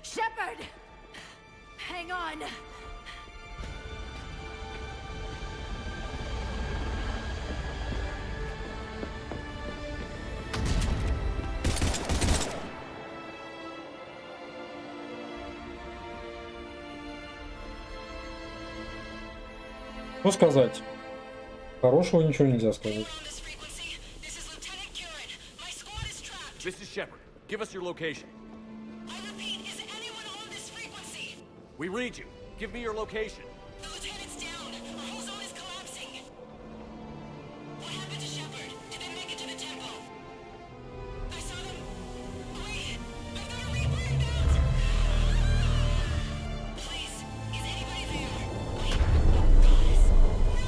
Shepard! Hang on! Что сказать? Хорошего ничего нельзя сказать. This is Shepard. Give us your location. We read you. Give me your location. The lieutenant's down. Our whole zone is collapsing. What happened to Shepard? Did they make it to the temple? I saw them. Wait, I've got a Reaper inbound. Please, is anybody there? Wait, guys, no.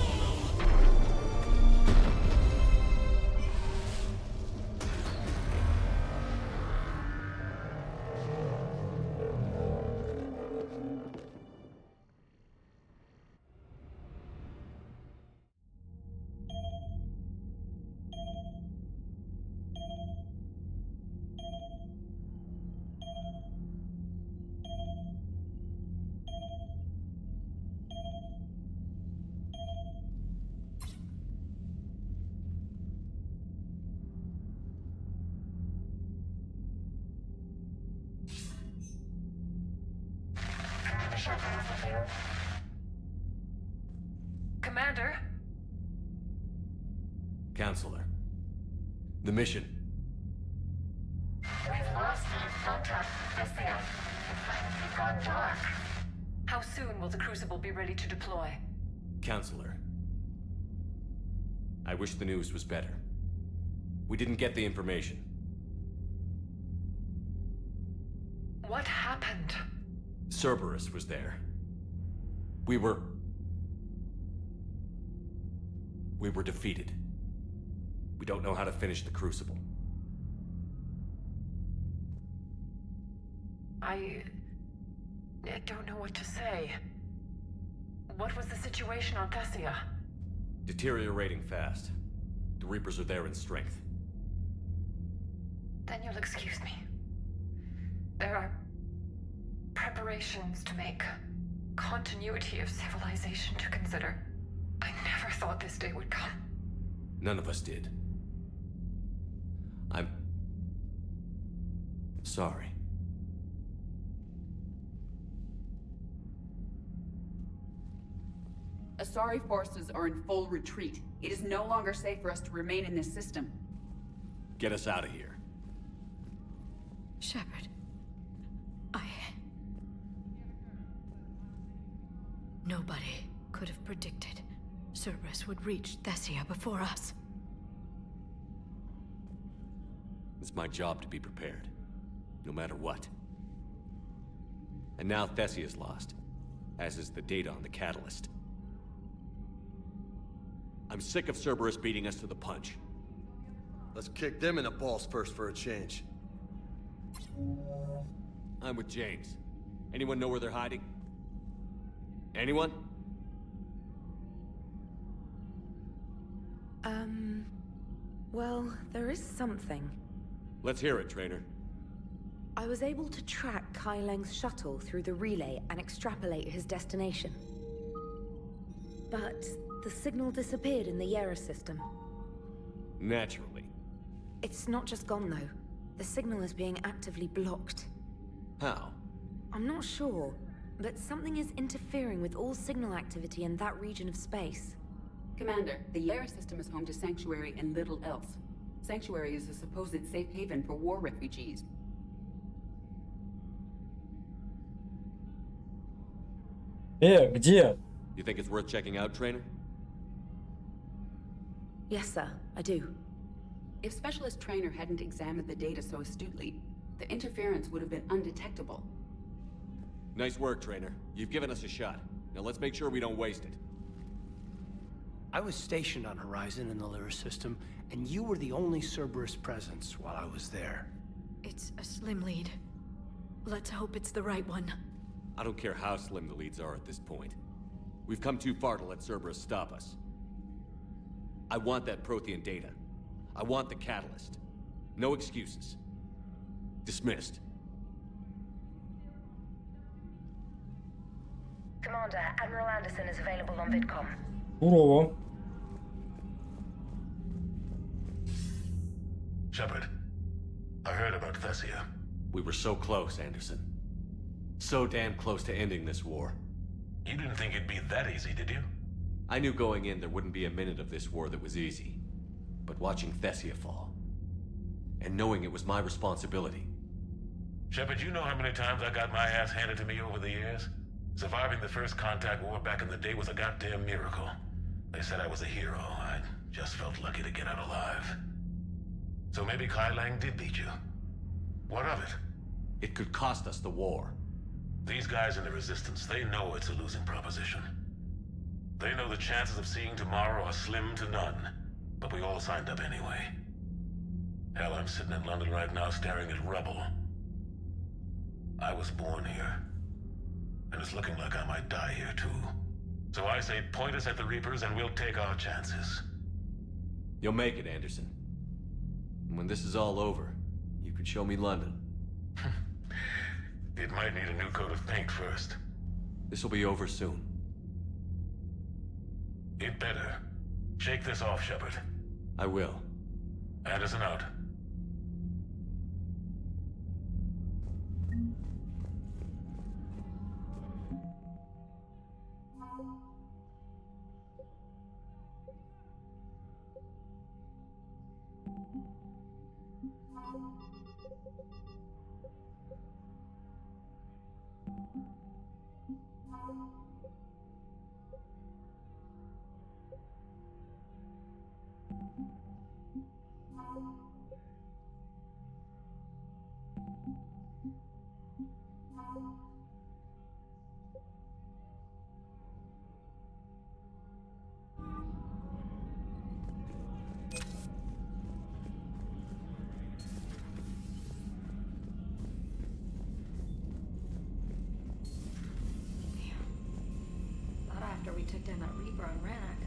Commander? Counselor. The mission. We've lost contact with the It's gone dark. How soon will the Crucible be ready to deploy? Counselor. I wish the news was better. We didn't get the information. What happened? Cerberus was there. We were defeated. We don't know how to finish the Crucible. I don't know what to say. What was the situation on Thessia? Deteriorating fast. The Reapers are there in strength. Then you'll excuse me. There are preparations to make. Continuity of civilization to consider. I never thought this day would come. None of us did. I'm sorry. Asari forces are in full retreat. It is no longer safe for us to remain in this system. Get us out of here. Shepard, Nobody could have predicted Cerberus would reach Thessia before us. It's my job to be prepared. no matter what. And now Thessia's lost, as is the data on the catalyst. I'm sick of Cerberus beating us to the punch. Let's kick them in the balls first for a change. I'm with James. Anyone know where they're hiding? Anyone? Well, there is something. Let's hear it, Trainer. I was able to track Kai Leng's shuttle through the relay and extrapolate his destination. But the signal disappeared in the Yera system. Naturally. It's not just gone, though. The signal is being actively blocked. How? I'm not sure, but something is interfering with all signal activity in that region of space. Commander, the Yera system is home to Sanctuary and little else. Sanctuary is a supposed safe haven for war refugees. Где? You think it's worth checking out, Trainer? Yes, sir, I do. If Specialist Trainer hadn't examined the data so astutely, the interference would have been undetectable. Nice work, Trainer. You've given us a shot. Now let's make sure we don't waste it. I was stationed on Horizon in the Lyra system, and you were the only Cerberus presence while I was there. It's a slim lead. Let's hope it's the right one. I don't care how slim the leads are at this point. We've come too far to let Cerberus stop us. I want that Prothean data. I want the catalyst. No excuses. Dismissed. Commander, Admiral Anderson is available on VidCom. Здорово. Shepard, I heard about Thessia. We were so close, Anderson. So damn close to ending this war. You didn't think it'd be that easy, did you? I knew going in there wouldn't be a minute of this war that was easy. But watching Thessia fall, and knowing it was my responsibility. Shepard, you know how many times I got my ass handed to me over the years? Surviving the first contact war back in the day was a goddamn miracle. They said I was a hero. I just felt lucky to get out alive. So maybe Kai Lang did beat you. What of it? It could cost us the war. These guys in the Resistance, they know it's a losing proposition. They know the chances of seeing tomorrow are slim to none. But we all signed up anyway. Hell, I'm sitting in London right now staring at rubble. I was born here. And it's looking like I might die here too. So I say point us at the Reapers and we'll take our chances. You'll make it, Anderson. And when this is all over, you can show me London. It might need a new coat of paint first. This'll be over soon. It better. Shake this off, Shepard. I will. Anderson out. We took down that Reaper on Rannoch.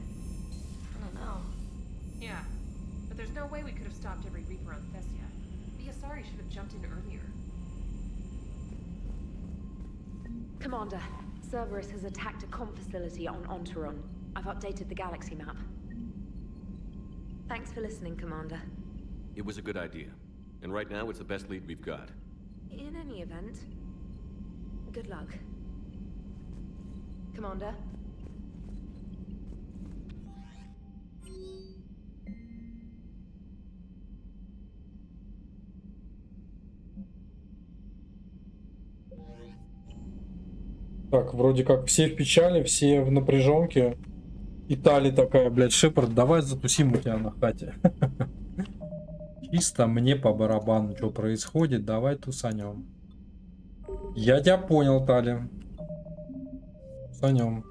I don't know. Yeah, but there's no way we could have stopped every Reaper on Thessia. Biasari should have jumped in earlier. Commander, Cerberus has attacked a comm facility on Ontaron. I've updated the galaxy map. Thanks for listening, Commander. It was a good idea. And right now, it's the best lead we've got. In any event, good luck. Commander? Так, вроде как все в печали, все в напряженке. И Тали такая, блядь, Шепард, давай затусим у тебя на хате. Чисто мне по барабану, что происходит. Давай тусанем. Я тебя понял, Тали. Тусанем.